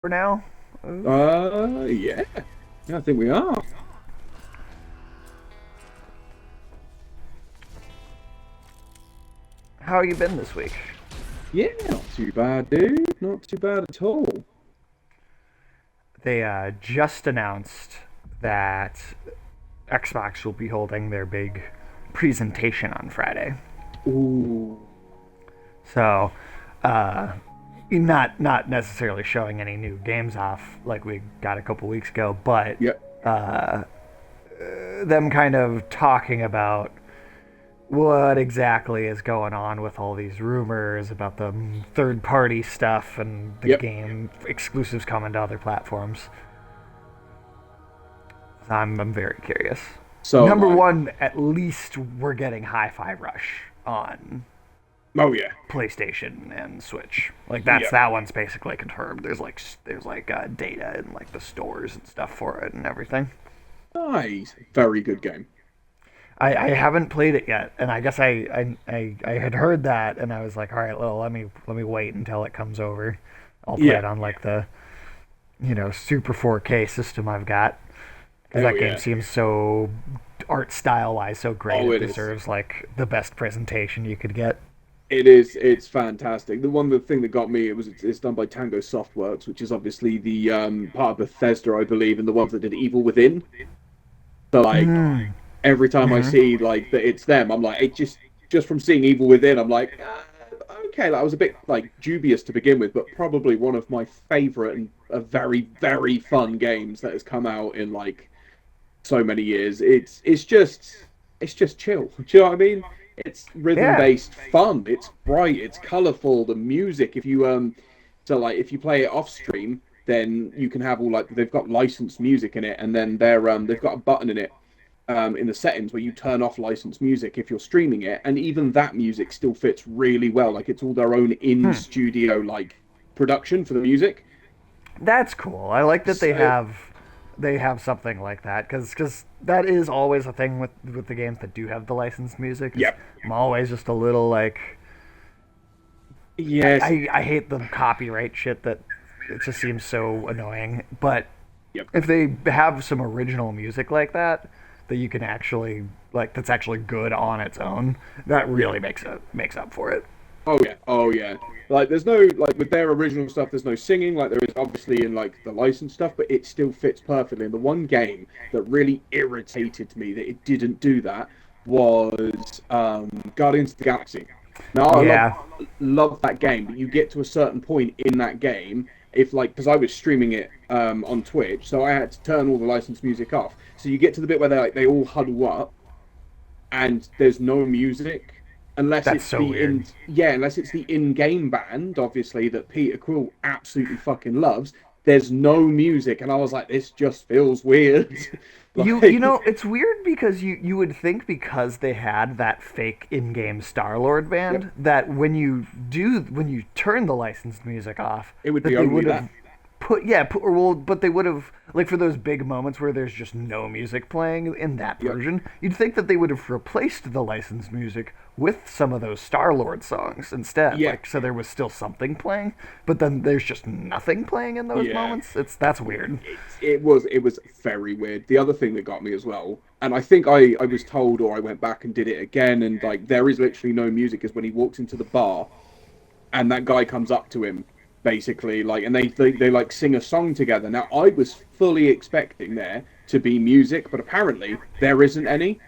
for now. Yeah. Yeah, I think we are. How you been this week? Yeah, not too bad, dude. Not too bad at all. They just announced that Xbox will be holding their big presentation on Friday. Ooh. So, uh, not necessarily showing any new games off like we got a couple weeks ago, but Yeah. uh, them kind of talking about what exactly is going on with all these rumors about the third party stuff and the Yep. game exclusives coming to other platforms. I'm very curious. So am Number I. one, at least we're getting Hi-Fi Rush on Oh yeah. PlayStation and Switch. Like that's Yeah. that one's basically confirmed. There's data and like the stores and stuff for it and everything. Nice. Very good game. I haven't played it yet, and I guess I had heard that, and I was like, all right, well, let me wait until it comes over. I'll play Yeah. it on like the Super 4K system I've got because Hell that game yeah. seems so art style wise so great. Oh, It it is. deserves like the best presentation you could get. It is. It's fantastic. The thing that got me, it's done by Tango Softworks, which is obviously the part of Bethesda, I believe, and the ones that did Evil Within. So like Mm. every time I Hmm. see like that it's them, I'm like, it just from seeing Evil Within, I'm like, okay, like, I was a bit like dubious to begin with, but probably one of my favorite and a very very fun games that has come out in like so many years. It's just chill. Do you know what I mean? It's rhythm Yeah, based fun. It's bright. It's colorful. The music, if you so like if you play it off stream, then you can have all like they've got licensed music in it, and then they've got a button in it in the settings where you turn off licensed music if you're streaming it, and even that music still fits really well. Like it's all their own in hmm. studio like production for the music. That's cool. I like that So they have something like that because that is always a thing with the games that do have the licensed music. Is yeah, I'm always just a little like yes, I hate the copyright shit that it just seems so annoying. But yep. if they have some original music like that that you can actually like that's actually good on its own, that Yeah. really makes up for it. Oh yeah, oh yeah. Like there's no like with their original stuff, there's no singing like there is obviously in like the licensed stuff, but it still fits perfectly. And the one game that really irritated me that it didn't do that was Guardians of the Galaxy. Now Yeah. love that game, but you get to a certain point in that game if like because I was streaming it on Twitch, so I had to turn all the licensed music off. So you get to the bit where they all huddle up and there's no music unless That's it's so the weird. in yeah unless it's the in-game band obviously that Peter Quill absolutely fucking loves. There's no music and I was like, this just feels weird. You Like, know it's weird because you would think because they had that fake in-game Star-Lord yep, band that when you turn the licensed music off it would be that they only would that. have put yeah put, or well but they would have like for those big moments where there's just no music playing in that Yep. version you'd think that they would have replaced the licensed music with some of those Star-Lord songs instead Yeah. like so there was still something playing but then there's just nothing playing in those Yeah. moments that's weird. It was very weird. The other thing that got me as well, and I think I was told or I went back and did it again, and like there is literally no music, is when he walks into the bar and that guy comes up to him basically like and they like sing a song together. Now I was fully expecting there to be music, but apparently there isn't any.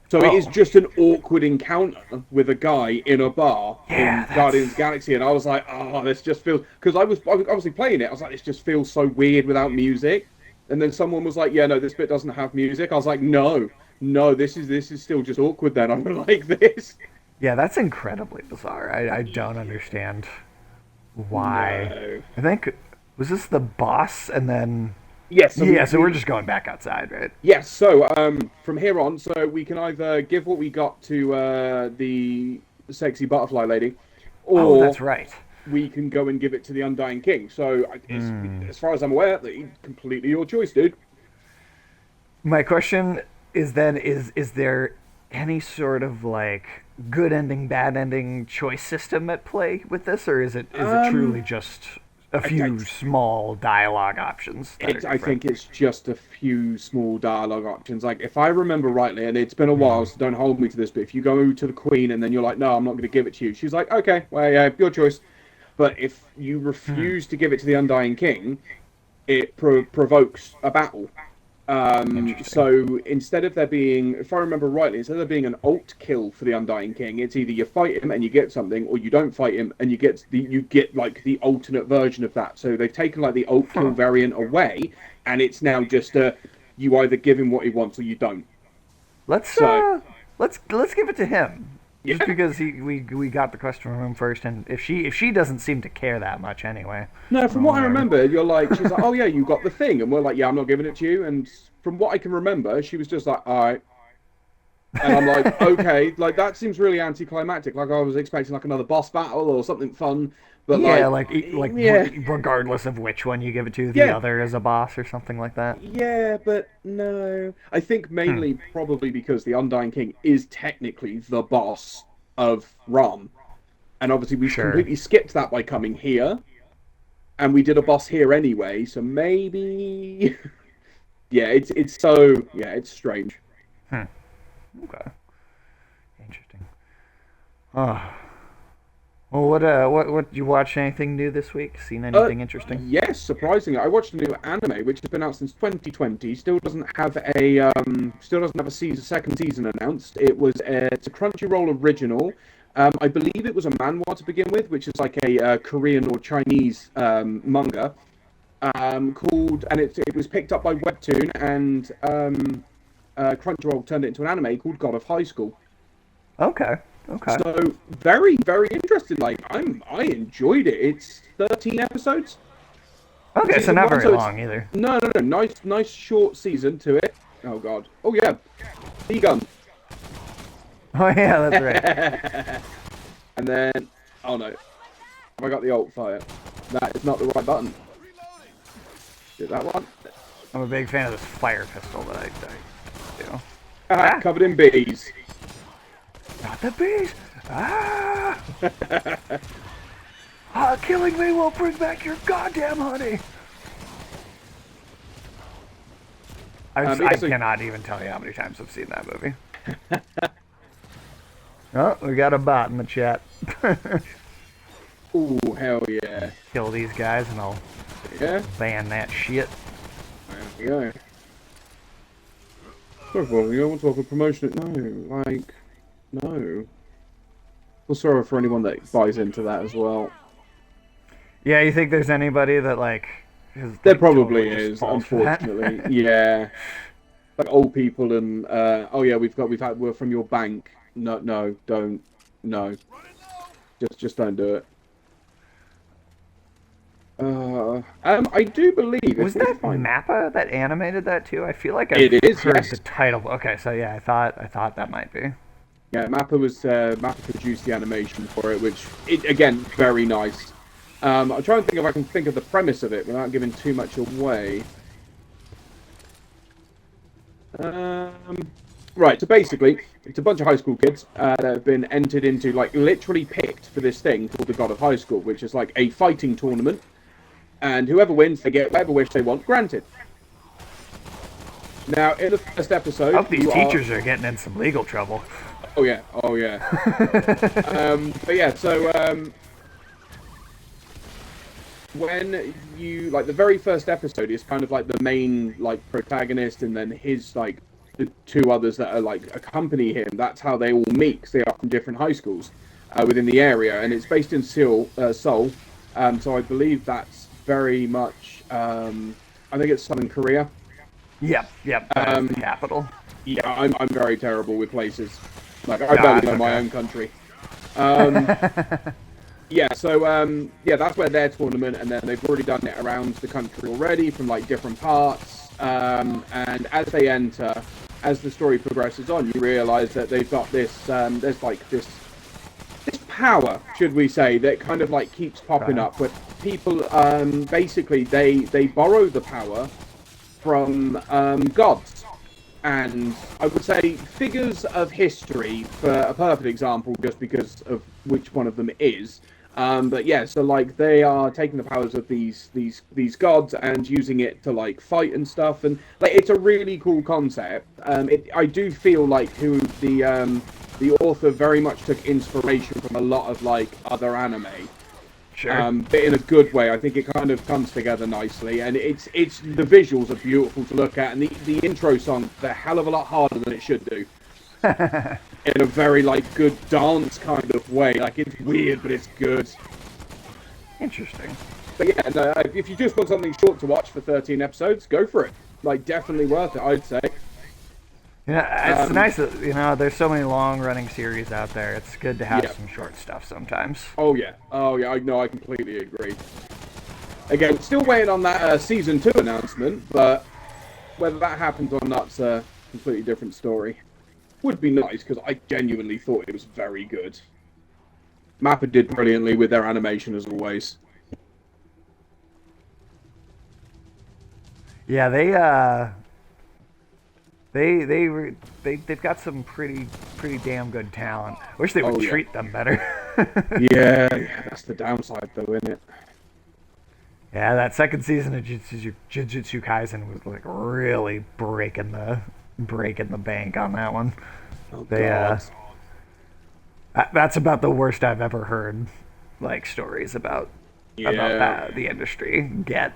So it is Oh just an awkward encounter with a guy in a bar yeah in Guardians that's Galaxy, and I was like, oh, this just feels because I was obviously playing it. I was like, this just feels so weird without music. And then someone was like, yeah, no, this bit doesn't have music. I was like, no, no, this is still just awkward. Then I don't like this. Yeah, that's incredibly bizarre. I don't understand why. No. I think was this the boss and then Yes, so yeah, so we're just going back outside, right? yes, so from here on, so we can either give what we got to the sexy butterfly lady, Oh, that's or right. we can go and give it to the Undying King. So it's Hmm. as far as I'm aware, completely your choice, dude. My question is then is there any sort of like good ending, bad ending choice system at play with this, or is it Um, truly just a few small dialogue options that are I different. think it's just a few small dialogue options. Like, if I remember rightly, and it's been a while, so don't hold me to this, but if you go to the Queen and then you're like, no, I'm not going to give it to you, she's like, okay, well, yeah, your choice. But if you Hmm. refuse to give it to the Undying King, it provokes a battle. Interesting. So instead of there being, if I remember rightly, instead of there being an alt kill for the Undying King, it's either you fight him and you get something, or you don't fight him and you get like the alternate version of that. So they've taken like the alt kill Huh. variant away, and it's now just a you either give him what he wants or you don't. Let's So let's give it to him. Just yeah, because we got the question from him first, and if she doesn't seem to care that much anyway, no, I from don't know, what I whatever. remember, you're like she's like, oh yeah, you got the thing, and we're like, yeah, I'm not giving it to you. And from what I can remember, she was just like, all right. And I'm like, okay, like that seems really anticlimactic. Like I was expecting like another boss battle or something fun, but Yeah, like, like yeah, regardless of which one you give it to, the yeah, other is a boss or something like that. yeah, but no. I think Hmm. mainly probably because the Undying King is technically the boss of Ram, and obviously we Sure. completely skipped that by coming here, and we did a boss here anyway. So maybe, yeah, it's so yeah, it's strange. Hmm. Okay. Interesting. Oh. Well, what you watch anything new this week? Seen anything interesting? Yes, surprisingly, I watched a new anime which has been out since 2020. Still doesn't have a second season announced. It's a Crunchyroll original. I believe it was a manhwa to begin with, which is like a Korean or Chinese manga called, and it was picked up by Webtoon, and Crunchyroll turned it into an anime called God of High School. Okay. Okay. So very, very interesting. Like I enjoyed it. It's 13 episodes. Okay, so Season not one, very so it's long either. no. Nice short season to it. Oh god. Oh yeah. E gun. Oh yeah, that's right. And then oh no. Have I got the alt fire? That is not the right button. Is that one? I'm a big fan of this fire pistol that I do. Ah, Ah, covered in bees. not the bees. Ah, killing me will bring back your goddamn honey. I Yeah, so cannot even tell you how many times I've seen that movie. Oh, we got a bot in the chat. ooh, hell yeah. Kill these guys and I'll Yeah, ban that shit. there we go. Sorry, Bob, you don't want to offer promotion. No, like, no. Well, sorry for anyone that buys into that as well. Yeah, you think there's anybody that like is There like probably totally just is, falls for that? unfortunately. Yeah, like old people and oh yeah, we're from your bank. No, no, don't, no, just don't do it. I do believe if Was we that find Mappa that animated that too? I feel like I've it is, heard the yes, title. Okay, so yeah, I thought that might be. yeah. Mappa produced the animation for it, which it again very nice. I'm trying to think if I can think of the premise of it without giving too much away. Um, right, so basically, it's a bunch of high school kids that have been entered into, like, literally picked for this thing called the God of High School, which is like a fighting tournament. And whoever wins, they get whatever wish they want granted. Now, in the first I episode, hope these you are. teachers are getting in some legal trouble. Oh, yeah, oh, yeah. But yeah, so when you like the very first episode is kind of like the main like protagonist and then his like the two others that are like accompany him. That's how they all meet because they are from different high schools within the area, and it's based in Seoul. So I believe that's very much I think it's Southern Korea. Yep, that is the capital. Yeah, I'm very terrible with places. Like I Ah, barely it's know my okay. own country. Um, Yeah, so yeah, that's where their tournament, and then they've already done it around the country already from like different parts. And as they enter, as the story progresses on, you realise that they've got this. There's like this power, should we say, that kind of like keeps popping Okay. up, where people basically they borrow the power from gods. And I would say figures of history, for a perfect example, just because of which one of them is. But yeah, so like they are taking the powers of these gods and using it to like fight and stuff, and like it's a really cool concept. I do feel like who the author very much took inspiration from a lot of like other anime, Sure. but in a good way. I think it kind of comes together nicely, and it's the visuals are beautiful to look at, and the intro song is a hell of a lot harder than it should do. In a very like good dance kind of way. Like it's weird, but it's good. Interesting. But yeah, no, if you just want something short to watch for 13 episodes, go for it. Like definitely worth it, I'd say. Yeah, it's nice that there's so many long-running series out there. It's good to have Yeah. some short stuff sometimes. Oh yeah. I know. I completely agree. Again, still waiting on that season 2 announcement, but whether that happens or not's a completely different story. Would be nice because I genuinely thought it was very good. Mappa did brilliantly with their animation as always. Yeah, they've got some pretty damn good talent. I wish they would Oh yeah. treat them better. Yeah, that's the downside though, isn't it? Yeah, that second season of Jujutsu Kaisen was like really breaking the bank on that one. Oh They God. that's about the worst I've ever heard like stories about Yeah. that the industry get.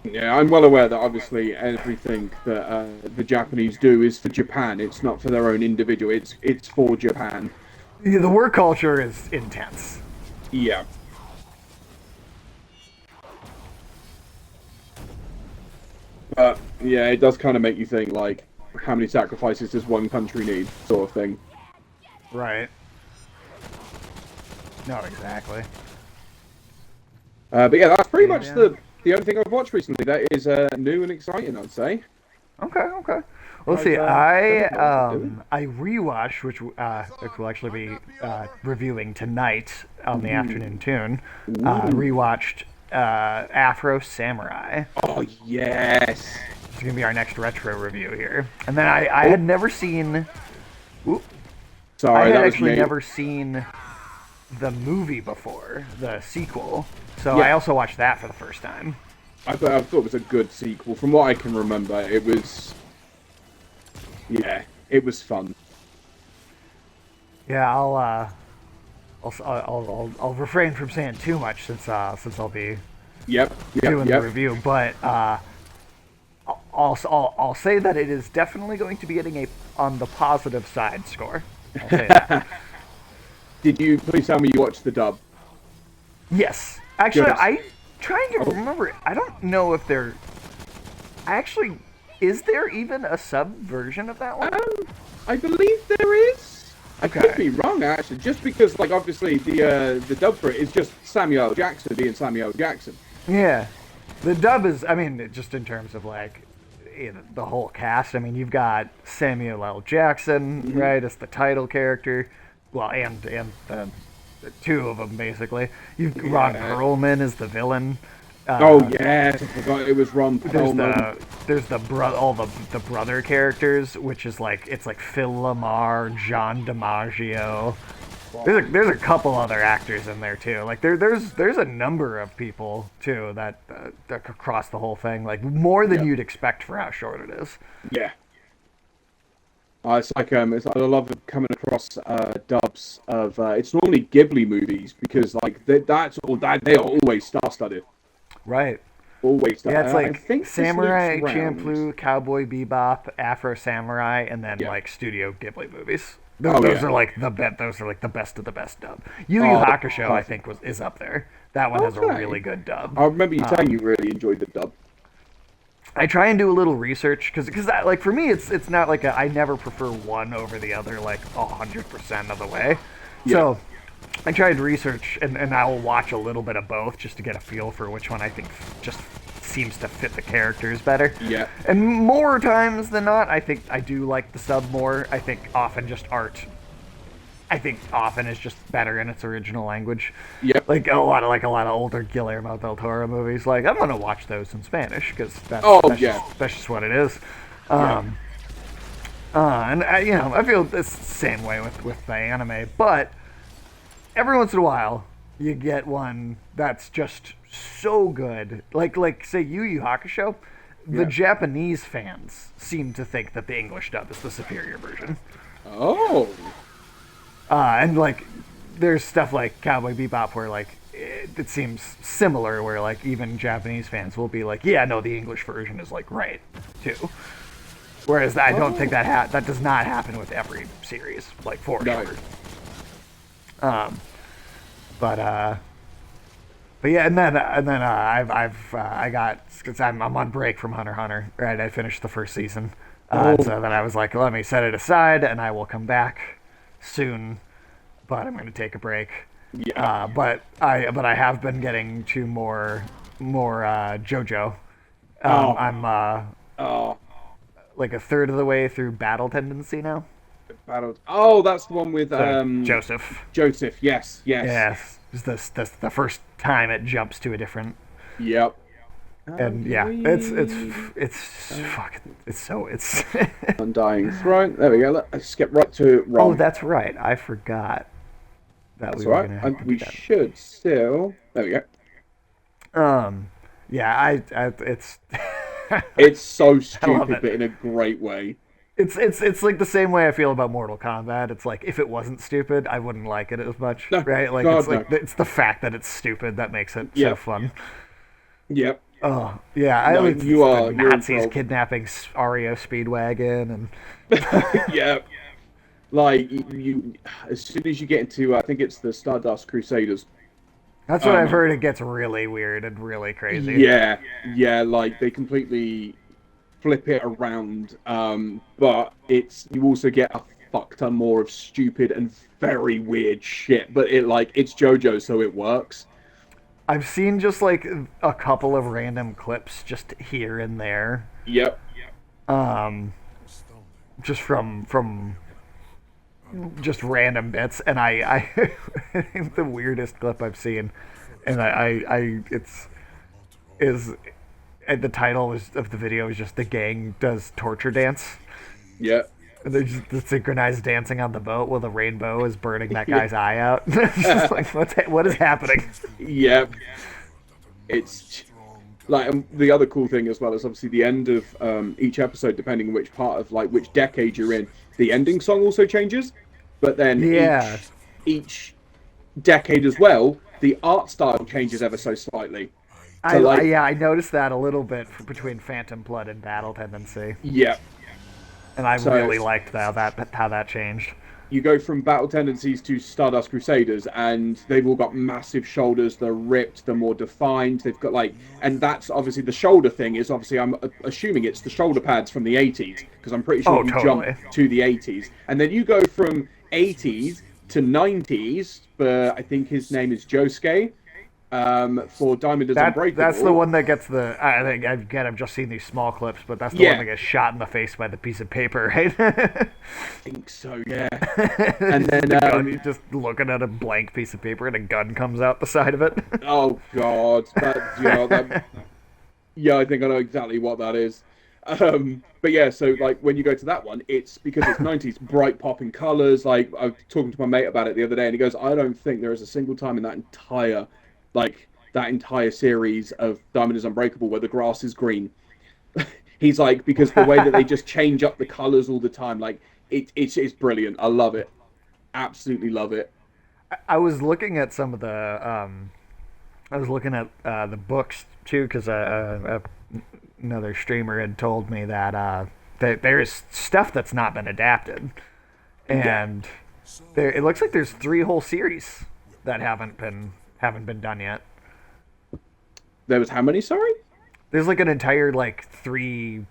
Yeah, I'm well aware that obviously everything that the Japanese do is for Japan. It's not for their own individual. It's for Japan. Yeah, the work culture is intense. Yeah. But yeah, it does kind of make you think like, how many sacrifices does one country need, sort of thing. Right. No, exactly. But yeah, that's pretty much Yeah. the only thing I've watched recently that is new and exciting, I'd say. Okay, okay. Well, let's I've see. I what I've been doing. I rewatched, which we'll actually be reviewing tonight on the afternoon tune. Ooh. Rewatched Afro Samurai. Oh yes. It's gonna be our next retro review here. And then I had never seen. Oop, I Sorry, had that was actually me. never seen the movie before, the sequel. So I Yeah. also watched that for the first time. I thought it was a good sequel. From what I can remember, it was. Yeah, it was fun. Yeah, I'll refrain from saying too much since I'll be Yep, yep, doing the yep. review, but I'll say that it is definitely going to be getting a on the positive side score. I'll say that. Did you please tell me you watched the dub? Yes, actually, Good. I trying to Oh, remember. I don't know if there. Actually, is there even a sub version of that one? I believe there is. I could Okay. be wrong actually, just because like obviously the dub for it is just Samuel L. Jackson being Samuel L. Jackson. Yeah, the dub is. I mean, just in terms of like the whole cast. I mean, you've got Samuel L. Jackson, right, as the title character. Well, and the two of them basically. You've Ron Yeah. Perlman as the villain. Oh yes, I forgot it was Ron Perlman. There's all the brother characters, which is like it's like Phil Lamar, John DiMaggio. There's a couple other actors in there too. Like there's a number of people too that across the whole thing. Like more than Yeah. you'd expect for how short it is. Yeah. I love coming across dubs of it's normally Ghibli movies because like that's all that they are always star-studded, Right. always. Yeah, it's I like think this Samurai loops round. Champloo, Cowboy Bebop, Afro Samurai, and then Yeah. like Studio Ghibli movies. Oh, Those yeah. are like those are like the best of the best dub. Yu Yu Oh, Hakusho, I perfect. think, is up there. That one has a Okay. really good dub. I remember you saying you really enjoyed the dub. I try and do a little research because like for me it's not like I never prefer one over the other like 100% of the way. So I tried research and I will watch a little bit of both just to get a feel for which one I think just seems to fit the characters better. Yeah. And more times than not, I think I do like the sub more. I think often just art. I think often is just better in its original language. Yep. Like a lot of older Guillermo del Toro movies. Like I'm gonna watch those in Spanish because Oh, that's yeah. that's just what it is. Yeah. And I feel it's the same way with the anime, but every once in a while, you get one that's just so good. Like say Yu Yu Hakusho, the Yeah. Japanese fans seem to think that the English dub is the superior version. Oh. And like, there's stuff like Cowboy Bebop where like it seems similar, where like even Japanese fans will be like, yeah, no, the English version is like right too. Whereas I don't think that does not happen with every series, like for No. sure. Um, but yeah, I got because I'm on break from Hunter x Hunter. Right, I finished the first season, Oh. so then I was like, let me set it aside, and I will come back soon. But I'm going to take a break. Yeah. But I have been getting to more JoJo. Oh. I'm Oh. like a third of the way through Battle Tendency now. Battled. Oh, that's the one with So Joseph. Joseph. Yes. Yes. Yes, this the first time it jumps to a different. Yep. And yeah, it's fucking it's. Undying Throne. There we go. Let's skip right to Oh, Rom. that's right. I forgot that That's we all were right. gonna have to do We that. should still. There we go. Yeah, I it's. It's so I love stupid, it. but in a great way. It's like the same way I feel about Mortal Kombat. It's like if it wasn't stupid, I wouldn't like it as much, No, right? Like God, no. it's the fact that it's stupid that makes it so Yep. fun. Yep. Oh yeah, I No, like you the are. You're Nazis enthralled. kidnapping REO Speedwagon, and Yep. Like as soon as you get into, I think it's the Stardust Crusaders. that's what I've Um, heard. It gets really weird and really crazy. yeah, yeah. Like they completely flip it around. But it's you also get a fuck ton more of stupid and very weird shit. But it's JoJo, so it works. I've seen just like a couple of random clips just here and there, Yep. um, just from just random bits, and I think the weirdest clip I've seen, and I it's is and the title of the video is just the gang does torture dance. Yep. And they're just the synchronized dancing on the boat while the rainbow is burning that Yeah. guy's eye out. It's just like what is happening? Yep. It's like the other cool thing as well is obviously the end of each episode, depending on which part of like which decade you're in. The ending song also changes, but then Yeah, each decade as well, the art style changes ever so slightly. So like, yeah, I noticed that a little bit between Phantom Blood and Battle Tendency, yeah. and I So really liked how that changed. you go from Battle Tendencies to Stardust Crusaders, and they've all got massive shoulders. They're ripped. They're more defined. They've got like, and that's obviously the shoulder thing. Is obviously I'm assuming it's the shoulder pads from the 80s because I'm pretty sure Oh, you jump totally. to the 80s, and then you go from 80s to 90s. But I think his name is Josuke. For Diamond is That's the Unbreakable. one that gets the. I think again, I've just seen these small clips, but that's the one Yeah, that gets shot in the face by the piece of paper, right? I think so. Yeah, and then The gun, you're just looking at a blank piece of paper, and a gun comes out the side of it. oh god, that. Yeah, I think I know exactly what that is. But yeah, so like when you go to that one, it's because it's 90s, bright popping colors. Like I was talking to my mate about it the other day, and he goes, "I don't think there is a single time in that entire series of Diamond is Unbreakable where the grass is green." He's like, because the way that they just change up the colors all the time, like it's brilliant. I love it, absolutely love it. I was looking at some of the. I was looking at the books too, because another streamer had told me that there is stuff that's not been adapted, Yeah, and it looks like there's 3 whole series that haven't been done yet. there was how many? Sorry. There's like an entire like three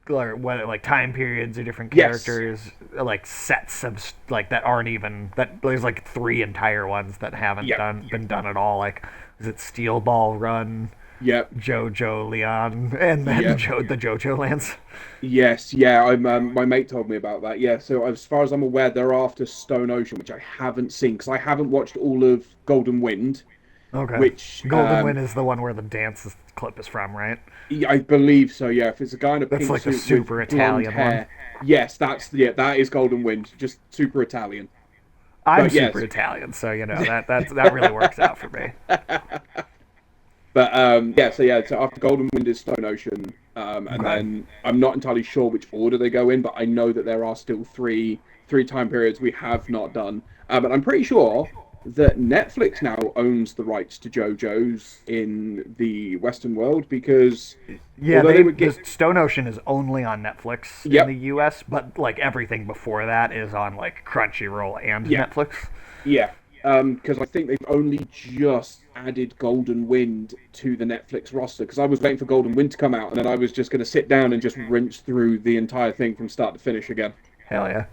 or what like time periods or different Yes. characters like sets of like that aren't even that there's like 3 entire ones that haven't Yep. been done at all. Like is it Steel Ball Run, Yep. JoJo Leon, and then Yep. The JoJo Lands? Yes, yeah, my mate told me about that. Yeah, so as far as I'm aware, they're after Stone Ocean, which I haven't seen because I haven't watched all of Golden Wind, Okay. which Golden Wind is the one where the dance clip is from, right? yeah, I believe so. Yeah, if it's a guy in a That's pink like the suit super with blonde Italian one. hair, yes, that is Golden Wind, just super Italian. I'm But super yes. Italian, so that really works out for me. But yeah, so after Golden Wind is Stone Ocean, and Okay. then I'm not entirely sure which order they go in, but I know that there are still three time periods we have not done. But I'm pretty sure that Netflix now owns the rights to JoJo's in the Western world because Yeah, although they they would the get, Stone Ocean is only on Netflix in the yep, U.S., but like everything before that is on like Crunchyroll and yeah, Netflix. yeah, because I think they've only just added Golden Wind to the Netflix roster. Because I was waiting for Golden Wind to come out, and then I was just going to sit down and just rinse through the entire thing from start to finish again. Hell yeah.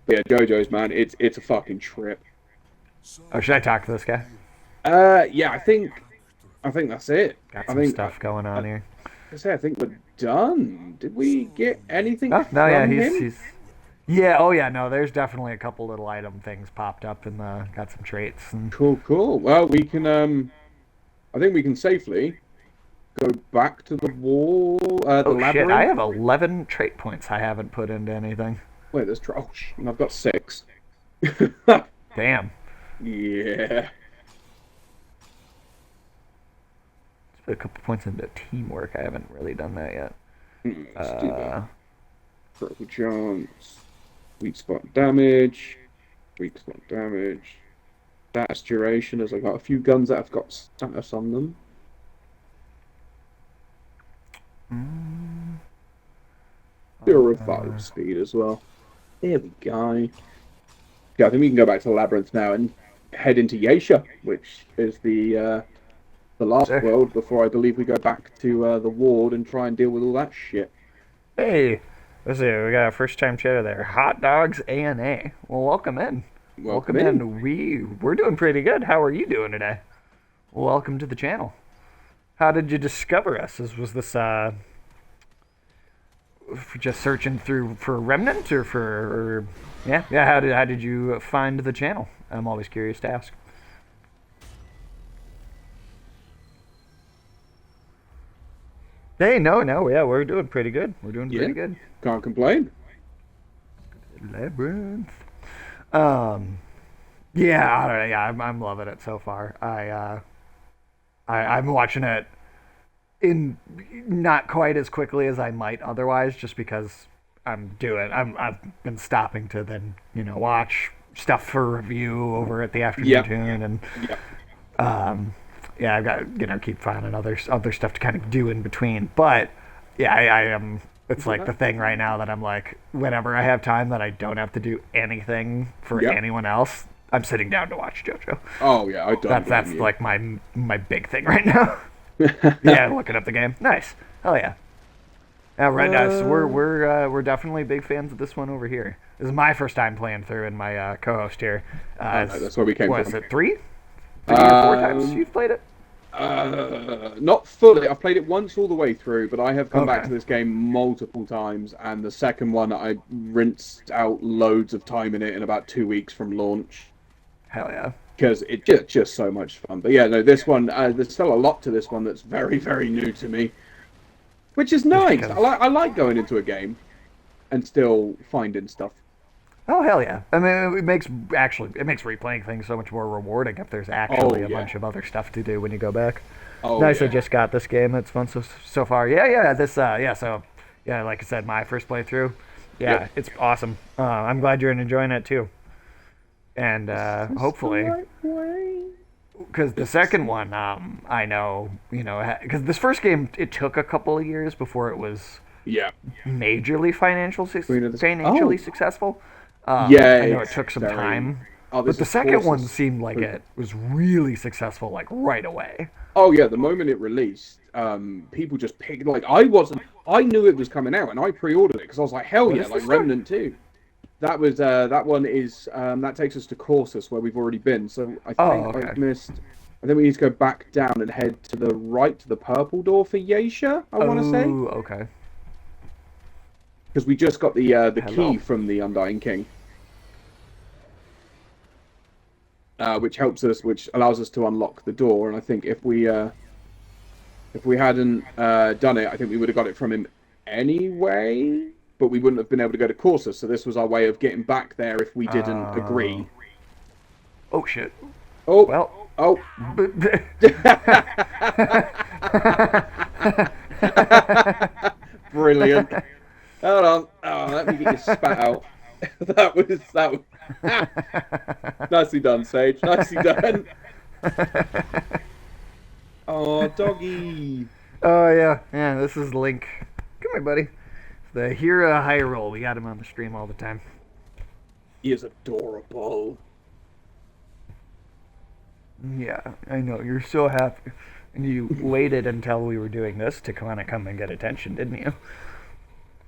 But yeah, JoJo's man, it's a fucking trip. Oh, should I talk to this guy? Yeah, I think that's it. Got I some think stuff going on here. I think we're done. Did we get anything Oh no, yeah, from he's him? he's. Yeah, oh yeah, no, there's definitely a couple little item things popped up and got some traits and. Cool, cool. Well, we can I think we can safely go back to the wall, the Oh shit, I labyrinth. have 11 trait points I haven't put into anything. Wait, there's oh, and I've got 6. Damn. Yeah. Let's put a couple points into teamwork. I haven't really done that yet. Let's do that. Uh, Critical chance, weak spot damage, weak spot damage. Status duration, as I got a few guns that have got status on them. mm, Do a revive speed as well. There we go. Yeah, I think we can go back to the labyrinth now and head into Yasha, which is the last Sick. world before I believe we go back to the ward and try and deal with all that shit. Hey, let's see. We got a first time chatter there. Hot dogs ANA. Well, welcome in. Welcome in. We're doing pretty good. How are you doing today? Welcome to the channel. How did you discover us? Was this just searching through for Remnant or for yeah? How did you find the channel? I'm always curious to ask. Hey, no, yeah, we're doing pretty good. We're doing Yeah, pretty good. can't complain. Labyrinth. Um, yeah, I don't know. Yeah, I'm loving it so far. I'm watching it in not quite as quickly as I might otherwise, just because I've been stopping to then watch stuff for review over at the afternoon Yep, tune, and yep, yeah, I've got keep finding other stuff to kind of do in between. But yeah, I am. It's like the thing right now that I'm like, whenever I have time that I don't have to do anything for yep. anyone else, I'm sitting down to watch JoJo. Oh yeah, I don't That's blame like my big thing right now. you. Yeah, looking up the game. Nice. Hell yeah. Yeah, right now, so we're definitely big fans of this one over here. This is my first time playing through, and my co-host here. No, that's where we came what from. is it? Three or four times Um, you've played it? Not fully. I've played it once all the way through, but I have come back Okay. to this game multiple times, and the second one I rinsed out loads of time in it in about 2 weeks from launch Hell yeah. because it just so much fun. But yeah, no, this one there's still a lot to this one that's very very new to me, which is Just nice. because. I like going into a game and still finding stuff. Oh hell yeah! I mean, it makes replaying things so much more rewarding if there's Oh actually a yeah. bunch of other stuff to do when you go back. Oh Nice, I yeah. just got this game. It's fun so far. Yeah. This yeah. So yeah, like I said, my first playthrough. Yeah, Yep. it's awesome. I'm glad you're enjoying it too. And Is this the hopefully, right way? because the Is this second one, I know, because this first game it took a couple of years before it was Yeah. majorly Queen of the... financially Oh. successful. Yeah, I know it it's took some very... time, Oh, but this the is second one courses. seemed like it was really successful, like right away. Oh yeah, the moment it released, people just picked. Like I wasn't. I knew it was coming out, and I pre-ordered it because I was like, hell What yeah, is this like stuff? Remnant 2. That one is that takes us to Corsus where we've already been. So I Oh, think okay. I've missed. I think we need to go back down and head to the right to the purple door for Yasha. I want to say Oh, okay. because we just got the Hello. key from the Undying King. Which helps us, which allows us to unlock the door. And I think if we hadn't done it, I think we would have got it from him anyway. but we wouldn't have been able to go to Corsa. So this was our way of getting back there if we didn't Oh. agree. Oh shit. Oh, Well. oh. Brilliant. Hold on. Oh, let me get your spat out. that was nicely done, Sage. Nicely done. Oh, doggy. Oh yeah, yeah. This is Link. Come here, buddy. The Hira High Roll. We got him on the stream all the time. He is adorable. Yeah, I know. You're so happy. And you waited until we were doing this to kind of come and get attention, didn't you?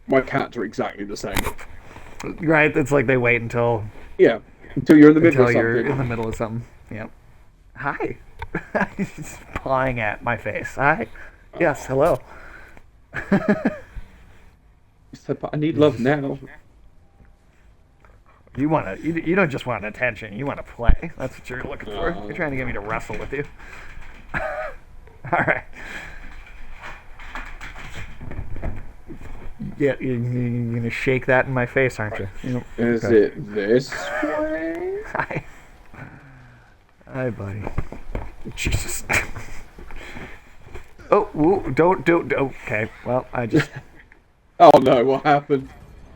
My cats are exactly the same. Right. It's like they wait Yeah, until you're in the middle until of you're something. in the middle of something. Yep. Hi. He's pawing at my face. Hi. Yes. Oh, Hello. he said, but I need love now. You want to? You don't just want attention. You want to play. That's what you're looking for. You're trying to get me to wrestle with you. All right. Yeah, you're gonna shake that in my face, aren't you? Yep. Is Okay. it this way? Hi. Hi, buddy. Jesus. Oh, whoa, don't. Okay. Well, I just. Oh no, what happened?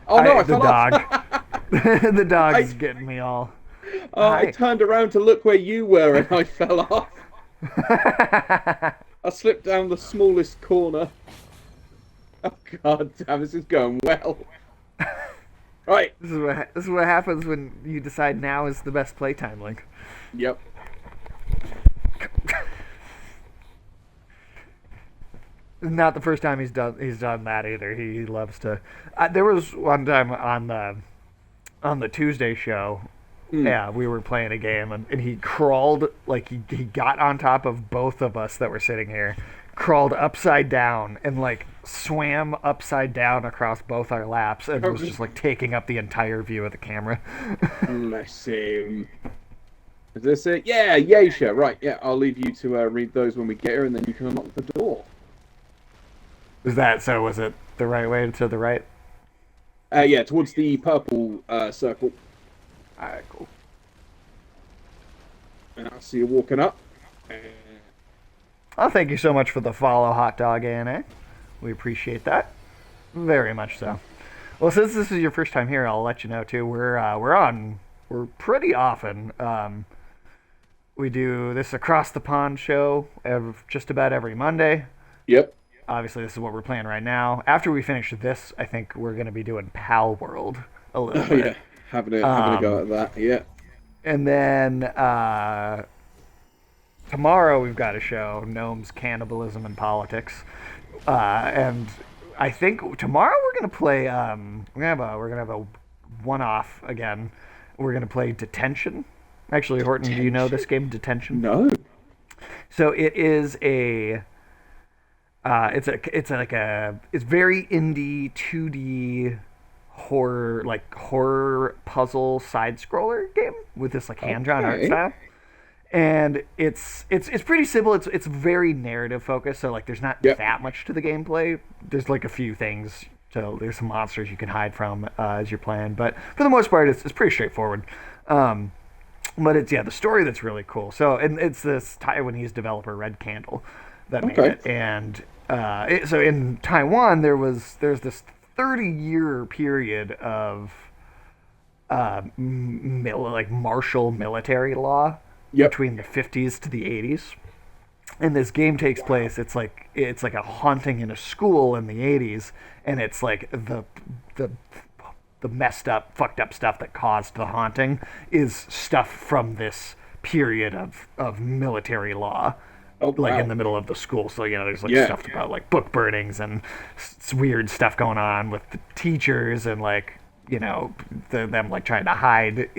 Oh no, I The fell dog. off. The dog is I, getting me all. I Hi. turned around to look where you were and I fell off. I slipped down the smallest corner. Oh god damn, this is going well. Right. This is what happens when you decide now is the best playtime, Link. Yep. Not the first time he's done that either. He loves to. There was one time on the Tuesday show. Mm. Yeah, we were playing a game and he crawled like he got on top of both of us that were sitting here, crawled upside down and like swam upside down across both our laps and was just like taking up the entire view of the camera. Bless him. Is this it? Yeah, Yasha. Right, yeah, I'll leave you to read those when we get here and then you can unlock the door. Is that so? Was it the right way to the right? Yeah, towards the purple circle. All right, cool. And I'll see you walking up. Oh, thank you so much for the follow, Hot Dog ANA. We appreciate that very much so. Well, since this is your first time here, I'll let you know too. We're pretty often. We do this across the pond show just about every Monday. Yep. Obviously, this is what we're playing right now. After we finish this, I think we're going to be doing Pal World a little Oh bit. yeah, having a go at that. Yeah. And then tomorrow we've got a show, Gnomes, Cannibalism, and Politics. And I think tomorrow we're gonna play. We're gonna have a one-off again. We're gonna play Detention. Actually, Horton, do you know this game, Detention? No. So it is a. It's very indie 2D horror puzzle side scroller game with this like hand drawn art Okay. style. And it's pretty simple. It's very narrative focused, so like there's not Yep. that much to the gameplay. There's like a few things. So there's some monsters you can hide from as you're playing, but for the most part, it's pretty straightforward. Um, but it's the story that's really cool. So and it's this Taiwanese developer Red Candle that made Okay. it, and so in Taiwan there's this 30-year period of like martial military law Yep. between the 50s to the 80s. And this game takes place. It's like a haunting in a school in the 80s, and it's like the messed up, fucked up stuff that caused the haunting is stuff from this period of military law, Oh like wow. in the middle of the school. So there's like Yeah. stuff about like book burnings and weird stuff going on with the teachers and like them like trying to hide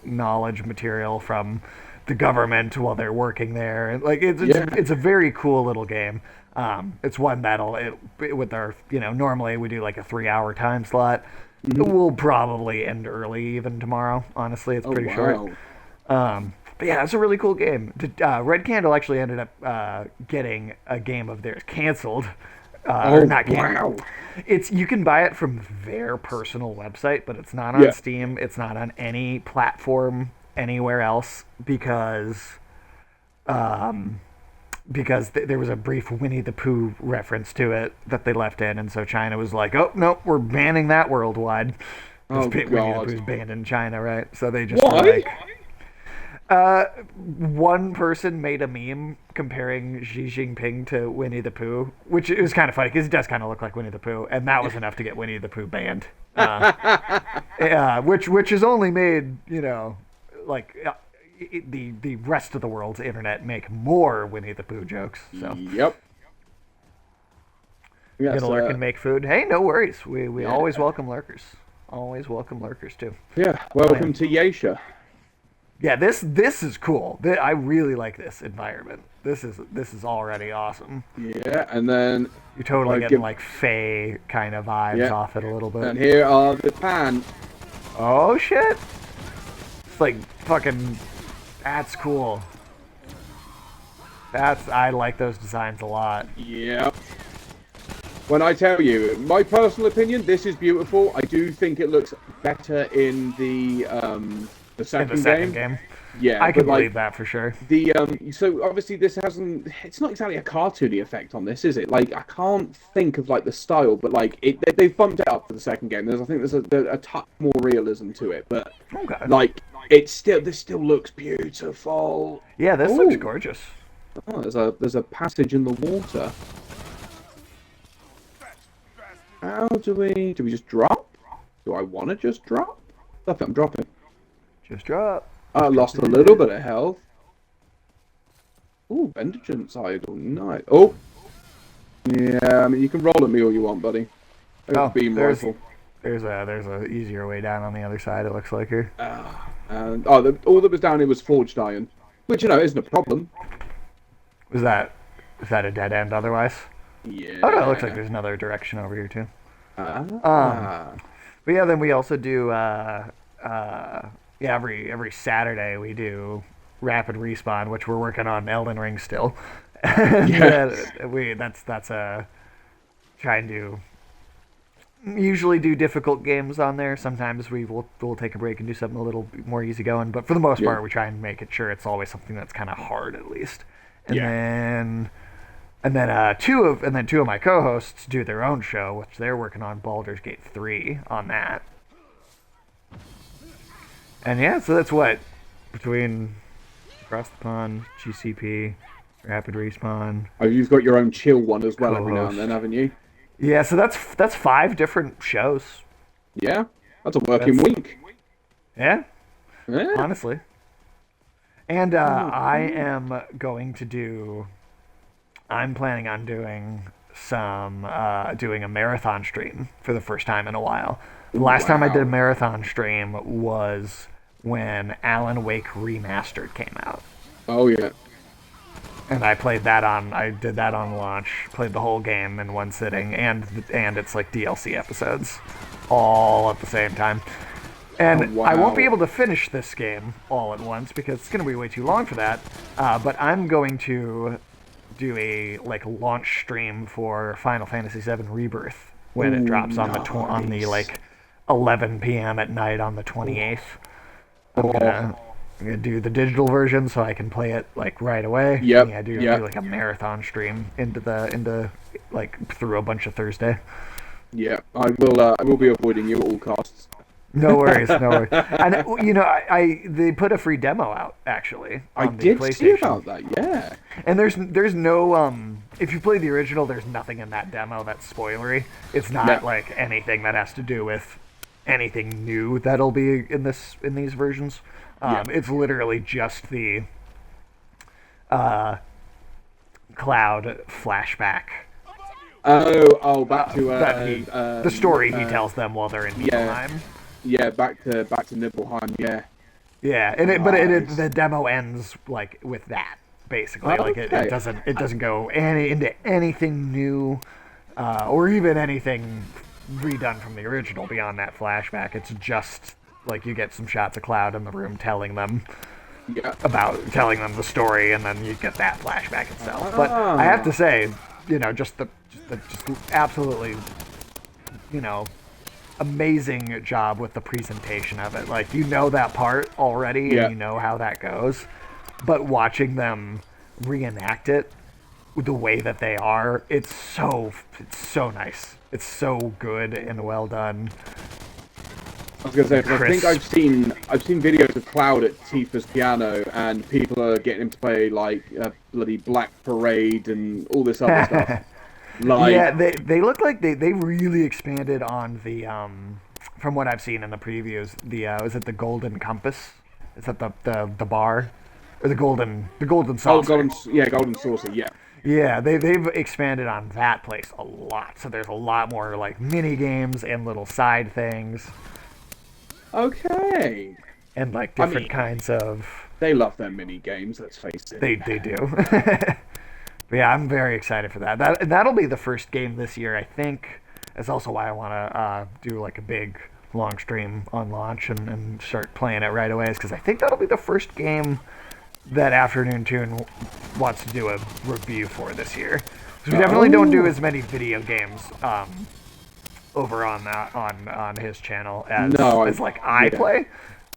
knowledge material from the government while they're working there. And like Yeah. it's a very cool little game. It's one with our normally we do like a 3-hour time slot. It will probably end early even tomorrow. Honestly, it's Oh pretty wow. short. But yeah, it's a really cool game. Red Candle actually ended up getting a game of theirs canceled Oh, or not game. wow. It's you can buy it from their personal website, but it's not on Yeah. Steam. It's not on any platform anywhere else because there was a brief Winnie the Pooh reference to it that they left in, and so China was like, "Oh no, we're banning that worldwide." Because Oh, Winnie the God. Pooh's banned in China, right? So they just were Why? like, one person made a meme comparing Xi Jinping to Winnie the Pooh, which is kind of funny because he does kind of look like Winnie the Pooh, and that was enough to get Winnie the Pooh banned. Which is only made, like the rest of the world's internet make more Winnie the Pooh jokes. So Yep. Yes, gonna lurk and make food. Hey, no worries. We yeah. always welcome lurkers. Always welcome lurkers too. Yeah. Welcome to Yasha. Yeah, this is cool. I really like this environment. This is already awesome. Yeah, and then You're totally I getting give- like Fae kind of vibes Yeah. off it a little bit. and here are the pan. Oh shit! It's like fucking. That's cool. I like those designs a lot. Yep. When I tell you, my personal opinion, this is beautiful. I do think it looks better in the second, In the second game. Yeah, I can but, like, believe that for sure. the so obviously this hasn't. It's not exactly a cartoony effect on this, is it? Like I can't think of like the style, but like they've bumped it up for the second game. I think there's a touch more realism to it, but Okay. like this still looks beautiful. Yeah, this Ooh. looks gorgeous. Oh, there's a passage in the water. How do we just drop? Do I want to just drop? I think I'm dropping. Just drop. I lost a little bit of health. Ooh, vengeance idol, nice. Oh, yeah. I mean, you can roll at me all you want, buddy. Oh, Beam there's rifle. there's a easier way down on the other side. It looks like here. And all that was down here was forged iron, which isn't a problem. Was that a dead end otherwise? Yeah. Oh no, it looks like there's another direction over here too. Ah. But yeah, then we also do every Saturday we do rapid respawn, which we're working on Elden Ring still. And, that's trying to usually do difficult games on there. Sometimes we'll take a break and do something a little more easygoing, but for the most part we try and make it sure it's always something that's kind of hard at least. And then two of my co-hosts do their own show, which they're working on Baldur's Gate 3 on that. And yeah, so that's what between Across the Pond, GCP, Rapid Respawn. Oh, you've got your own chill one as well every now Co-host. and then, haven't you? Yeah, so that's 5 different shows. Yeah, that's a working week. Yeah, Yeah. honestly. And I'm planning on doing doing a marathon stream for the first time in a while. The last time I did a marathon stream was when Alan Wake Remastered came out. Oh yeah. And I did that on launch, played the whole game in one sitting, and it's like DLC episodes, all at the same time. And I won't be able to finish this game all at once because it's going to be way too long for that. But I'm going to do a launch stream for Final Fantasy VII Rebirth when it drops on the 11 p.m. at night on the 28th. I'm gonna do the digital version so I can play it right away. Yep. Yeah, do a marathon stream into through a bunch of Thursday. Yeah, I will be avoiding you at all costs. No worries, no worries. And they put a free demo out actually on the PlayStation. See about that. Yeah. And there's no if you play the original, there's nothing in that demo that's spoilery. It's not like anything that has to do with anything new that'll be in these versions. It's literally just the Cloud flashback. Back to the story he tells them while they're in Nibelheim. Yeah, back to Nibelheim. Yeah. Yeah, and the demo ends with that basically. It doesn't go into anything new, or even anything redone from the original beyond that flashback. It's just you get some shots of Cloud in the room telling them the story, and then you get that flashback itself. But I have to say, just absolutely, you know, amazing job with the presentation of it. Like, that part already, and Yeah. you know how that goes, but watching them reenact it the way that they are, it's so nice. It's so good and well done. I was gonna say, 'cause I think Crisp. I've seen videos of Cloud at Tifa's piano, and people are getting him to play like a bloody Black Parade and all this other stuff. Yeah, Like, they look like they really expanded on the from what I've seen in the previews. The is it the Golden Compass? Is that the bar or the golden oh, saucer? Golden Saucer, yeah. Yeah, they've expanded on that place a lot. So there's a lot more like mini games and little side things Okay. and like I different mean, kinds of. they love their mini games. Let's face it. They do. But yeah, I'm very excited for that. That'll be the first game this year, I think. That's also why I want to do like a big long stream on launch and start playing it right away. Is because I think that'll be the first game that Afternoon Tune wants to do a review for this year. 'Cause we definitely don't do Oh, as many video games over on that on his channel as no, like I yeah, play.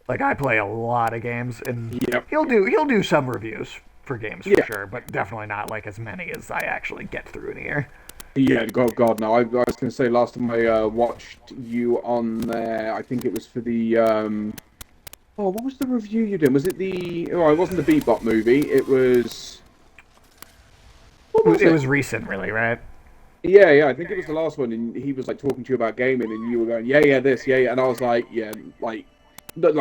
Like I play a lot of games, and yep, he'll do some reviews for games for yeah, sure, but definitely not like as many as I actually get through in a year. yeah. God, no. I was gonna say last time I watched you on there, I think it was for the oh, what was the review you did? Was it the? Oh, it wasn't the Beatbot movie. It was. What was It it? was recent, really, right? Yeah, yeah. I think it was the last one, and he was like talking to you about gaming, and you were going, yeah, yeah, this, yeah, yeah, and I was like, yeah, like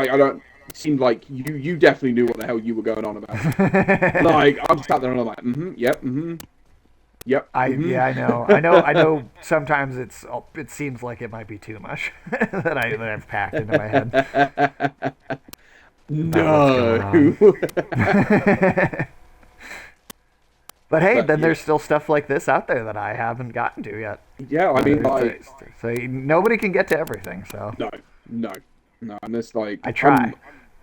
I don't. It seemed like you definitely knew what the hell you were going on about. Like I'm sat there and I'm like, yep, yep, Yeah, I know. Sometimes it seems like it might be too much that I've packed into my head about what's going on. No. But hey, But then yeah, there's still stuff like this out there that I haven't gotten to yet. yeah. I mean, like, So nobody can get to everything. So no, no, no. And it's like I try.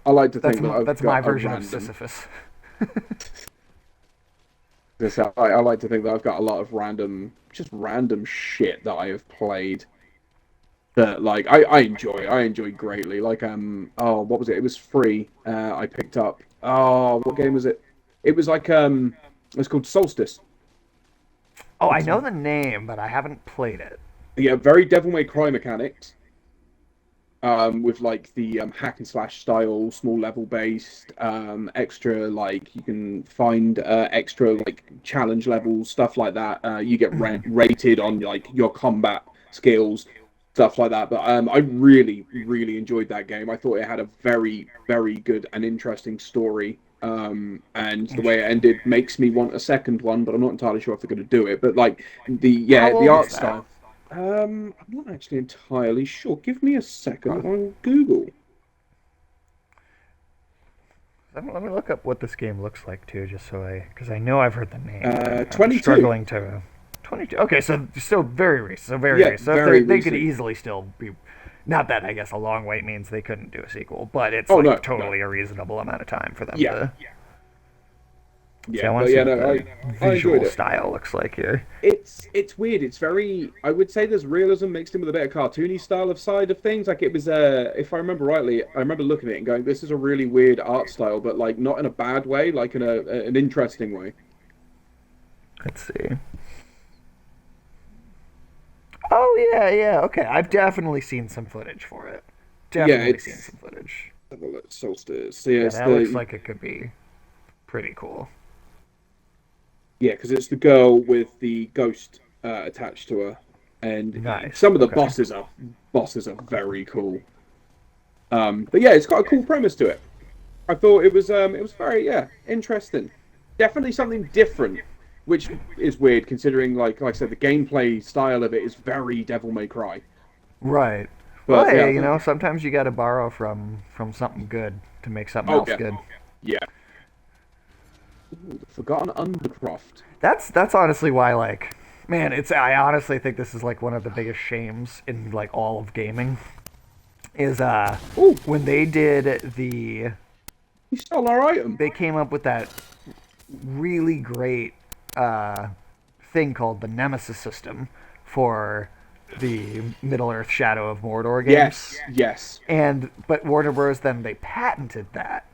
I like to That's think that I've that's my got a version of random. Sisyphus. I like to think that I've got a lot of just random shit that I have played that like I enjoy greatly. Like oh, what was it? It was free. I picked up. Oh, what game was it? It was like it's called Solstice. Oh, I It's know the name, but I haven't played it. yeah, very Devil May Cry mechanics. With like the hack and slash style, small level based, extra like you can find extra like challenge levels, stuff like that. You get rated on like your combat skills, stuff like that. But I really, really enjoyed that game. I thought it had a very, very good and interesting story. And the way it Interesting. ended makes me want a second one, but I'm not entirely sure if they're going to do it. But like How the old is art that? style. I'm not actually entirely sure. Give me a second. I'll Google. Let me look up what this game looks like too, just because I know I've heard the name, but I'm 22. struggling to. 22. Okay, so still very recent. So very Yeah, recent. So if very they could recent. easily still be. Not that I guess a long wait means they couldn't do a sequel, but it's Oh like no, no. totally a reasonable amount of time for them Yeah, to. See, I yeah, want but to see yeah, what no, the I enjoyed visual it. style looks like here. It's weird. It's very. I would say there's realism mixed in with a bit of cartoony style of side of things. Like it was. If I remember rightly, I remember looking at it and going, "This is a really weird art style," but like not in a bad way, like in an interesting way. Let's see. Oh yeah, yeah. Okay, I've definitely seen some footage for it. Yeah, Definitely seen it's some footage. have a look, Solstice. So, yeah, Yeah, it's that looks the like it could be pretty cool. yeah, because it's the girl with the ghost attached to her, and Nice. some of the Okay. bosses are very cool. But yeah, it's got a cool premise to it. I thought it was very yeah interesting. Definitely something different, which is weird considering like I said the gameplay style of it is very Devil May Cry. Right. Well, But yeah, I hey, thought sometimes you got to borrow from something good to make something oh else yeah good. yeah. Ooh, the Forgotten Undercroft. That's honestly why, like, man, I honestly think this is like one of the biggest shames in like all of gaming is Ooh, when they did you stole our item. they came up with that really great thing called the Nemesis system for the Middle Earth Shadow of Mordor games. Yes, yes. And but Warner Bros. Then they patented that,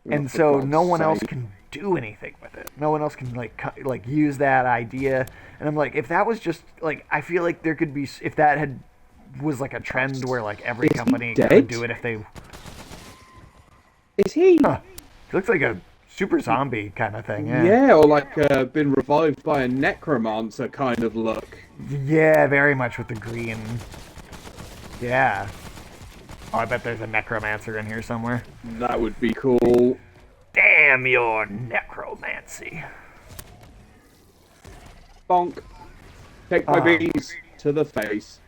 Oh, and for so God's no one else sake. can do anything with it. No one else can like use that idea. And I'm like, if that was just like, I feel like there could be, if that had was like a trend where like every Is he company could dead? do it if they. Is he? Huh, it looks like a super zombie kind of thing. Yeah. Yeah, or like been revived by a necromancer kind of look. Yeah, very much with the green. Yeah. Oh, I bet there's a necromancer in here somewhere. That would be cool. Damn your necromancy. Bonk. Take my Um, bees to the face.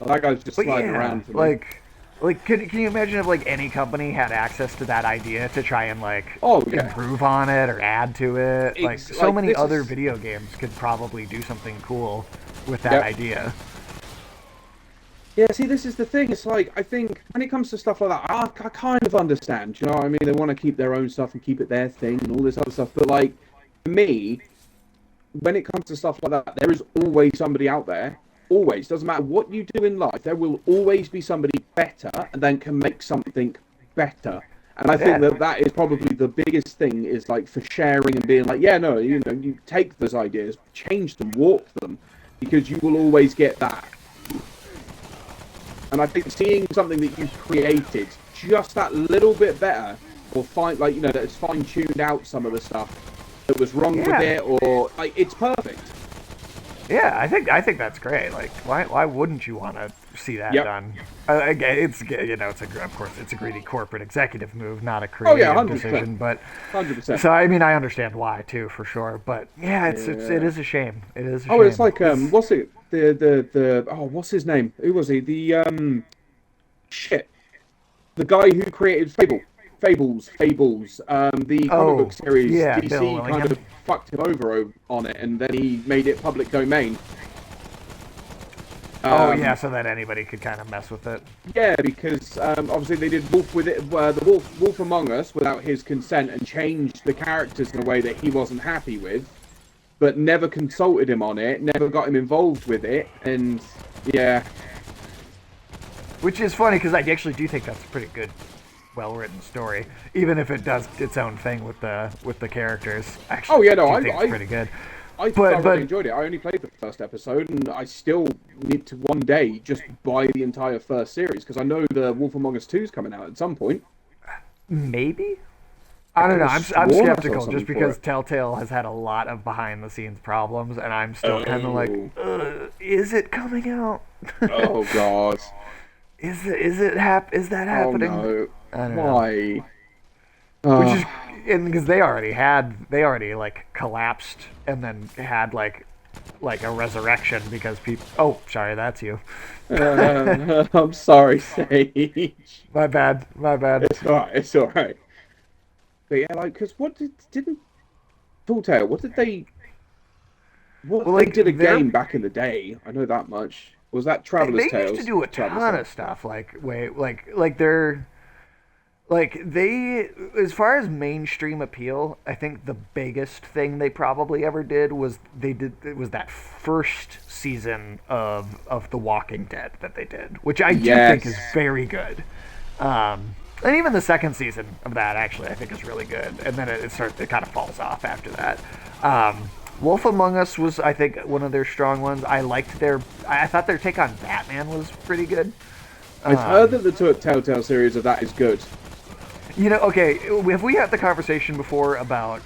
Oh, that guy's just But sliding yeah, around for me. can you imagine if like any company had access to that idea to try and like Oh yeah. improve on it or add to it? Like so Like, many this other is- video games could probably do something cool with that Yep. idea. Yeah, see, this is the thing. It's like, I think when it comes to stuff like that, I kind of understand. You know what I mean? They want to keep their own stuff and keep it their thing and all this other stuff. But, like, for me, when it comes to stuff like that, there is always somebody out there. Always. Doesn't matter what you do in life, there will always be somebody better and then can make something better. And I think Yeah. that that is probably the biggest thing is, like, for sharing and being like, yeah, no, you know, you take those ideas, change them, warp them, because you will always get that. And I think seeing something that you've created just that little bit better, or find like you know that's fine tuned out some of the stuff that was wrong Yeah. with it, or like it's perfect. Yeah, I think that's great. Like, why wouldn't you want to see that Yep. done? Again, it's of course it's a greedy corporate executive move, not a Oh creative yeah, 100%, decision. But 100%. so I mean, I understand why too, for sure. But yeah, it Yeah. is a shame. It is a Oh, shame. it's like what's it? The oh, what's his name? Who was he? The shit. The guy who created Fables. The comic Oh, book series. yeah, Bill DC kind Willingham. of fucked him over on it, and then he made it public domain. Oh Um, yeah, so that anybody could kind of mess with it. Yeah, because obviously they did Wolf with it, the Wolf Among Us without his consent, and changed the characters in a way that he wasn't happy with, but never consulted him on it, never got him involved with it, and yeah, Which is funny because I actually do think that's a pretty good, well-written story, even if it does its own thing with the characters. Actually, Oh, yeah, no, do I- think I- it's pretty good. I But- thoroughly enjoyed it. I only played the first episode, and I still need to one day just buy the entire first series because I know the Wolf Among Us 2 is coming out at some point. Maybe. I don't know. I'm could've sworn I saw skeptical something just for because it. Telltale has had a lot of behind-the-scenes problems, and I'm still kind of like, Oh. is it coming out? Oh God! Is that Oh happening? no! I don't know. Why? Which is, Ah. and because they already like collapsed and then had like a resurrection because people. Oh, sorry, that's you. I'm sorry, Sage. My bad. It's alright. It's alright. But yeah, like, because didn't Full Tale? What did they? What Well, they like, did a they're- game back in the day. I know that much. Was that Traveler's They Tales? used to do a Traveler's ton Tales. of stuff they, as far as mainstream appeal, I think the biggest thing they probably ever did was it was that first season of The Walking Dead that they did, which I do think is Yes. very good. And even the second season of that actually I think is really good, and then it kind of falls off after that. Wolf Among Us was, I think, one of their strong ones. I thought their take on Batman was pretty good. I've heard that the Telltale series of that is good. You know, okay, have we had the conversation before about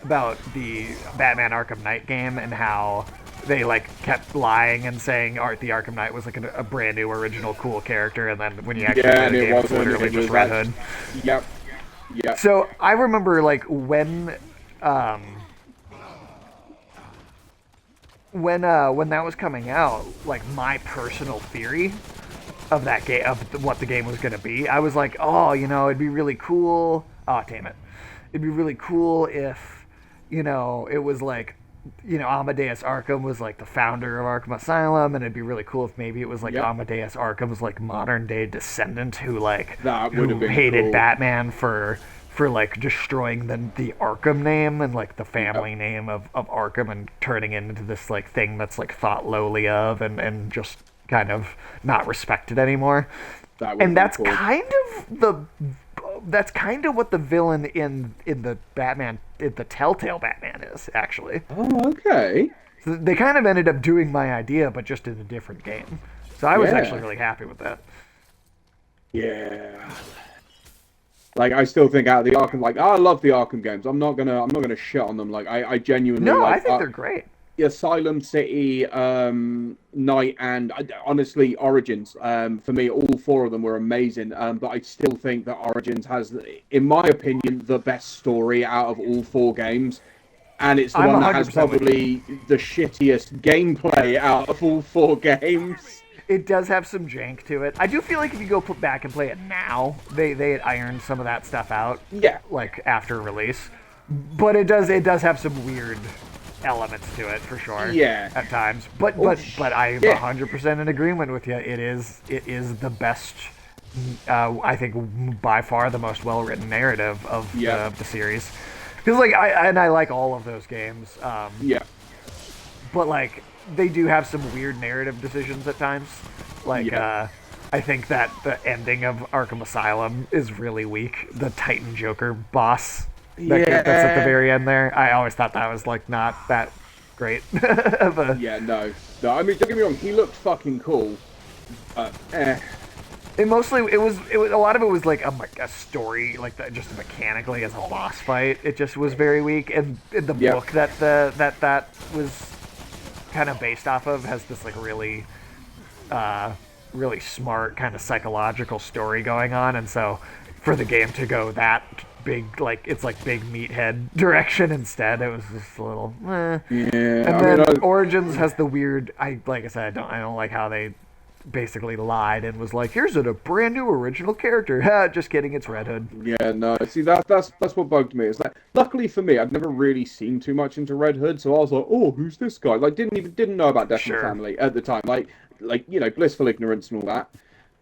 the Batman Arkham Knight game and how they like kept lying and saying the Arkham Knight was like a brand new original cool character, and then when you actually Yeah, play and the it game, it's wasn't. literally It just was Red like- Hood. Yep. Yep. So I remember like when that was coming out, like my personal theory of that game, of what the game was going to be, I was like, oh, you know, it'd be really cool. Oh, damn it. It'd be really cool if, you know, it was like, you know, Amadeus Arkham was like the founder of Arkham Asylum, and it'd be really cool if maybe it was like Yep. Amadeus Arkham's like modern day descendant who like That who would have been hated cool. Batman for for like destroying the Arkham name and like the Yep. family name of Arkham and turning it into this like thing that's like thought lowly of and just kind of not respected anymore. That would have And been cool. that's kind of what the villain in the Batman in the Telltale Batman is actually. Oh, okay. So they kind of ended up doing my idea, but just in a different game. So I was actually Yeah. really happy with that. Yeah. Like I still think out of the Arkham, like I love the Arkham games. I'm not gonna shit on them. Like I genuinely No, I like think they're great. Asylum City, Night, and honestly Origins. For me, all four of them were amazing. But I still think that Origins has, in my opinion, the best story out of all four games. And it's the I'm one that has 100% with you. probably the shittiest gameplay out of all four games. It does have some jank to it. I do feel like if you go put back and play it now, they had ironed some of that stuff out, Yeah, like after release. But it does have some weird elements to it for sure. yeah. At times. But Oh, but I'm yeah. 100% in agreement with you. It is the best. I think by far the most well written narrative of Yeah, the series. Because like I like all of those games. yeah, But like they do have some weird narrative decisions at times. Like yeah, I think that the ending of Arkham Asylum is really weak. The Titan Joker boss that's at the yeah. very end there. I always thought that was like not that great of a. Yeah, no, no. I mean, don't get me wrong. He looked fucking cool. Eh. It was a lot of it was like a story like that, just mechanically as a boss fight. It just was very weak. And the Yeah, book that was kind of based off of has this like uh, really smart kind of psychological story going on, and so for the game to go that big, like it's like big meathead direction instead, it was just a little. yeah. And I mean, then Origins has the weird. Like I said, I don't like how they basically lied and was like, here's a brand new original character. Ha, just kidding, it's Red Hood. yeah, no. See, that's what bugged me. Is that luckily for me, I've never really seen too much into Red Hood, so I was like, oh, who's this guy? Like, didn't know about Death in the Sure. Family at the time. Like blissful ignorance and all that.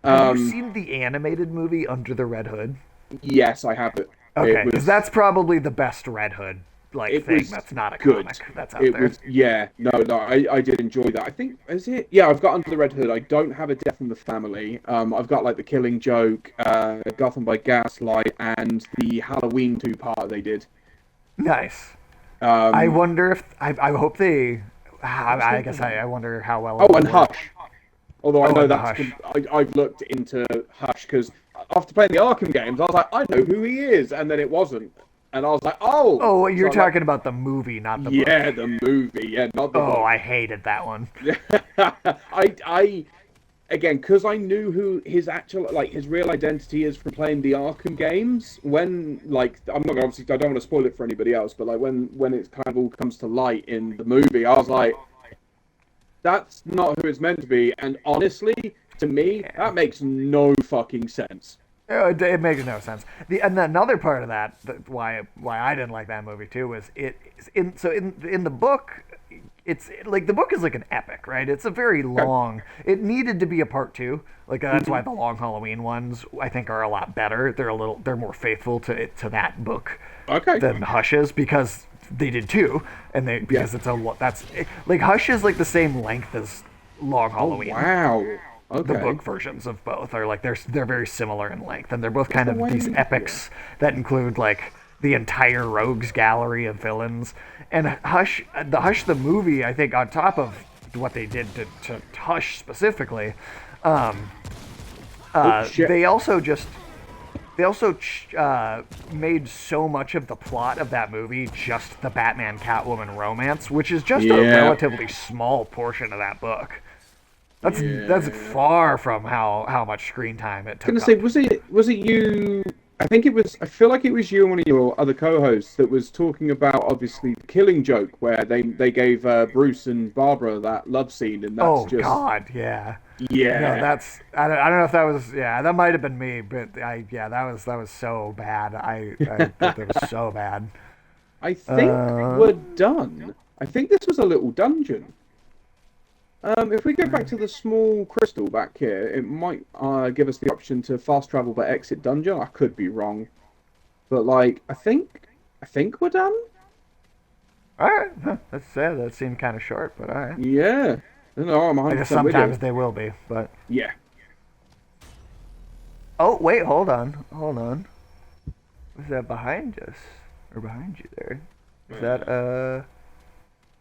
Have you Um, seen the animated movie Under the Red Hood? yes, I have it. It Okay, because was that's probably the best Red Hood like it thing was that's not a good. comic that's out It there. was yeah, no, I did enjoy that. I think is it yeah, I've got Under the Red Hood. I don't have a Death in the Family. I've got like the Killing Joke, Gotham by Gaslight, and the Halloween two part they did. Nice. I Um, wonder if I hope they. what was the I other guess one? I wonder how well it Oh, will and work. Hush. Although I Oh, know and the that's Hush. I've looked into Hush because after playing the Arkham games, I was like, I know who he is, and then it wasn't, and I was like, oh, Oh, so you're I'm like, talking about the movie, not the book. yeah, the movie, yeah, not the Oh, book. I hated that one. I again because I knew who his actual like his real identity is from playing the Arkham games. When like I'm not gonna obviously I don't want to spoil it for anybody else, but like when it kind of all comes to light in the movie, I was like, that's not who it's meant to be. And honestly, to me, Yeah. that makes no fucking sense. It makes no sense. And another part of why I didn't like that movie too was in the book, it's like the book is like an epic, right? It's a very Okay. long. It needed to be a part two. Like that's Hmm. why the Long Halloween ones I think are a lot better. They're more faithful to that book Okay. than Hush is because they did too, and they Yeah. because it's a that's like Hush is like the same length as Long Oh Halloween. wow. The Okay. book versions of both are like they're very similar in length, and they're both What's kind the of these way? Yeah. epics that include like the entire rogues gallery of villains. And Hush the movie, I think, on top of what they did to Hush specifically, um, Oh shit. they also made so much of the plot of that movie just the Batman Catwoman romance, which is just a Yeah. relatively small portion of that book. That's Yeah. far from how much screen time it Gonna took say, up. was it you? I think it was. I feel like it was you and one of your other co-hosts that was talking about obviously the Killing Joke, where they gave Bruce and Barbara that love scene, and that's Oh just God, yeah. No, yeah. I don't know if that was yeah that might have been me, but that was so bad. I thought that was so bad. I think Uh, we're done. I think this was a little dungeon. If we go back to the small crystal back here, it might give us the option to fast travel but exit dungeon. I could be wrong. But like, I think we're done. All right, huh, that's sad. That seemed kind of short, but all right. Yeah. No, I'm I guess 100% with sometimes you. they will be, but Yeah. oh wait, hold on. Was that behind us or behind you there? Is that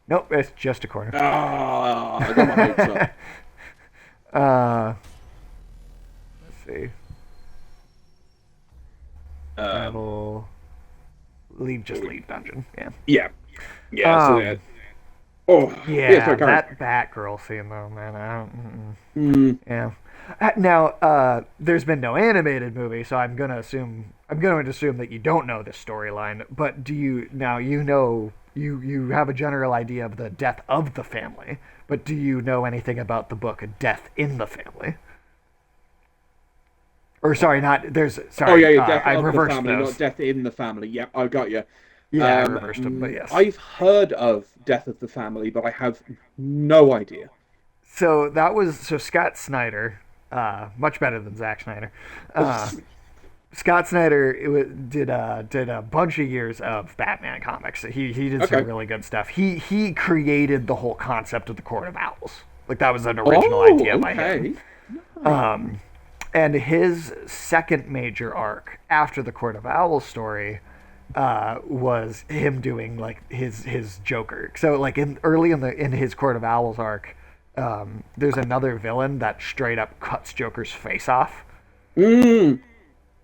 Nope, it's just a corner. Ah, I got my hopes up. uh, let's see. Um, Travel, just leave dungeon. Yeah. yeah, yeah. So yeah. Um, Oh, yeah. yeah, Sorry, Karen. that Batgirl scene though, man. I don't. Mm-mm. Mm, Yeah. Now, there's been no animated movie, so I'm going to assume that you don't know this storyline. But do you now? You know, you have a general idea of the death of the family, but do you know anything about the book Death in the Family? Or sorry, not there's oh yeah, sorry, yeah. Death I of the reversed family, not those. death in the family. Yep, I got you. Yeah, I reversed them, but yes. I've heard of Death of the Family, but I have no idea. So Scott Snyder, much better than Zack Snyder. Uh, Scott Snyder did a bunch of years of Batman comics. He did some Okay. really good stuff. He created the whole concept of the Court of Owls. Like that was an original Oh, idea by him. okay. Nice. And his second major arc after the Court of Owls story was him doing like his Joker. So like in his Court of Owls arc, there's another villain that straight up cuts Joker's face off. Mm,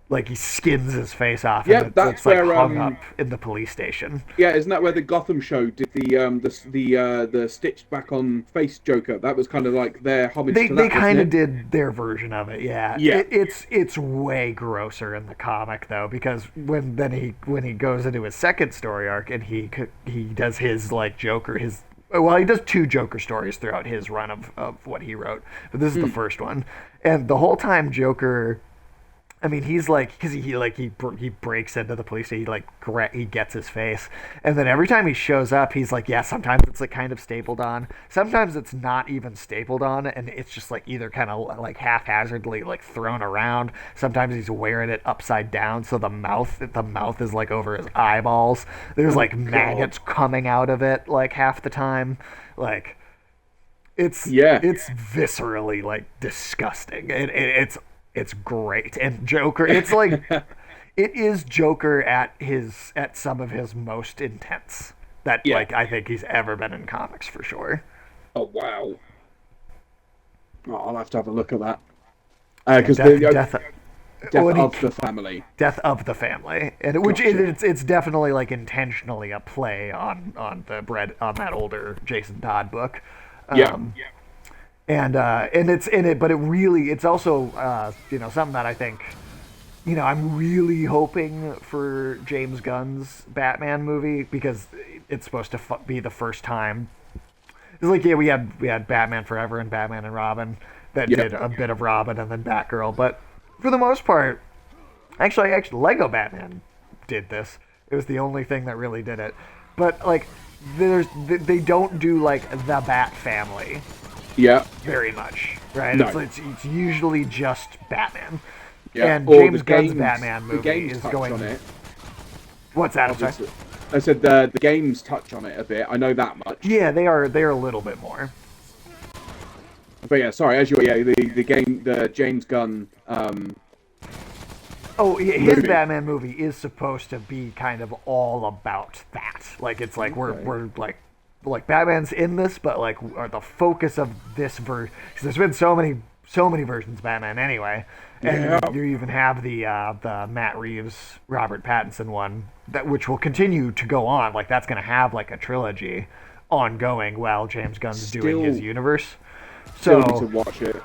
Like he skins his face off, and yeah, that's it's like where hung up in the police station. yeah, isn't that where the Gotham show did the stitched back on face Joker? That was kind of like their homage to They that, wasn't kind of it? did their version of it, yeah. Yeah. It's way grosser in the comic though, because when he goes into his second story arc and he does his like Joker his well, he does two Joker stories throughout his run of what he wrote, but this is the Mm. first one, and the whole time Joker, I mean, he's like, because he breaks into the police station, he gets his face, and then every time he shows up, he's like, yeah, sometimes it's like kind of stapled on, sometimes it's not even stapled on, and it's just like either kind of like haphazardly like thrown around. Sometimes he's wearing it upside down, so the mouth is like over his eyeballs. There's Oh like God. maggots coming out of it like half the time, like Yeah. it's viscerally like disgusting. It's great. And Joker, it's like it is Joker at some of his most intense that Yeah. like I think he's ever been in comics for sure. Oh wow. Oh, I'll have to have a look at that. Yeah, Because the oh, death and of the family. death of the family, and Gotcha. it's definitely like intentionally a play on the bread on that older Jason Todd book. Yeah. Um, and it's in it, but it's also something that I think I'm really hoping for James Gunn's Batman movie because it's supposed to be the first time. It's like yeah, we had Batman Forever and Batman and Robin that Yeah. did a bit of Robin and then Batgirl, but for the most part, actually Lego Batman did this. It was the only thing that really did it, but like they don't do like the Bat family Yeah. very much, right? No. It's usually just Batman. Yeah. And Or James Gunn's Batman the movie games is touch going. on it. What's that? I'm sorry. Obviously. I said the games touch on it a bit. I know that much. Yeah, they're a little bit more. But yeah, sorry. As you yeah, the James Gunn Oh, his movie. Batman movie is supposed to be kind of all about that. Like it's like Okay. we're like Batman's in this, but like are the focus of this version because there's been so many versions of Batman anyway, and Yeah. you even have the Matt Reeves Robert Pattinson one that which will continue to go on. Like that's going to have like a trilogy ongoing while James Gunn's doing his Still- universe. Still So need to watch it.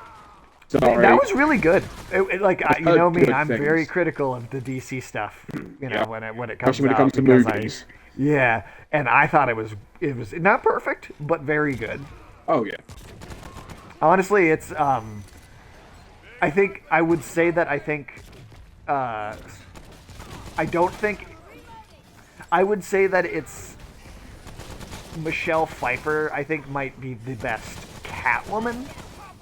Sorry. that was really good. You heard know me, good I'm very things. critical of the DC stuff. Yeah. When it comes Especially when it out comes to because movies. yeah, and I thought it was not perfect, but very good. Oh yeah. Honestly, it's I think I would say that uh, I don't think I would say that it's Michelle Pfeiffer. I think might be the best Catwoman.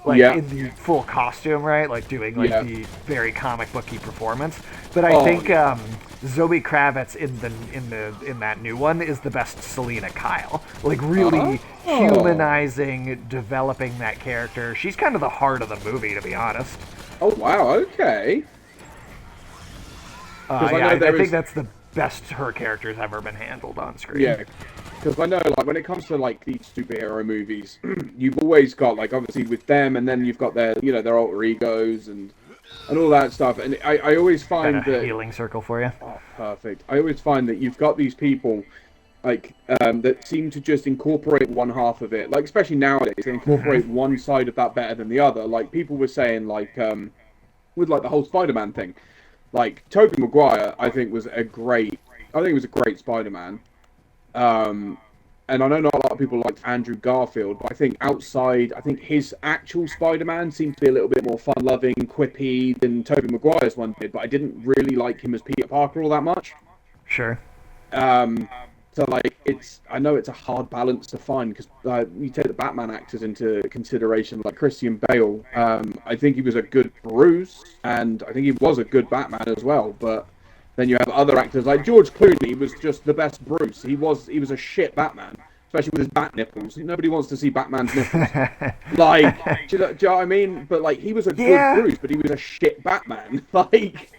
like Yeah, in the full costume, right? Like doing like yeah. the very comic booky performance. But I Oh, think yeah. Zoe Kravitz in that new one is the best Selena Kyle. Like really Oh, humanizing, developing that character. She's kind of the heart of the movie, to be honest. oh, wow. Okay. Because I Yeah, know I there think is, that's the best her character's ever been handled on screen. yeah. Because I know, like, when it comes to like these superhero movies, you've always got like obviously with them, and then you've got their, their alter egos and all that stuff. And I always Got a find that, healing circle for you. oh, perfect. I always find that you've got these people like that seem to just incorporate one half of it. Like especially nowadays, they Hmm. incorporate one side of that better than the other. Like people were saying, like with like the whole Spider-Man thing. Like Tobey Maguire, I think it was a great Spider-Man. Um, and I know not a lot of people liked Andrew Garfield, but I think I think his actual Spider-Man seemed to be a little bit more fun-loving, quippy than Tobey Maguire's one did. But I didn't really like him as Peter Parker all that much. Sure. Um, so like I know it's a hard balance to find because you take the Batman actors into consideration, like Christian Bale. I think he was a good Bruce, and I think he was a good Batman as well. But then you have other actors like George Clooney was just the best Bruce. He was a shit Batman, especially with his bat nipples. Nobody wants to see Batman's nipples. Like, do you know what I mean? But like, he was a good Yeah, Bruce, but he was a shit Batman. Like,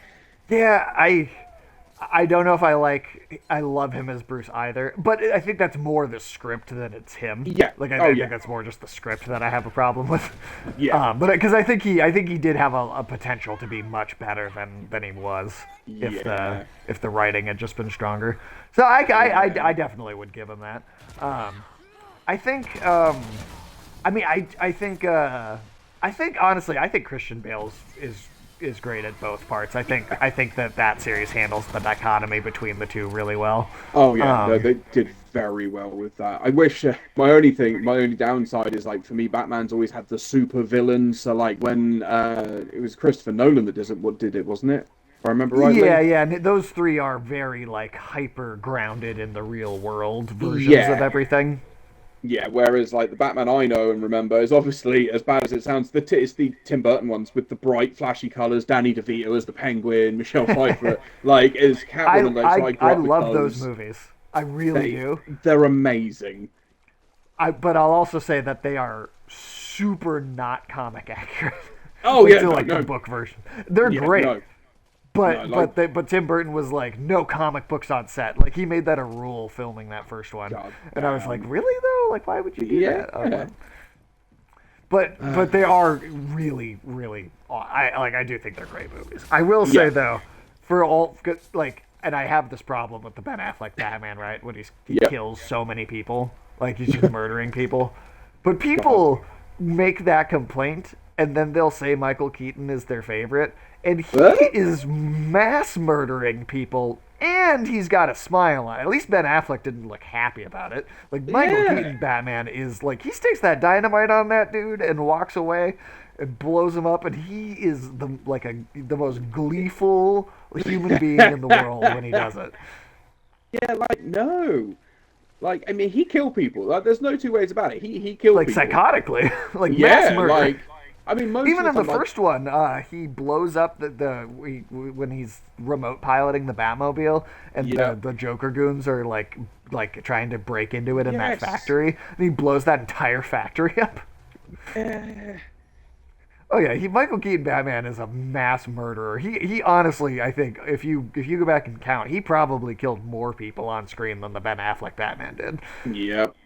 yeah. I don't know if I love him as Bruce either, but I think that's more the script than it's him. yeah, Like oh I think yeah, that's more just the script that I have a problem with. yeah, But because I think he did have a potential to be much better than he was yeah. if the writing had just been stronger. So I Yeah. definitely would give him that. I think I mean I think honestly I think Christian Bale's is great at both parts. I think that series handles the dichotomy between the two really well. Oh yeah, no, Um, they did very well with that. I wish my only downside is like for me, Batman's always had the super villain. So like when it was Christopher Nolan that did it, wasn't it? If I remember yeah, rightly. yeah, and those three are very like hyper grounded in the real world versions of Yeah, everything. yeah. Whereas like the Batman I know and remember is obviously as bad as it sounds. It's the Tim Burton ones with the bright, flashy colors. Danny DeVito as the Penguin, Michelle Pfeiffer like as I Catwoman. Like so, I I grew I up with love those those. movies. I really They do. they're amazing. But I'll also say that they are super not comic accurate, Oh like yeah, to no, like the no, book version. They're yeah, great, no, no. Like but Tim Burton was like no comic books on set. Like he made that a rule filming that first one, God and I was like, damn. really though? Like why would you do Yeah. that? But they are really really. I do think they're great movies. I will say Yeah. though, for all like, and I have this problem with the Ben Affleck Batman, right? When he Yep. kills so many people, like he's just murdering people. But God. people make that complaint, and then they'll say Michael Keaton is their favorite, and he Huh? is mass murdering people. And he's got a smile on it. At least Ben Affleck didn't look happy about it. Like Michael Yeah. Keaton Batman is like he sticks that dynamite on that dude and walks away and blows him up, and he is the most gleeful human being in the world when he does it. Yeah, like no. Like I mean he killed people. Like there's no two ways about it. He killed Like people. psychotically, like mass Yeah, murder. like I mean most of Even the in the time like first one, he blows up when he's remote piloting the Batmobile, and yeah. the Joker goons are like trying to break into it in that Yes. factory, and he blows that entire factory up. Yeah. Oh yeah, Michael Keaton Batman is a mass murderer. He honestly, I think if you go back and count, he probably killed more people on screen than the Ben Affleck Batman did. Yep.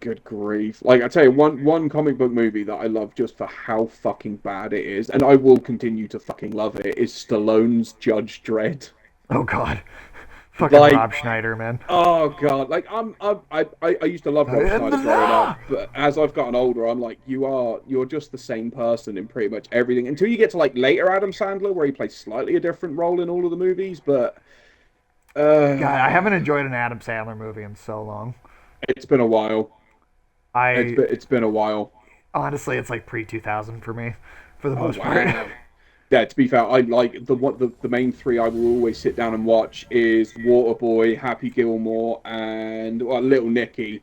Good grief. Like I tell you, one comic book movie that I love just for how fucking bad it is, and I will continue to fucking love it, is Stallone's Judge Dredd. Oh god, fucking Like Rob Schneider, man. oh god, like I used to love Rob Schneider growing up, Yeah, but as I've gotten older, I'm like you're just the same person in pretty much everything until you get to like later Adam Sandler where he plays slightly a different role in all of the movies, but I uh haven't enjoyed an Adam Sandler movie in so long. it's been a while. I It's been a while. honestly, it's like pre 2000 for me, for the Oh most part. wow. Yeah, to be fair, I like the main three I will always sit down and watch is Waterboy, Happy Gilmore, and well, Little Nicky.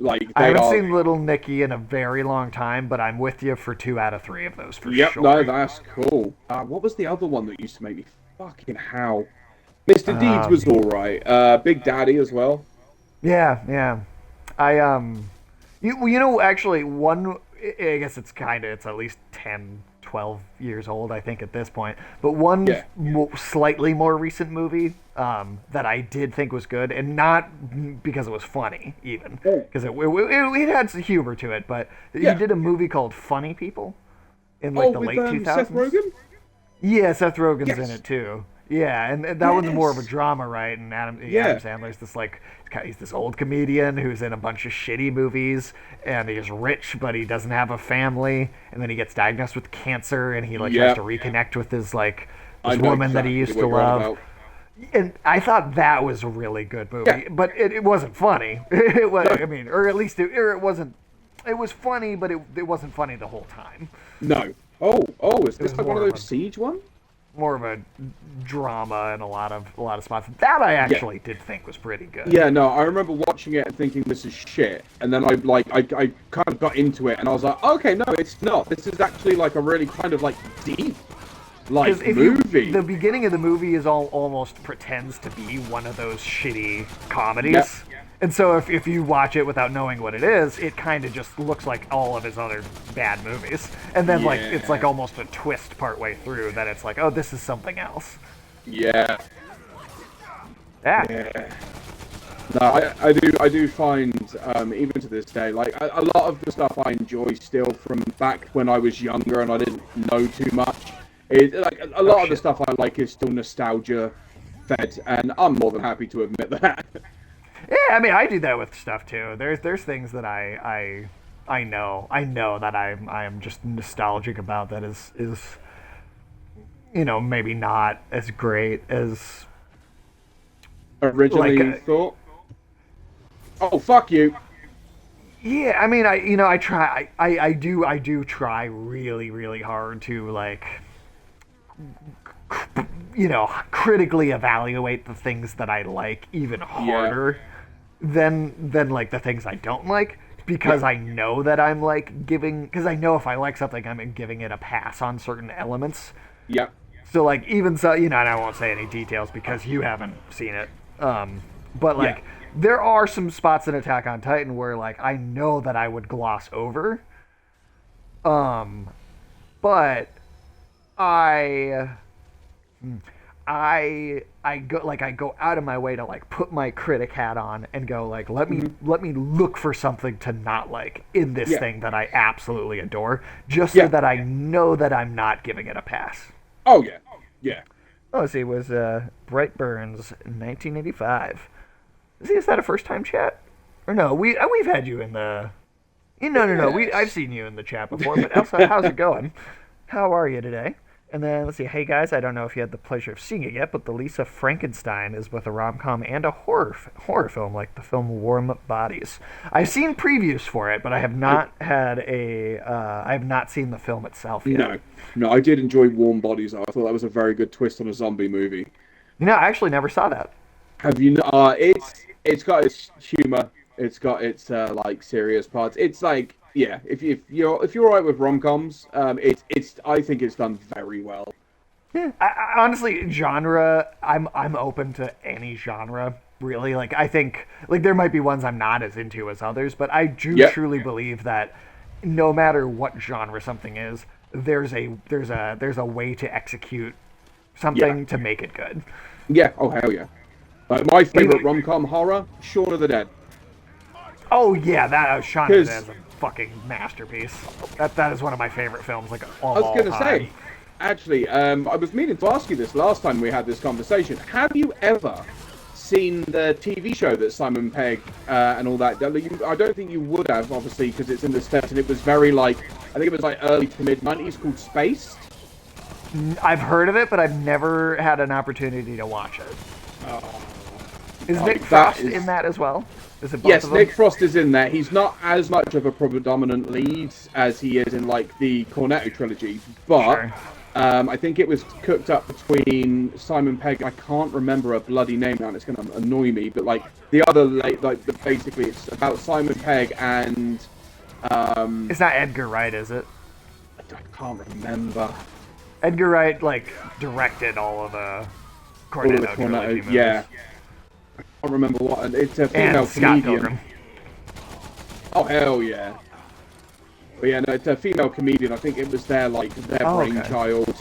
Like I they haven't are. seen Little Nicky in a very long time, but I'm with you for 2 out of 3 of those for Yep, sure. no, that's cool. What was the other one that used to make me fucking howl? Mr. Deeds Um, was all right. Big Daddy as well. yeah, yeah. I you know actually one I guess it's at least 10, 12 years old I think at this point. But one Yeah. slightly more recent movie that I did think was good, and not because it was funny even, Oh, because it had some humor to it, but he yeah. did a movie called Funny People in Oh, like the with late Seth 2000s. Rogen. Yeah, Seth Rogen's in Yes. it too. Yeah, and that one's more of a Yes. drama, right? And Adam Yeah. Sandler's this like he's this old comedian who's in a bunch of shitty movies, and he's rich but he doesn't have a family, and then he gets diagnosed with cancer, and he like tries to Yep. reconnect with his like I this know woman that he exactly used what to you're on love. about. And I thought that was a really good Yeah. movie, but it wasn't funny. It was, No. I mean, or at least it wasn't. It was funny, but it wasn't funny the whole time. No. Oh, is It this was like one of more of those a Siege ones? more of a drama in a lot of spots. That I Yeah. actually did think was pretty good. Yeah, no, I remember watching it and thinking this is shit, and then I kind of got into it, and I was like, okay, no, it's not. This is actually like a really kind of like deep, like Because movie. the beginning of the movie is almost pretends to be one of those shitty comedies. Yep. And so if you watch it without knowing what it is, it kind of just looks like all of his other bad movies. And then like it's like Yeah. almost a twist partway through that it's like, oh, this is something else. Yeah, Yeah. yeah. No, I do find even to this day, like a lot of the stuff I enjoy still from back when I was younger and I didn't know too much. It like a lot of the shit. stuff I like is still nostalgia fed, and I'm more than happy to admit that. Yeah, I mean, I do that with stuff too. There's things that I know that I'm just nostalgic about that is maybe not as great as Originally like you thought, oh fuck you. yeah. I mean, I try I do try really really hard to like critically evaluate the things that I like even harder than like the things I don't like, because Yeah. I know that I'm like giving, because I know if I like something I'm giving it a pass on certain elements. Yeah. So like even so, and I won't say any details because you haven't seen it. But like Yeah. there are some spots in Attack on Titan where like I know that I would gloss over. But I I go out of my way to like put my critic hat on and go like let me look for something to not like in this Yeah. thing that I absolutely adore, just so Yeah. that I know that I'm not giving it a pass. Oh yeah. Yeah. Oh, see, it was Brightburns, 1985. Is that a first time chat? Or no? We've had you in the. No. I've Yes. seen you in the chat before. But Elsa, how's it going? How are you today? And then let's see. Hey guys, I don't know if you had the pleasure of seeing it yet, but the Lisa Frankenstein is both a rom-com and a horror film, like the film Warm Bodies. I've seen previews for it, but I have not I have not seen the film itself yet. No, I did enjoy Warm Bodies. I thought that was a very good twist on a zombie movie. I actually never saw that. Have you? It's got its humor. It's got its like serious parts. It's like yeah. If you're alright with rom-coms, it's I think it's done very well. I honestly, genre, I'm open to any genre. Really, like I think like there might be ones I'm not as into as others, but I do Yep. truly believe that no matter what genre something is, there's a way to execute something Yeah. to make it good. Yeah. Oh hell yeah. Like my favorite Even- rom-com horror, Shaun of the Dead. Oh yeah, that Shaun of the 'Cause- Dead is a fucking masterpiece. That is one of my favorite films, like of I was all gonna time. say, actually, I was meaning to ask you this last time we had this conversation. Have you ever seen the TV show that Simon Pegg and all that? I don't think you would have, obviously, because it's in the States and it was very like, I think it was like early to mid '90s, called Spaced. I've heard of it, but I've never had an opportunity to watch it. Is Nick that Frost is- in that as well? Is it both Yes, of them? Nick Frost is in there. He's not as much of a predominant lead as he is in like the Cornetto trilogy, but Sure. I think it was cooked up between Simon Pegg. I can't remember a bloody name now, and it's going to annoy me. But like the other, basically, it's about Simon Pegg and It's not Edgar Wright, is it? I can't remember. Edgar Wright like directed all of the All of Cornetto the trilogy Cornetto, movies. yeah. I can't remember what. It's a female And Scott comedian. Pilgrim. Oh hell yeah! But yeah, no, it's a female comedian. I think it was their Oh, okay. brainchild.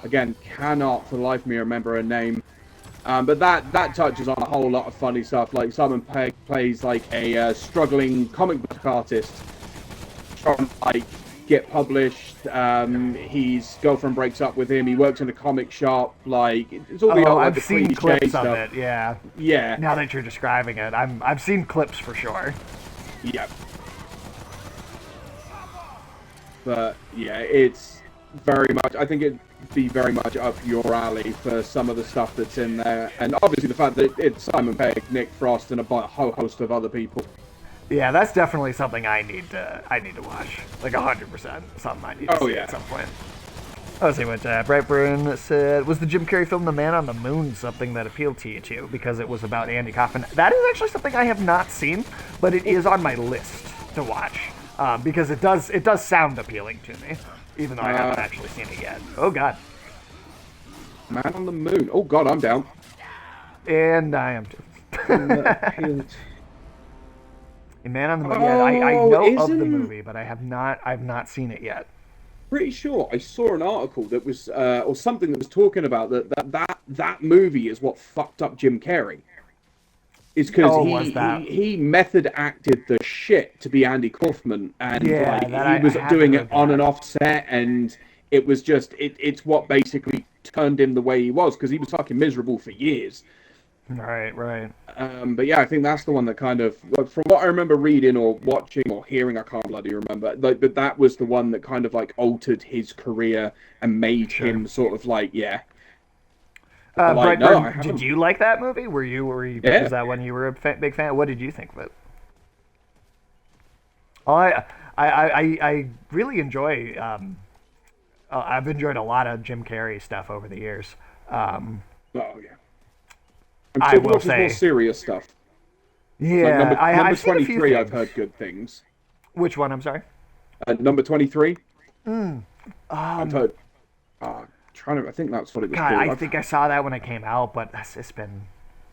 Again, cannot for the life of me remember her name. But that touches on a whole lot of funny stuff. Like Simon Pegg plays like a struggling comic book artist, trying to like get published. His girlfriend breaks up with him. He works in a comic shop. Like it's all the I've the seen cliche clips stuff. of it. Yeah. Yeah, Now that you're describing it, I've seen clips for sure. yeah. But yeah, it's very much. I think it'd be very much up your alley for some of the stuff that's in there, and obviously the fact that it's Simon Pegg, Nick Frost, and a whole host of other people. Yeah, that's definitely something I need to watch. Like 100%. Something I need to see at some point. Let's see what Brightburn said. Was the Jim Carrey film The Man on the Moon something that appealed to you too? Because it was about Andy Kaufman. That is actually something I have not seen, but it is on my list to watch. Because it does sound appealing to me, even though I haven't actually seen it yet. Oh god. Man on the Moon. Oh god, I'm down. And I am too. A Man on the Moon. Yeah, I Oh, know of the movie, but I've not seen it yet. Pretty sure I saw an article that was or something that was talking about that movie is what fucked up Jim Carrey. Is because he method acted the shit to be Andy Kaufman, and Yeah, he was doing it on and off set, and it was just it's what basically turned him the way he was, because he was fucking miserable for years. Right. But yeah, I think that's the one that kind of, from what I remember reading or watching or hearing, I can't bloody remember. Like, but that was the one that kind of like altered his career and made him sort of like, yeah. Brightburn, no, did you like that movie? Were you? Yeah. Was that one you were a big fan? What did you think of it? Oh, I really enjoy. I've enjoyed a lot of Jim Carrey stuff over the years. Oh yeah. I I'm will still say more serious stuff. Yeah, Like number I've seen a 23, few I've things. heard good things. Which one? I'm sorry. Number 23. I've heard. I think that's what it was God, called. I think I saw that when it came out, but it's been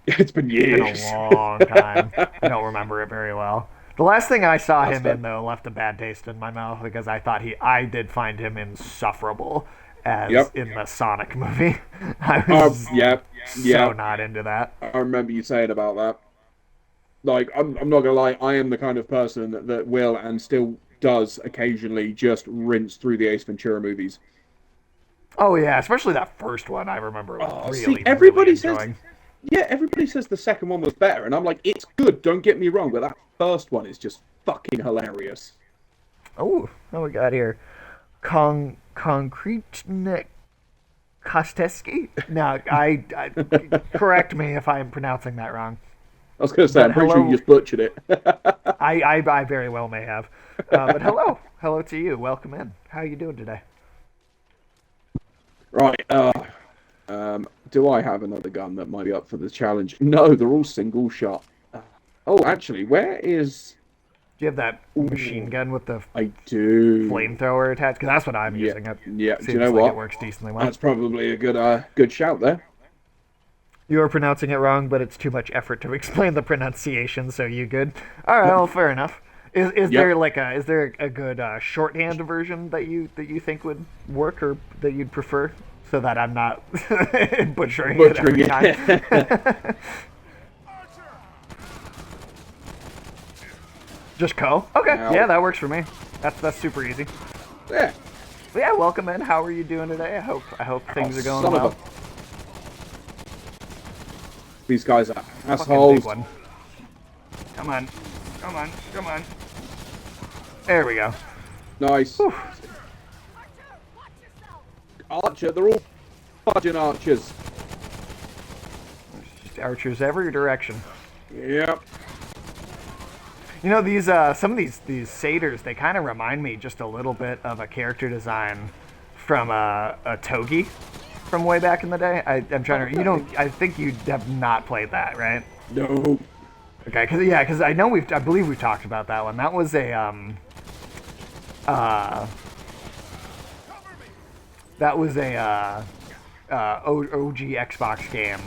It's been years. a long time. I don't remember it very well. The last thing I saw him in, though, left a bad taste in my mouth because I did find him insufferable as in the Sonic movie. I was so not into that. I remember you saying about that. Like, I'm not gonna lie, I am the kind of person that will and still does occasionally just rinse through the Ace Ventura movies. Oh yeah, especially that first one. I remember really, see, everybody really says, enjoying. yeah, everybody says the second one was better, and I'm like, it's good. Don't get me wrong, but that first one is just fucking hilarious. Oh, what we got here? Concrete Kosteski? Now, I correct me if I'm pronouncing that wrong. I was gonna say, I'm pretty sure you just butchered it. I very well may have. But hello to you. Welcome in. How are you doing today? Right. Do I have another gun that might be up for the challenge? No, they're all single shot. Oh, actually, where is? Do you have that machine gun with the I do. flamethrower attached? Because that's what I'm using. It Yeah. seems Do you know like what? it works decently well. That's probably a good shout there. You are pronouncing it wrong, but it's too much effort to explain the pronunciation, so you good. All right, well, fair enough. Is there a good shorthand version that you think would work or that you'd prefer, so that I'm not butchering it every time? Just Co. Okay, yeah, that works for me. That's super easy. Yeah. But yeah, welcome in. How are you doing today? I hope things are going well. These guys are Fucking assholes. big one. Come on. There we go. Nice. Whew. Archer, they're all fudging archers. Just archers every direction. Yep. You know, some of these satyrs, they kind of remind me just a little bit of a character design from a Togi from way back in the day. I'm trying to. You don't. I think you have not played that, right? No. Okay, because I know I believe we've talked about that one. That was a uh, that was a OG Xbox game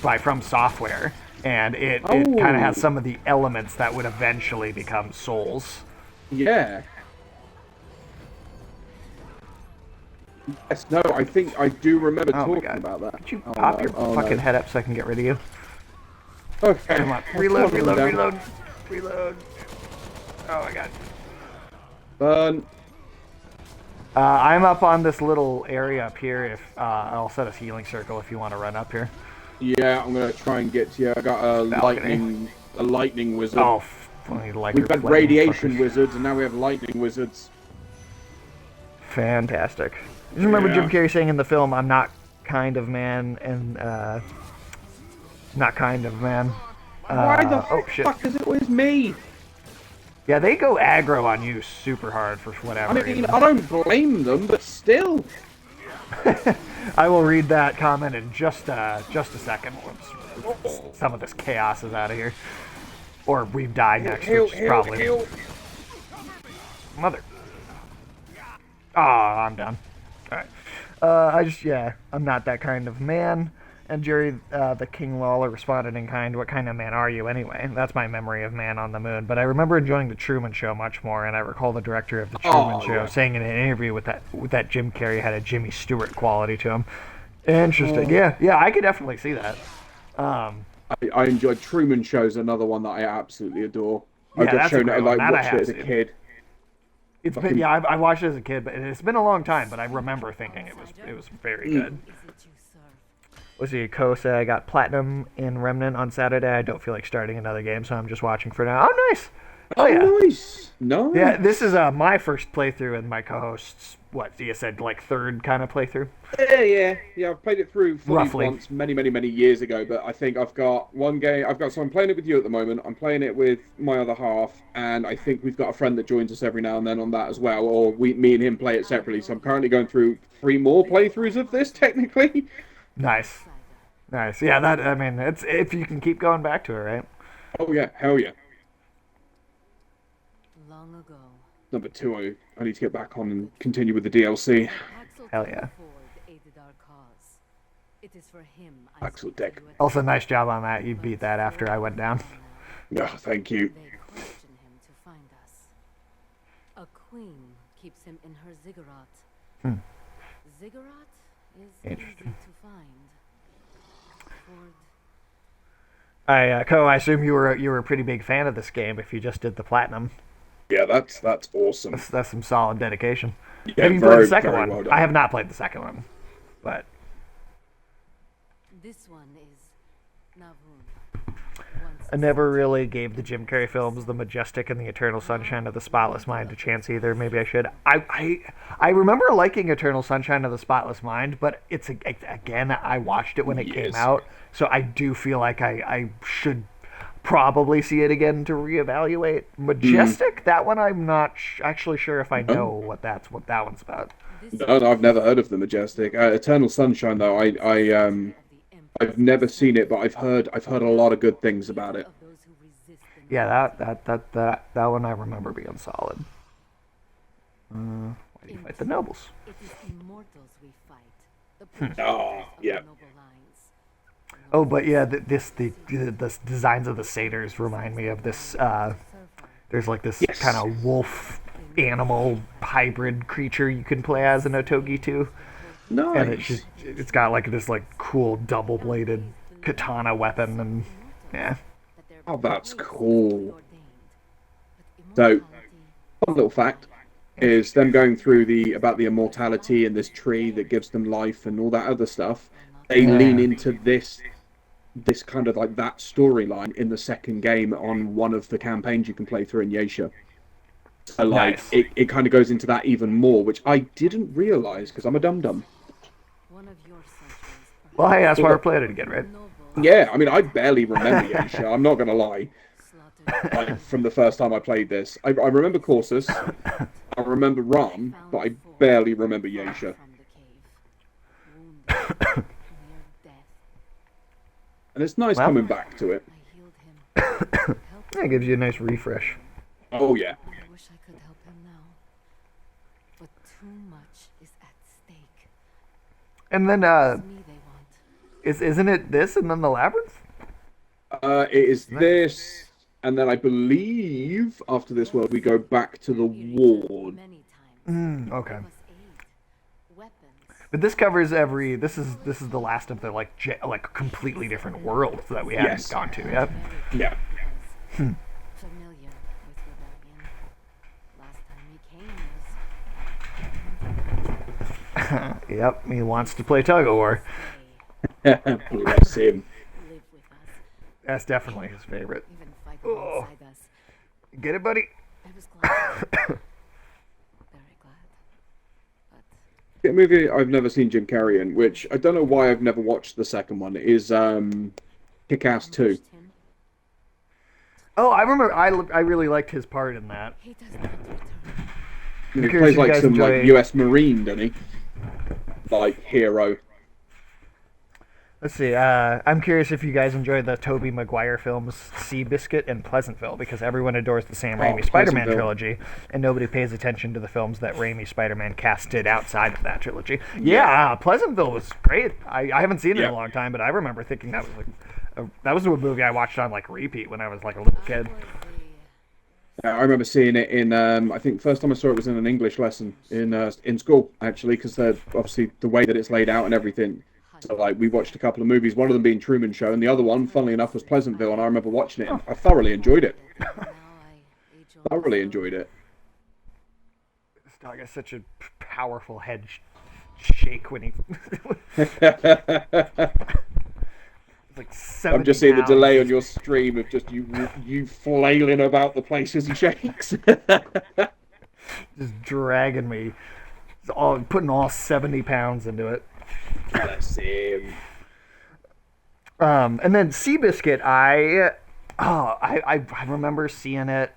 by From Software, and it kind of has some of the elements that would eventually become Souls. Yeah. Yes, no, I think I do remember talking about that. Could you pop your fucking head up so I can get rid of you? Okay. Come on. Reload. Oh my god. Burn. I'm up on this little area up here. If I'll set a healing circle if you want to run up here. Yeah, I'm gonna try and get to you. I got a lightning wizard. Oh, like we've had radiation wizards, and now we have lightning wizards. Fantastic. Just remember Jim Carrey saying in the film, "I'm not kind of man," and not kind of man. Why the fuck is it always me? Yeah, they go aggro on you super hard for whatever reason. I don't blame them, but still. I will read that comment in just a second. Once some of this chaos is out of here, or we die next, which is probably. Mother. Oh, I'm done. All right. I'm not that kind of man. And Jerry, the King Lawler, responded in kind, "What kind of man are you anyway?" That's my memory of Man on the Moon. But I remember enjoying The Truman Show much more, and I recall the director of The Truman Show saying in an interview with that Jim Carrey had a Jimmy Stewart quality to him. Interesting. Yeah, I could definitely see that. I enjoyed Truman Show's another one that I absolutely adore. I watched it as a kid. I watched it as a kid, but it's been a long time. But I remember thinking it was very good. Let's see, Ko said, "I got platinum in Remnant on Saturday. I don't feel like starting another game, so I'm just watching for now." Oh, nice. Oh, yeah. Nice. No. Yeah, this is my first playthrough, and my co-host's, you said, like, third kind of playthrough? Yeah. I've played it through fully once many years ago, but I think I've got one game. So I'm playing it with you at the moment. I'm playing it with my other half, and I think we've got a friend that joins us every now and then on that as well, or me and him play it separately. So I'm currently going through 3 more playthroughs of this, technically. Nice. Yeah, it's if you can keep going back to it, right? Oh yeah, hell yeah. Long ago. Number 2, I need to get back on and continue with the DLC. Hell yeah. It is for him. Axel Deck. Also, nice job on that. You beat that after I went down. Oh, thank you. They question him to find us. A queen keeps him in her ziggurat. Ziggurat is Interesting. easy to find. I assume you were a pretty big fan of this game if you just did the platinum. Yeah, that's awesome. That's some solid dedication. Yeah, have you played the second one? Well, I have not played the second one, but this one is Navun. I never really gave the Jim Carrey films, The Majestic and The Eternal Sunshine of the Spotless Mind, a chance either. Maybe I should. I remember liking Eternal Sunshine of the Spotless Mind, but again, I watched it when it came out, so I do feel like I should probably see it again to reevaluate. Majestic, that one I'm not actually sure if I know what that one's about. No, I've never heard of The Majestic. Eternal Sunshine, though, I've never seen it, but I've heard a lot of good things about it. Yeah, that one I remember being solid. Why do you fight the nobles? Oh, yeah. Oh, but yeah, the designs of the satyrs remind me of this. There's like this kind of wolf animal hybrid creature you can play as in Otogi too. Nice. And it's got like this like cool double-bladed katana weapon, and yeah. Oh, that's cool. So, one little fact is them going through about the immortality and this tree that gives them life and all that other stuff. They lean into this kind of like that storyline in the second game on one of the campaigns you can play through in Yesha. So like it kind of goes into that even more, which I didn't realize because I'm a dum-dum. Well, hey, that's why we're playing it again, right? Yeah, I mean, I barely remember Yesha, I'm not going to lie. Like, from the first time I played this. I remember Corsus. I remember Ram, but I barely remember Yeisha. And it's nice Well, coming back to it. That gives you a nice refresh. Oh yeah. I wish I could help him now. But too much is at stake. And then, It's me they want. isn't it this and then the labyrinth? It is this, and then I believe after this world we go back to the ward. Many times. Okay. Give us aid, weapons. But this covers every. This is the last of the like completely different worlds that we haven't Yes. gone to yet. Yeah. Familiar with rebellion. Last time he came was Yep, he wants to play tug of war. Bless him. live with us, That's definitely his favorite. even fight Oh. alongside us. Get it, buddy? I was glad. Very glad. But A movie I've never seen Jim Carrey in, which I don't know why I've never watched the second one, is Kick-Ass 2. pushed him. Oh, I remember. I really liked his part in that. He does not return. He curious plays if you like guys some enjoy- like US Marine, doesn't he? Like hero. Let's see. I'm curious if you guys enjoy the Tobey Maguire films Seabiscuit and Pleasantville, because everyone adores the Sam Raimi Spider-Man Pleasantville. trilogy, and nobody pays attention to the films that Raimi Spider-Man cast did outside of that trilogy. Yeah, Pleasantville was great. I haven't seen it in Yeah. a long time, but I remember thinking that was that was a movie I watched on like repeat when I was like a little kid. I remember seeing it in. I think first time I saw it was in an English lesson in school, actually, because obviously the way that it's laid out and everything. So like we watched a couple of movies, one of them being Truman Show, and the other one, funnily enough, was Pleasantville, and I remember watching it, and I thoroughly enjoyed it. Now I age Thoroughly enjoyed it. This dog has such a powerful head shake when he. It's like 70 I'm just seeing the pounds. delay on your stream of just you flailing about the place as he shakes. Just dragging me. Putting all 70 pounds into it. Bless him. And then Seabiscuit, I remember seeing it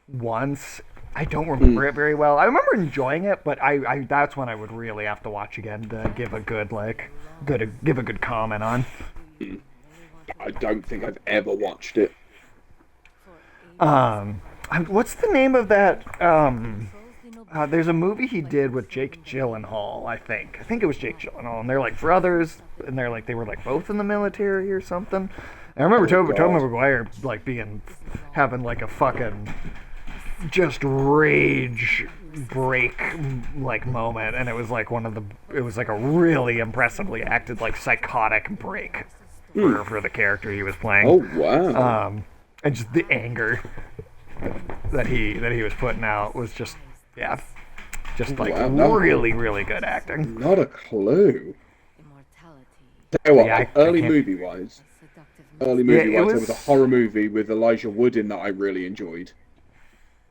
once. I don't remember it very well. I remember enjoying it, but I that's when I would really have to watch again to give a good give a good comment on. I don't think I've ever watched it. What's the name of that? There's a movie he did with Jake Gyllenhaal, I think. I think it was Jake Gyllenhaal, and they're like brothers, and they were like both in the military or something. And I remember Tobey Maguire like having like a fucking just rage break like moment, and it was like it was like a really impressively acted like psychotic break for the character he was playing. Oh wow. And just the anger that he was putting out was just like Wow, no. really good acting. Not a clue. immortality. Tell you what, Yeah, like, I early can't- movie wise, Seductiveness. it there was a horror movie with Elijah Wood in that I really enjoyed.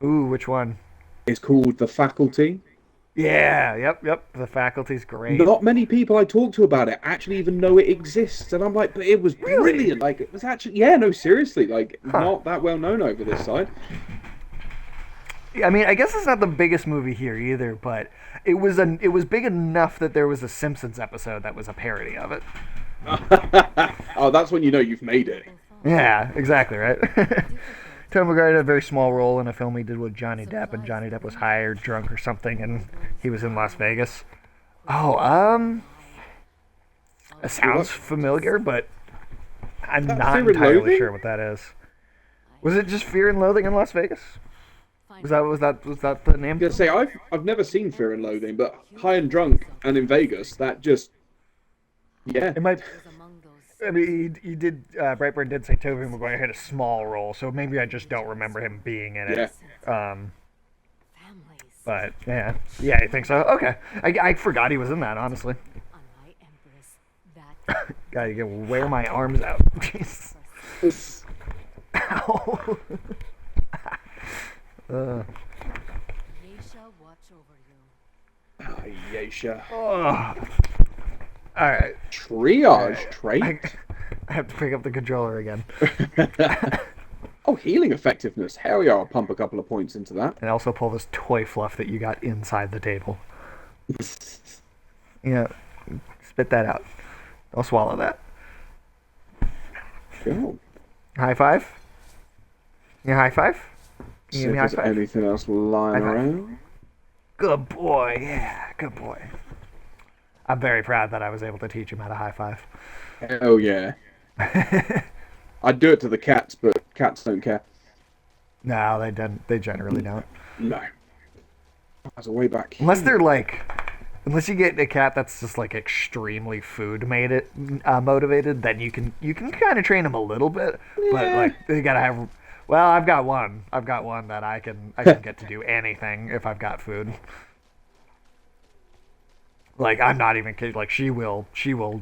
Ooh, which one? It's called The Faculty. Yeah, yep. The Faculty's great. Not many people I talk to about it actually even know it exists, and I'm like, but it was Really? brilliant. Like, it was actually, yeah, no, seriously, like, not that well known over this side. I mean, I guess it's not the biggest movie here either, but it was big enough that there was a Simpsons episode that was a parody of it. Oh, that's when you know you've made it. Yeah, exactly, right? Tom Maguire had a very small role in a film he did with Johnny Depp, and Johnny Depp was high or drunk or something, and he was in Las Vegas. Oh, it sounds familiar, but I'm That not Fear and entirely Loathing? sure what that is. Was it just Fear and Loathing in Las Vegas? Was that the name? I'm gonna say I've never seen Fear and Loathing, but High and Drunk and in Vegas, that just yeah. It might. Was among those I mean, he did. Brightburn did say Tobey Maguire had a small role, so maybe I just don't remember him being in it. families. But yeah, I think so. Okay, I forgot he was in that. Honestly, On my empress, that gotta wear my arms out. Jeez. Ow. Yeisha watch over you. Ah, Yeisha. Oh. All right. Triage trait. I have to pick up the controller again. Oh, healing effectiveness. Hell yeah, I'll pump a couple of points into that. And also pull this toy fluff that you got inside the table. Yeah, spit that out. I'll swallow that. Cool. High five? Yeah, high five? You See give if me high there's five? anything else lying High five. around. Good boy. Yeah, good boy. I'm very proud that I was able to teach him how to high five. Hell yeah. I'd do it to the cats, but cats don't care. No, they don't. They generally don't. No. That's a way back. Unless they're like, unless you get a cat that's just like extremely food made it motivated, then you can kind of train them a little bit. But Yeah. like they gotta have. Well, I've got one. I've got one that I can get to do anything if I've got food. Like I'm not even kidding. Like she will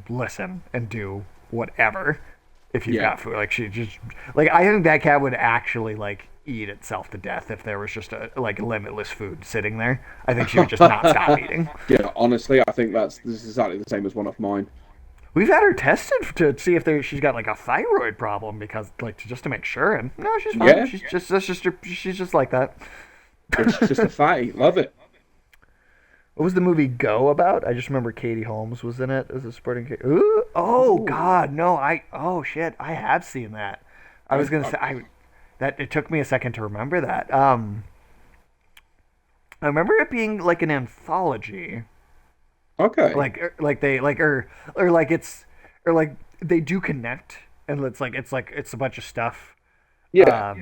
listen and do whatever if you've Yeah. got food. Like she just like I think that cat would actually like eat itself to death if there was just a like limitless food sitting there. I think she would just not stop eating. Yeah, honestly, I think this is exactly the same as one of mine. We've had her tested to see if she's got like a thyroid problem because like just to make sure. And no, she's fine. Yeah. She's just like that. It's just a fatty. Love it. What was the movie Go about? I just remember Katie Holmes was in it as a supporting. Ooh, oh Ooh. God, no! Oh shit! I have seen that. I was gonna say that it took me a second to remember that. I remember it being like an anthology, Okay. like they or like it's or like they do connect, and it's a bunch of stuff. Yeah.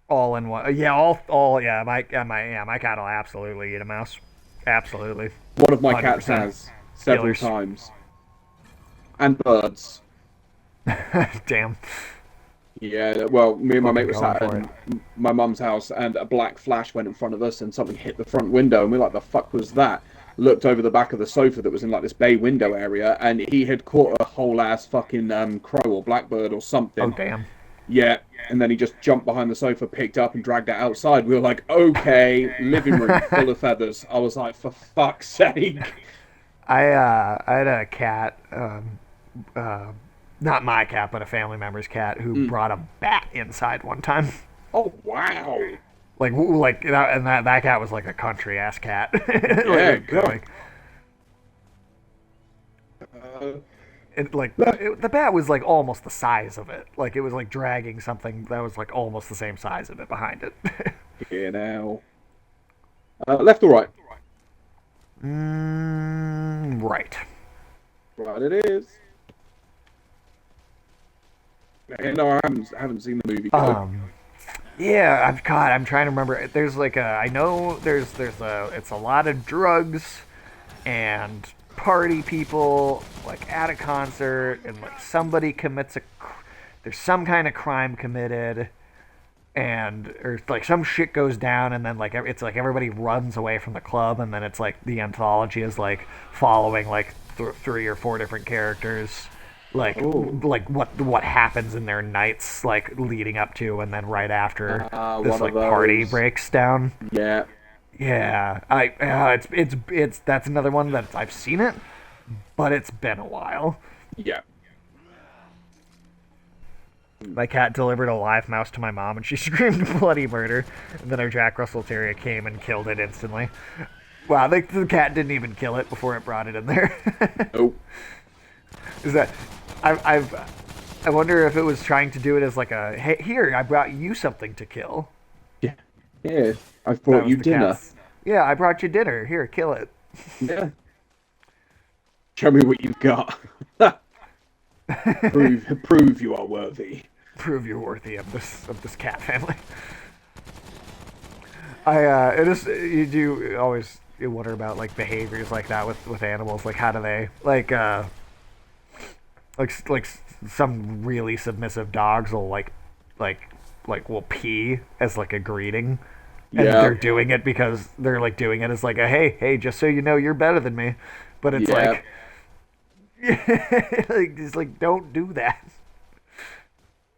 All in one. Yeah, all. Yeah, my cat will absolutely eat a mouse. Absolutely. One of my cats 100% has several killers. times. And birds. Damn. Yeah, well, me and my mate Fucking were sat going at my mum's house, and a black flash went in front of us, and something hit the front window, and we're like, "The fuck was that?" Looked over the back of the sofa that was in like this bay window area, and he had caught a whole ass fucking crow or blackbird or Oh something. damn. Yeah, and then he just jumped behind the sofa, picked up, and dragged it outside. We were like, "Okay, living room full of feathers." I was like, "For fuck's sake!" I had a cat, not my cat, but a family member's cat who brought a bat inside one time. Oh wow! Like that cat was like a country ass cat. Yeah, good. like, Uh, the bat was like almost the size of it. Like it was like dragging something that was like almost the same size of it behind it. Here now. Left or right? Right. Right, it is. No, I haven't seen the movie. Yeah, I'm trying to remember. There's like I know it's a lot of drugs and party people like at a concert and like somebody commits there's some kind of crime committed and or like some shit goes down and then like it's like everybody runs away from the club and then it's like the anthology is like following like three or four different characters like Ooh. like what happens in their nights like leading up to and then right after this one like of party those. breaks down. Yeah. Yeah, it's that's another one that I've seen it, but it's been a while. Yeah. My cat delivered a live mouse to my mom, and she screamed bloody murder. And then our Jack Russell Terrier came and killed it instantly. Wow, the cat didn't even kill it before it brought it in there. Nope. Is that I wonder if it was trying to do it as like a hey here I brought you something to kill. Yeah. Yeah. I've That brought was you the dinner. cat's- Yeah, I brought you dinner. Here, kill it. Yeah. Show me what you've got. prove you are worthy. Prove you're worthy of this cat family. It is you do always wonder about like behaviors like that with animals. Like how do they like some really submissive dogs will like will pee as like a greeting. And Yeah. they're doing it because they're like doing it as like a hey, just so you know you're better than me. But it's Yeah. like like just like don't do that.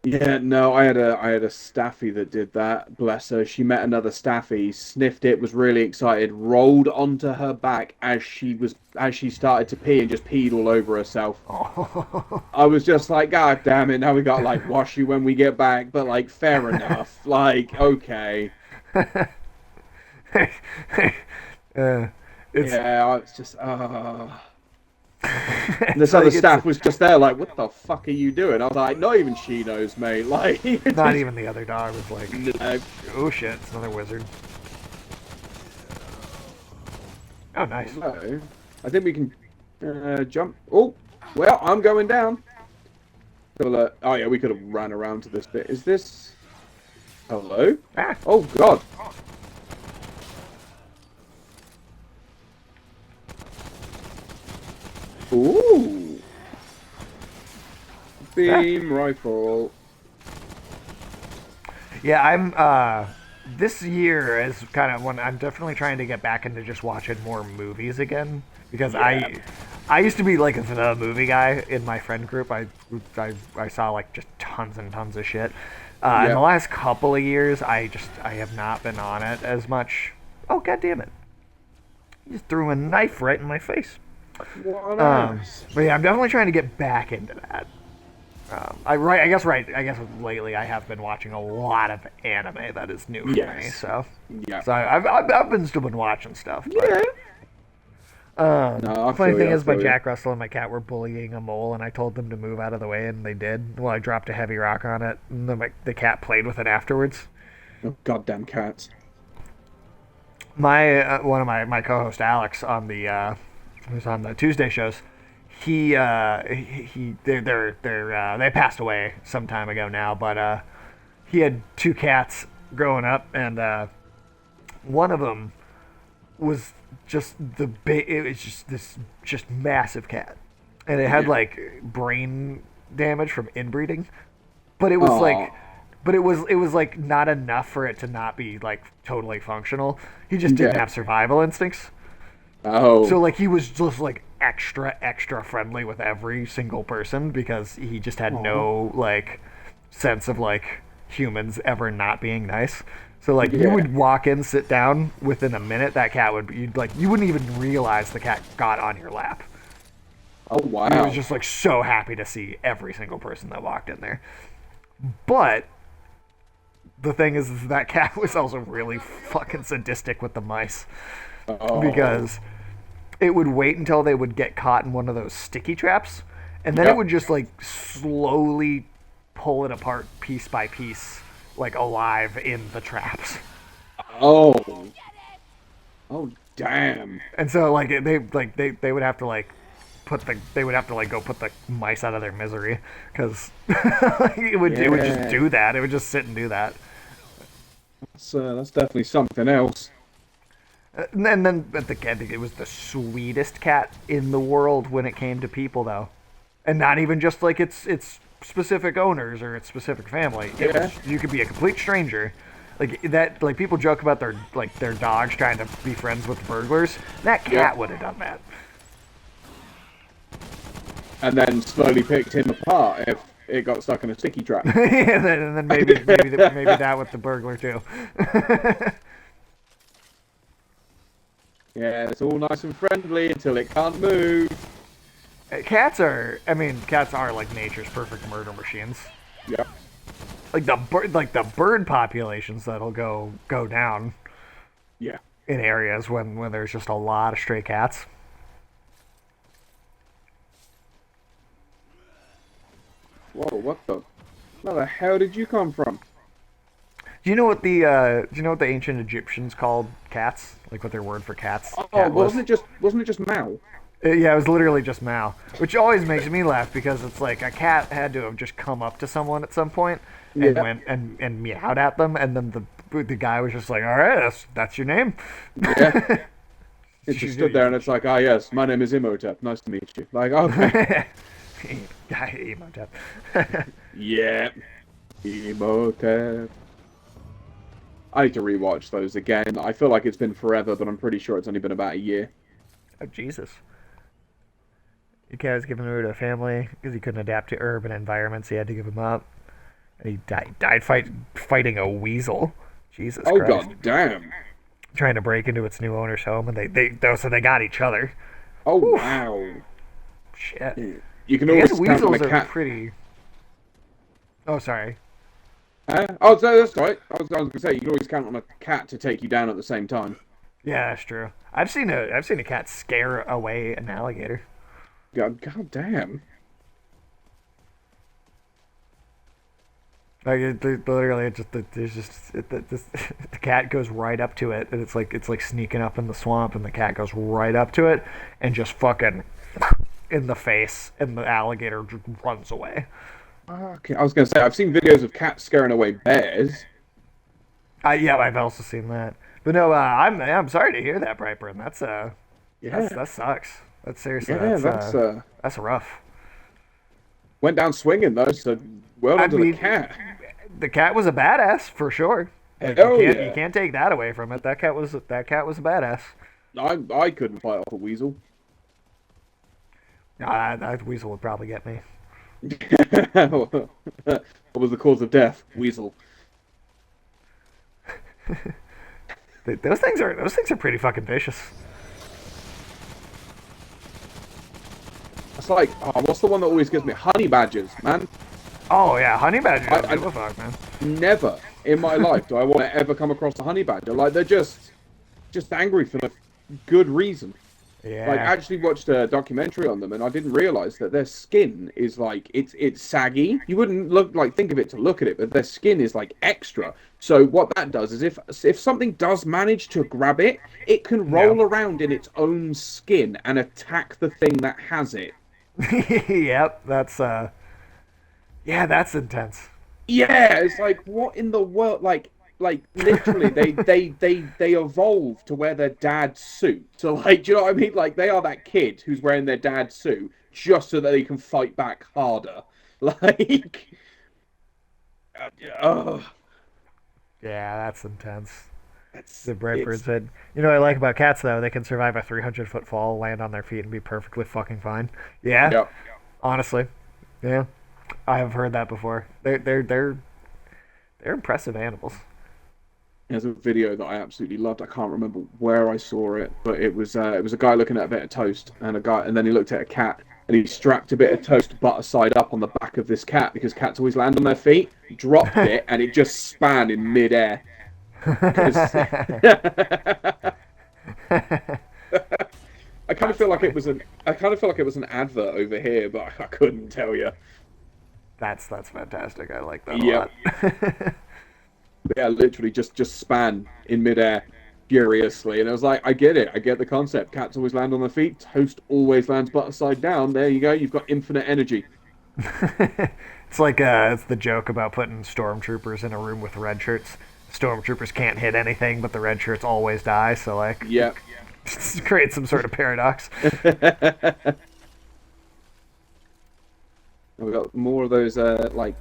Yeah, no, I had a staffy that did that. Bless her. She met another staffy, sniffed it, was really excited, rolled onto her back as she started to pee and just peed all over herself. Oh. I was just like, God damn it, now we got like wash you when we get back, but like fair enough. Like, okay. uh, it's Yeah, I was just this so other it's staff was just there, like, what the fuck are you doing? I was like, not even she knows, mate. Like, it not just even the other dog was like, no. oh shit, it's another wizard. Oh, nice. No. I think we can jump. Oh, well, I'm going down. Oh yeah, we could have ran around to this bit. Is this? Hello? Ah, Oh God. Ooh. ah. Beam rifle. Yeah, I'm this year is kind of when I'm definitely trying to get back into just watching more movies again because Yeah. I used to be like the movie guy in my friend group. I saw like just tons and tons of shit. In the Yeah. last couple of years, I have not been on it as much. Oh, god damn it! You just threw a knife right in my face. What an ass. But yeah, I'm definitely trying to get back into that. I guess lately I have been watching a lot of anime that is new for me. Yes. So, Yeah. I've been still been watching stuff. Yeah. But No, I the funny feel thing you. I is, my feel you. Jack Russell and my cat were bullying a mole, and I told them to move out of the way, and they did. Well, I dropped a heavy rock on it, and the cat played with it afterwards. Oh, goddamn cats. My one of my co-host Alex on the who's on the Tuesday shows. They passed away some time ago now, but he had two cats growing up, and one of them was just it was just this just massive cat, and it had Yeah. like brain damage from inbreeding, but it was Oh. like it was like not enough for it to not be like totally functional. He just didn't Yeah. have survival instincts. So Oh. like he was just like extra friendly with every single person because he just had Oh. no like sense of like humans ever not being nice. So like you Yeah. would walk in, sit down, within a minute that cat would be you'd like you wouldn't even realize the cat got on your lap. Oh He was wow. just like so happy to see every single person that walked in there. But the thing is that cat was also really fucking sadistic with the mice Oh. because it would wait until they would get caught in one of those sticky traps, and then it Yep. would just like slowly pull it apart piece by piece, like alive in the traps. Oh. Oh damn. And so like they would have to like they would have to like go put the mice out of their misery because it would just Yeah. do that. It would just sit and do that. That's definitely something else. And then but the cat it was the sweetest cat in the world when it came to people though, and not even just like its specific owners or its specific family. It Yeah. was you could be a complete stranger. Like that, like people joke about their dogs trying to be friends with burglars. That Yeah. cat would have done that. And then slowly picked him apart if it got stuck in a sticky trap. And then maybe that with the burglar too. Yeah, it's all nice and friendly until it can't move. Cats are like nature's perfect murder machines. Yeah. Like the bird populations that'll go down Yeah. in areas when there's just a lot of stray cats. Whoa, what the? Where the hell did you come from? Do you know what the ancient Egyptians called cats? Like what their word for Oh, cat was? wasn't it just Mao? Yeah, it was literally just Mao, which always makes me laugh because it's like a cat had to have just come up to someone at some point and Yeah. went and meowed at them, and then the guy was just like, "All right, that's your name." Yeah. It just stood there and it's like, ah, yes, my name is Imhotep. Nice to meet you. Like, okay. Guy Imhotep. Yeah. Imhotep. I need to rewatch those again. I feel like it's been forever, but I'm pretty sure it's only been about a year. Oh Jesus! Your cat was given over to a family because he couldn't adapt to urban environments. He had to give him up. And he died fighting a weasel. Jesus Oh Christ. god damn. Trying to break into its new owner's home, and they got each other. Oh Oof. wow. Shit. Yeah. You can I always guess count on a weasels are cat. pretty. Oh, sorry. Oh, so that's right. I was gonna say you can always count on a cat to take you down at the same time. Yeah, that's true. I've seen a cat scare away an alligator. God damn. Like literally, the cat goes right up to it, and it's like sneaking up in the swamp, and the cat goes right up to it, and just fucking in the face, and the alligator just runs away. Okay, I was gonna say I've seen videos of cats scaring away bears. Yeah, I've also seen that. But no, I'm sorry to hear that, Brightburn. Yeah, That sucks. That's seriously yeah, that's rough. went down swinging though. So well I done to the mean, cat. the cat was a badass for sure. Like Hell you yeah. can't take that away from it. That cat was a badass. I couldn't fight off a weasel. That weasel would probably get me. What was the cause of death? Weasel. Those things are pretty fucking vicious. It's like, oh, what's the one that always gets me? Honey badgers, man. Oh yeah, honey badger don't I give a fuck, man. never in my life do I want to ever come across a honey badger. Like they're just angry for no good reason. Yeah. Like I actually watched a documentary on them, and I didn't realize that their skin is like it's saggy. You wouldn't think of it to look at it, but their skin is like extra. So what that does is if something does manage to grab it, it can roll Yeah. around in its own skin and attack the thing that has it. Yep, that's intense. Yeah, it's like what in the world? Like literally, they evolve to wear their dad's suit. So like, do you know what I mean? Like they are that kid who's wearing their dad's suit just so that they can fight back harder. Like, oh, Yeah, that's intense. it's The Brightburn it's said, "You know what I like about cats though? They can survive a 300-foot fall, land on their feet, and be perfectly fucking fine." Yeah, yeah. honestly, yeah, I have heard that before. They're impressive animals. There's a video that I absolutely loved. I can't remember where I saw it, but it was a guy looking at a bit of toast, and then he looked at a cat, and he strapped a bit of toast butter side up on the back of this cat because cats always land on their feet. Dropped it, and it just span in midair. 'Cause I kind of That's feel like funny. it was an advert over here, but I couldn't tell you. That's fantastic. I like that a Yep. lot. Yeah, literally just span in midair furiously. And I was like, I get it. I get the concept. Cats always land on their feet. Toast always lands butter side down. There you go. You've got infinite energy. It's the joke about putting stormtroopers in a room with red shirts. Stormtroopers can't hit anything, but the red shirts always die. So like, Yeah. create some sort of paradox. We've got more of those like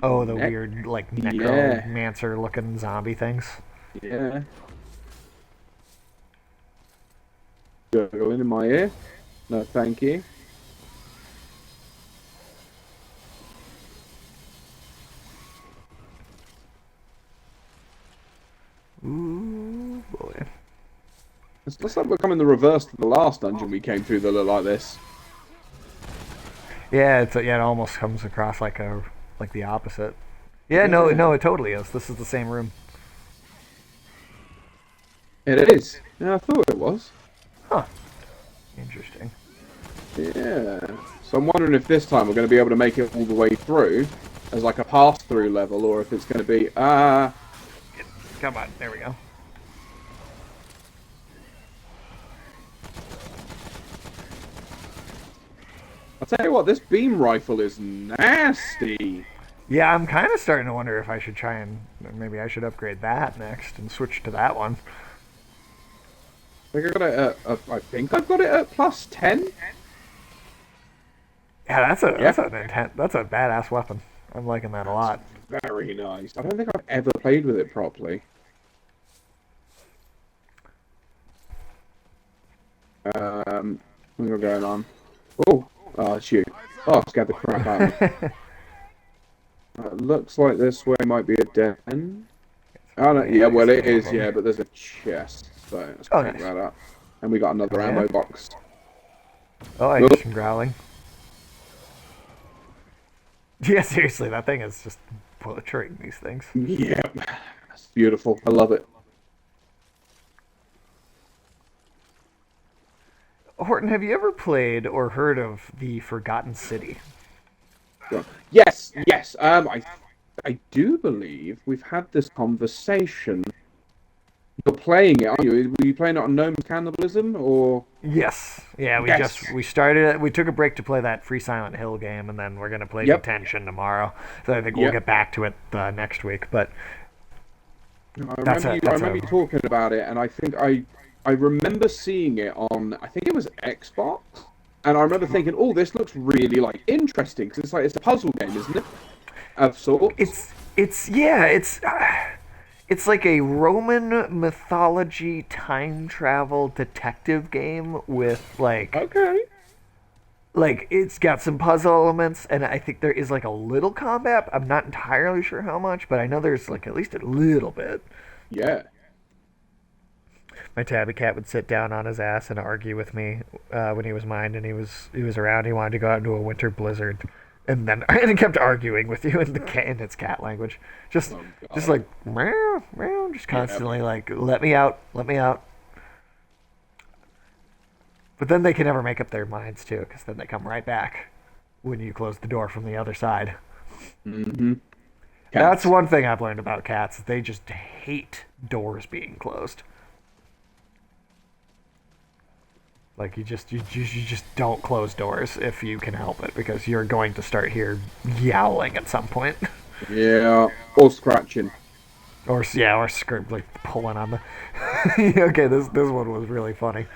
Oh, the neck. weird like Yeah. necromancer looking zombie things. Yeah. Go in my ear. No, thank you. Ooh boy. It's looks like we're coming the reverse to the last dungeon we came through that looked like this. Yeah, it almost comes across like the opposite. Yeah, no, Yeah. no, it totally is. This is the same room. It is. Yeah, I thought it was. Huh. Interesting. Yeah. So I'm wondering if this time we're going to be able to make it all the way through as like a pass-through level, or if it's going to be Come on, there we go. I'll tell you what, this beam rifle is nasty. Yeah, I'm kind of starting to wonder if I should try and maybe I should upgrade that next and switch to that one. Like I got it I think I've got it at +10. Yeah, that's Yeah. that's a badass weapon. I'm liking that a lot. Very nice. I don't think I've ever played with it properly. What's going on? Oh, it's you. Oh, I scared the crap out of me. Looks like this way might be a dead end. Oh, no, yeah, Yeah, well, it's it one of is, them. yeah, but there's a chest, so let's Oh, pick nice. that up. And we got another Oh, yeah? ammo box. Oh, I Oh, hear some growling. Yeah, seriously, that thing is just butchering these things. yeah, that's beautiful. I love it. Horton, have you ever played or heard of the Forgotten City? Yes, yes. I do believe we've had this conversation. You're playing it, aren't you? Were you playing it on Gnome's Cannibalism, or? Yes. Yeah, Yes. we started it. We took a break to play that Free Silent Hill game, and then we're gonna play Yep. Detention tomorrow. So I think we'll Yep. get back to it next week. But I that's remember a you. I that's remember a you talking about it, and I think I remember seeing it on. I think it was Xbox, and I remember thinking, "Oh, this looks really like interesting because it's a puzzle game, isn't it? Of sorts." it's yeah it's like a Roman mythology time travel detective game with Okay. like it's got some puzzle elements, and I think there is like a little combat. I'm not entirely sure how much, but I know there's like at least a little bit. Yeah. My tabby cat would sit down on his ass and argue with me when he was mine, and he was around. He wanted to go out into a winter blizzard, and then and it kept arguing with you in the cat in its cat language, Oh just God. like meow meow, just Yeah. constantly like let me out, let me out. But then they can never make up their minds too, because then they come right back when you close the door from the other side. Mm-hmm. That's Cats. one thing I've learned about cats. They just hate doors being closed. Like you just don't close doors if you can help it, because you're going to start here yowling at some point, Yeah. Or scratching. or yeah, or like pulling on the. Okay, this one was really funny.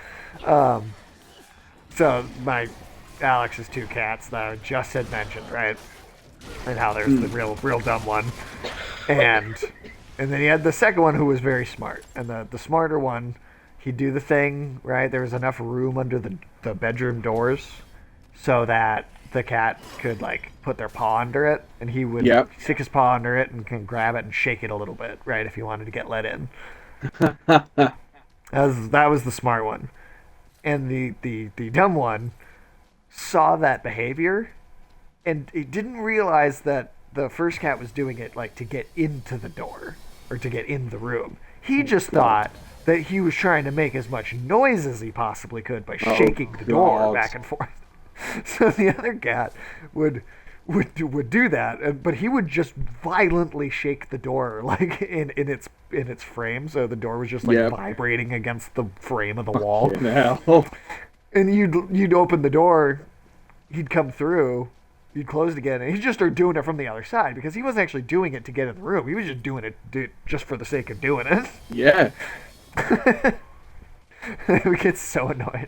So my Alex's two cats that I just had mentioned, right, and how there's the real dumb one, and and then he had the second one who was very smart, and the smarter one, he'd do the thing right. There was enough room under the bedroom doors so that the cat could like put their paw under it, and he would Yep. stick his paw under it and can grab it and shake it a little bit, right, if he wanted to get let in. That was the smart one, and the dumb one saw that behavior, and he didn't realize that the first cat was doing it like to get into the door or to get in the room. He just God. thought that he was trying to make as much noise as he possibly could by Oh shaking the door God. back and forth. So the other cat would do that, but he would just violently shake the door like in its frame, so the door was just like Yep. vibrating against the frame of the wall. Fucking hell. And you'd open the door, he'd come through, you'd close it again, and he'd just start doing it from the other side, because he wasn't actually doing it to get in the room. He was just doing it just for the sake of doing it. Yeah. We get so annoyed.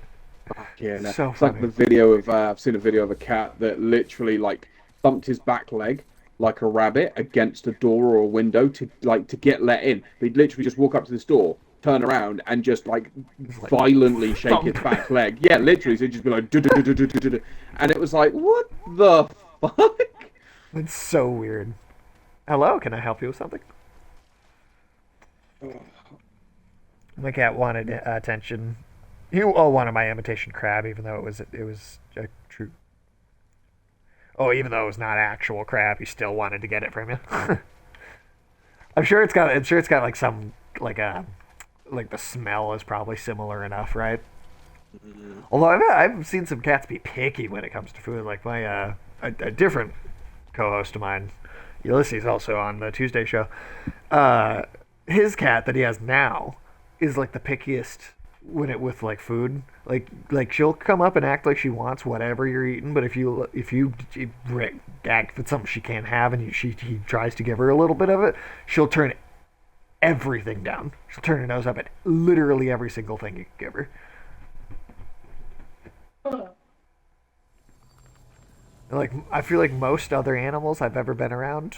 Yeah, no. So It's like funny. the video of I've seen a video of a cat that literally like thumped his back leg like a rabbit against a door or a window to get let in. He'd literally just walk up to this door, turn around, and just like like, violently shake thump. its back leg. Yeah, literally. So it'd just be like, "Du-du-du-du-du-du-du," and it was like, what the fuck? It's so weird. Hello, can I help you with something? My cat wanted attention. He wanted my imitation crab, even though it was a true. Oh, even though it was not actual crab, he still wanted to get it from you. I'm sure it's got like some like a like the smell is probably similar enough, right? Although I've seen some cats be picky when it comes to food. Like my a different co-host of mine, Ulysses, also on the Tuesday show. His cat that he has now is like the pickiest when it with like food. Like she'll come up and act like she wants whatever you're eating, but if you act if it's something she can't have and he tries to give her a little bit of it, she'll turn everything down. She'll turn her nose up at literally every single thing you can give her. Like I feel like most other animals I've ever been around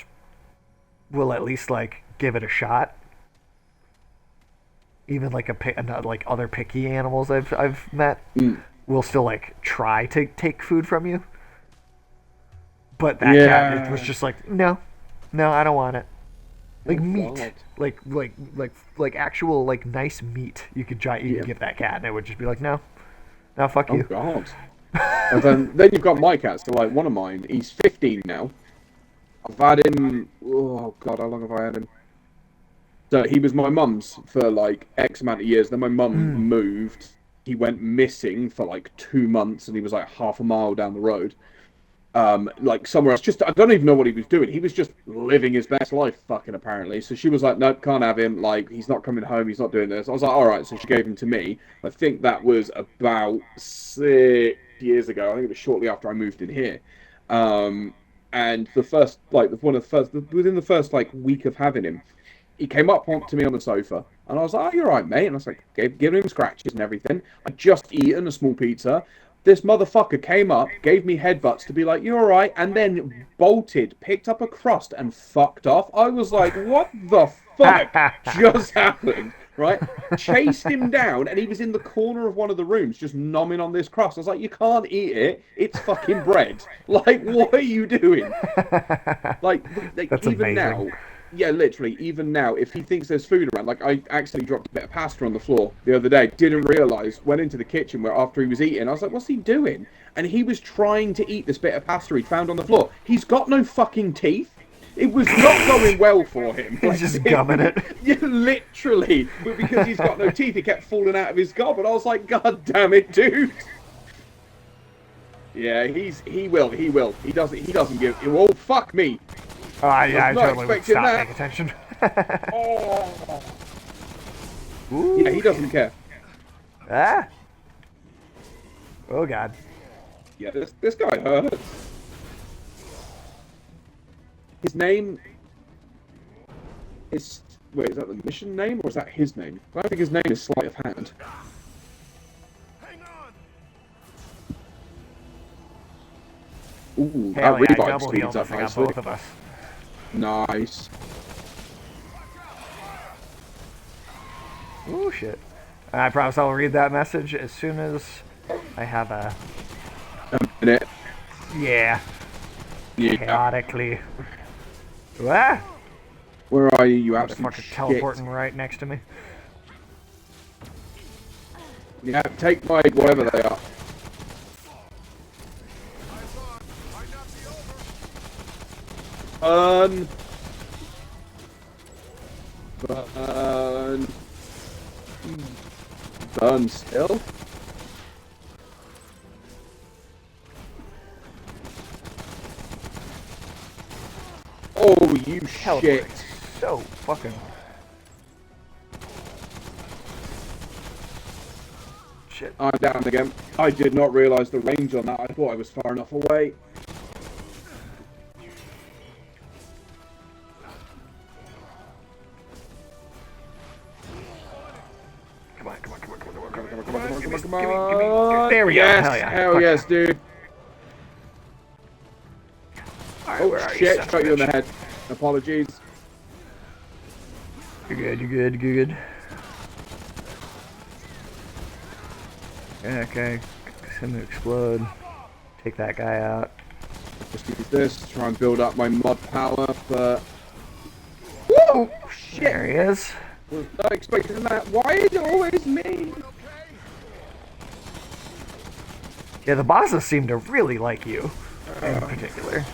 will at least like give it a shot. Even like like other picky animals I've met Mm. will still like try to take food from you. But that cat it was Yeah. just like no, No, I don't want it. Like Oh, meat, God. like actual like nice meat. You Yeah. could give that cat, and it would just be like, no, no, fuck Oh you. God. And then you've got my cat. So like one of mine, he's 15 now. I've had him. Oh God, how long have I had him? So he was my mum's for like X amount of years. Then my mum Mm. moved. He went missing for like 2 months, and he was like half a mile down the road. Like somewhere else. Just I don't even know what he was doing. He was just living his best life, fucking apparently. So she was like, "Nope, can't have him. Like he's not coming home. He's not doing this." I was like, "All right." So she gave him to me. I think that was about 6 years ago. I think it was shortly after I moved in here. Um, and the first, like, one of the first, within the first like week of having him, he came up to me on the sofa, and I was like, "Oh, you're right, mate." And I was like, giving him scratches and everything. I'd just eaten a small pizza. This motherfucker came up, gave me headbutts to be like, "You're all right," and then bolted, picked up a crust, and fucked off. I was like, "What the fuck just happened?" Right? Chased him down, and he was in the corner of one of the rooms, just nomming on this crust. I was like, "You can't eat it. It's fucking bread. Like, what are you doing?" Like That's even amazing. now, yeah, literally, even now, if he thinks there's food around, like I accidentally dropped a bit of pasta on the floor the other day, didn't realize, went into the kitchen where after he was eating, I was like, "What's he doing?" And he was trying to eat this bit of pasta he'd found on the floor. He's got no fucking teeth. It was not going well for him. He's just gumming it. Yeah, literally. But because he's got no teeth, it kept falling out of his gob, and I was like, "God damn it, dude." Yeah, he will. He doesn't give. Oh, fuck me. Oh, yeah, I not totally would expecting stop that. paying attention. Oh. Ooh, Yeah, he doesn't care. ah. Oh God. Yeah, this guy hurts. His name is. Wait, is that the mission name or is that his name? I think his name is Sleight of Hand. Ooh, that Hell yeah, I revive double healed speeds up this thing on nicely. both of us. Nice. Ooh, shit. I promise I'll read that message as soon as I have a... A minute. Yeah. Yeah. Chaotically. Ah! Where are you, you absolute Motherfucker shit? teleporting right next to me. Yeah, take my whatever they are. Burn. Burn. Burn still. Oh, you shit. Teleporting so fucking... Shit. I'm down again. I did not realise the range on that. I thought I was far enough away. Come on, come on, come on, come on, come on, come on, Come on, come on, come on, give me, come give me, on, give me, come on. there we Yes, go. Hell yeah. hell Fuck yes, dude. yeah. Alright, Oh where are you, shit, son of shot a you in the bitch? head. Apologies. You're good, you're good, you're good. Okay, him to explode. Take that guy out. Just use this to try and build up my mod power, but... Whoa! Shit! There he is. Was not expecting that. Why is it always me? Yeah, the bosses seem to really like you, in particular.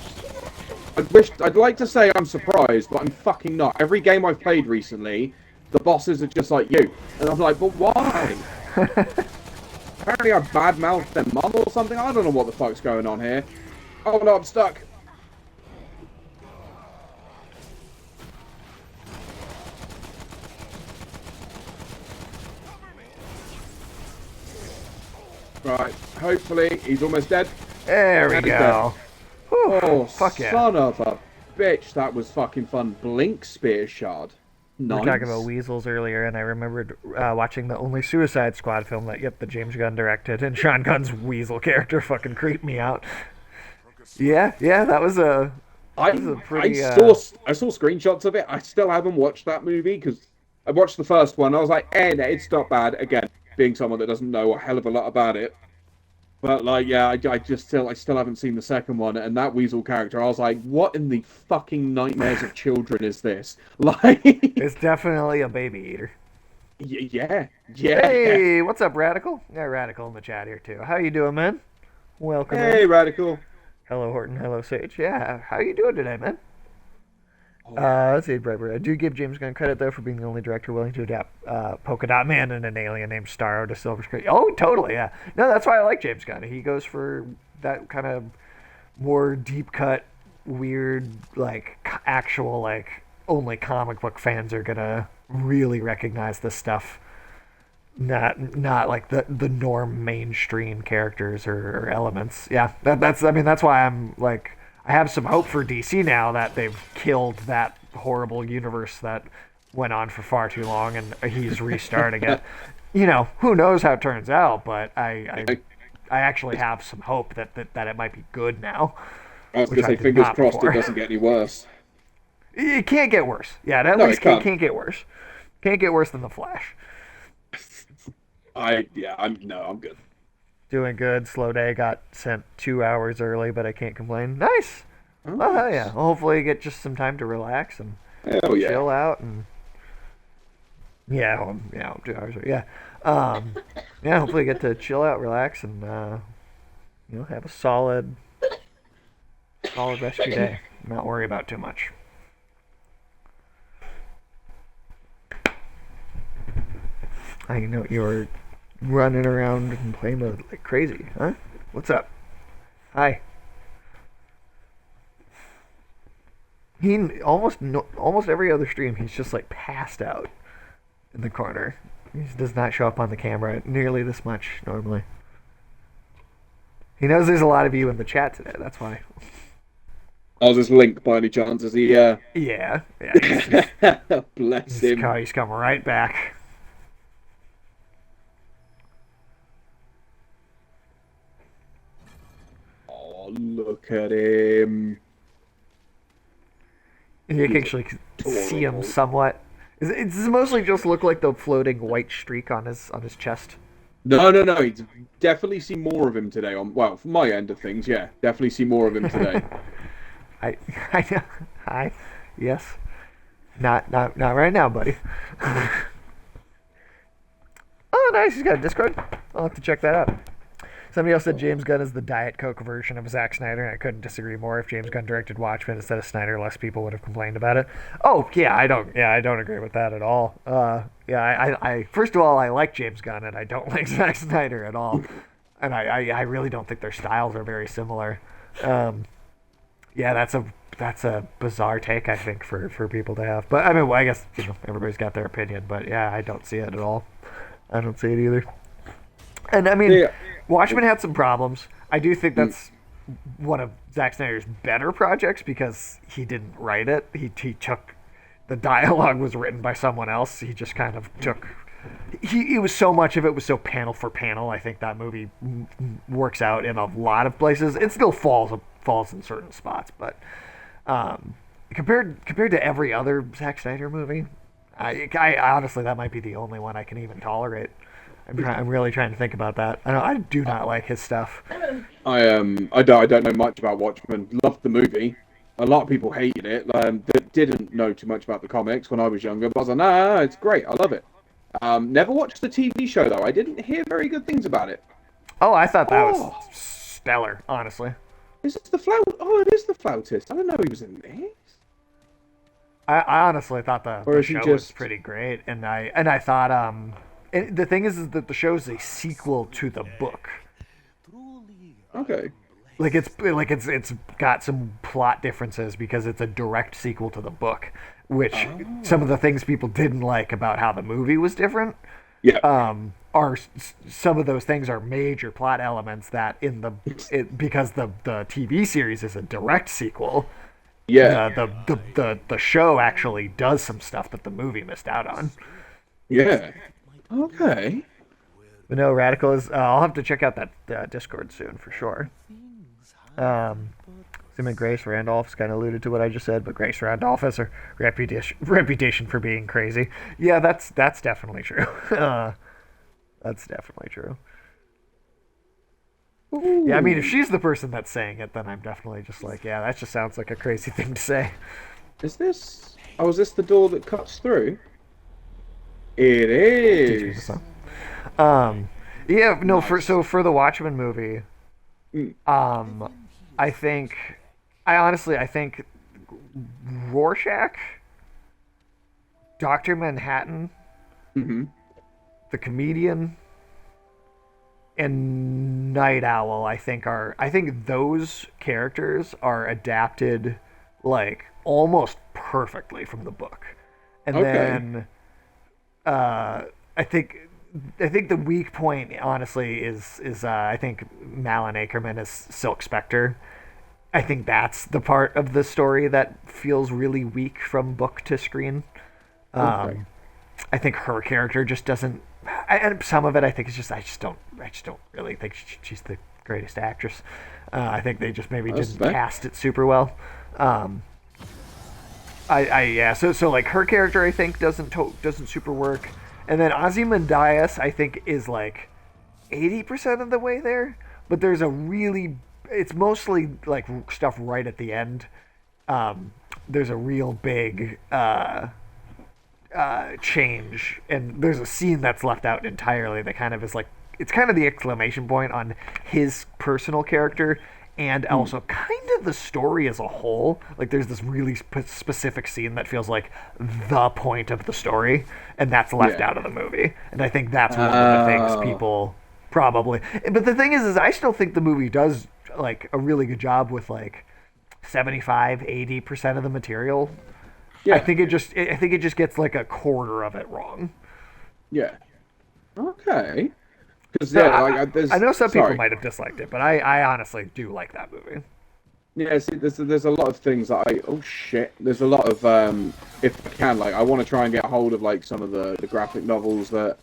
I'd like to say I'm surprised, but I'm fucking not. Every game I've played recently, the bosses are just like you. And I'm like, but why? Apparently I badmouthed their mum or something. I don't know what the fuck's going on here. Oh no, I'm stuck. Right, hopefully he's almost dead. There we And he's go. Whew, Oh, fuck yeah. son of a bitch, that was fucking fun. Blink Spear Shard. We Nice. were talking about weasels earlier, and I remembered watching the only Suicide Squad film that James Gunn directed, and Sean Gunn's weasel character fucking creeped me out. Yeah, that was a... I pretty, saw screenshots of it. I still haven't watched that movie because I watched the first one. I was like, no, it's not bad. Again, being someone that doesn't know a hell of a lot about it. But like, yeah, I still haven't seen the second one, and that Weasel character, I was like, what in the fucking nightmares of children is this? Like, It's definitely a baby eater. yeah, yeah. Hey, what's up, Radical? Yeah, Radical in the chat here too. How you doing, man? Welcome in. Hey, Radical. Hello, Horton. Hello, Sage. Yeah, how you doing today, man? Oh, Let's see, Briber. I do give James Gunn credit though for being the only director willing to adapt Polka Dot Man and an alien named Starro to silver screen. Oh, totally. Yeah. No, that's why I like James Gunn. He goes for that kind of more deep cut, weird, like actual like only comic book fans are gonna really recognize this stuff. Not like the norm mainstream characters or elements. Yeah, that's I mean that's why I'm like I have some hope for DC now that they've killed that horrible universe that went on for far too long and he's restarting it. You know, who knows how it turns out, but I actually have some hope that it might be good now. I was Which gonna I say, did fingers not crossed before. it doesn't get any worse. It can't get worse. Yeah, it at No, least it can't. can't get worse. Can't get worse than the Flash. I'm good. Doing good. Slow day. Got sent 2 hours early, but I can't complain. Nice. Oh, Well, hell yeah. Well, hopefully you get just some time to relax and hell yeah. chill out and yeah, 2 hours. Yeah. Yeah. Hopefully you get to chill out, relax, and have a solid rest of your day. Not worry about too much. I know you're running around and playing mode like crazy, huh? What's up? Hi. He almost every other stream he's just like passed out in the corner. He does not show up on the camera nearly this much normally. He knows there's a lot of you in the chat today. That's why. I was his link by any chance? Is he? Yeah. Bless him. He's come right back. Oh, look at him. You can actually see him somewhat. It's mostly just look like the floating white streak on his chest. No. He's definitely see more of him today. Well, from my end of things, yeah, definitely see more of him today. Yes. Not right now, buddy. Oh, nice. He's got a Discord. I'll have to check that out. Somebody else said James Gunn is the Diet Coke version of Zack Snyder, and I couldn't disagree more. If James Gunn directed Watchmen instead of Snyder, less people would have complained about it. Oh, yeah, I don't agree with that at all. I first of all, I like James Gunn, and I don't like Zack Snyder at all. And I really don't think their styles are very similar. Yeah, that's a bizarre take, I think, for people to have. But I mean, well, I guess everybody's got their opinion. But yeah, I don't see it at all. I don't see it either. And I mean, yeah. Watchmen had some problems. I do think that's one of Zack Snyder's better projects because he didn't write it. He took the dialogue was written by someone else. He just kind of took. He was so much of it was so panel for panel. I think that movie works out in a lot of places. It still falls in certain spots, but compared to every other Zack Snyder movie, I honestly that might be the only one I can even tolerate. I'm really trying to think about that. I do not like his stuff. I don't know much about Watchmen. Loved the movie. A lot of people hated it. That didn't know too much about the comics when I was younger. But I was like, nah, it's great. I love it. Never watched the TV show though. I didn't hear very good things about it. Oh, I thought that was stellar. Honestly. Is this the flaut? Oh, it is the flautist. I didn't know he was in this. I honestly thought the show was pretty great, and I thought and the thing is that the show is a sequel to the book. Okay. It's got some plot differences because it's a direct sequel to the book, which some of the things people didn't like about how the movie was different. Yeah. Are some of those things are major plot elements that because the TV series is a direct sequel. Yeah. The show actually does some stuff that the movie missed out on. Yeah. Okay. But no, Radical is. I'll have to check out that Discord soon for sure. Assuming Grace Randolph's kind of alluded to what I just said, but Grace Randolph has a reputation for being crazy. Yeah, that's definitely true. That's definitely true. Yeah, I mean, if Ooh, she's the person that's saying it, then I'm definitely just like, yeah, that just sounds like a crazy thing to say. is this? Oh, is this the door that cuts through? It Teach me the is. song. Um, yeah, no, Nice. for the Watchmen movie, Mm, um, I think, I think Rorschach, Doctor Manhattan, hmm the comedian, and Night Owl, I think those characters are adapted like almost perfectly from the book. And Okay. then uh, I think I think the weak point, honestly, is I think Malin Akerman is Silk Spectre. I think that's the part of the story that feels really weak from book to screen. Okay. Um, I think her character just doesn't. And some of it, I think, is just I just don't really think she's the greatest actress. I think they just maybe That's didn't fair. cast it super well. Um, yeah. So like her character, I think doesn't super work. And then Ozymandias, I think, is like 80% of the way there. But there's a really, it's mostly like stuff right at the end. There's a real big change, and there's a scene that's left out entirely that kind of is like it's kind of the exclamation point on his personal character and Mm, also kind of the story as a whole. Like there's this really specific scene that feels like the point of the story, and that's left yeah. out of the movie. And I think that's one of the things Oh. people probably. But the thing is I still think the movie does like a really good job with like 75-80% of the material. Yeah. I think it just gets like a quarter of it wrong. Yeah. Okay. Because So yeah, like I there's know some people sorry. might have disliked it, but I honestly do like that movie. Yeah, see, there's a lot of things that I oh shit. There's a lot of if I can like I want to try and get a hold of like some of the graphic novels that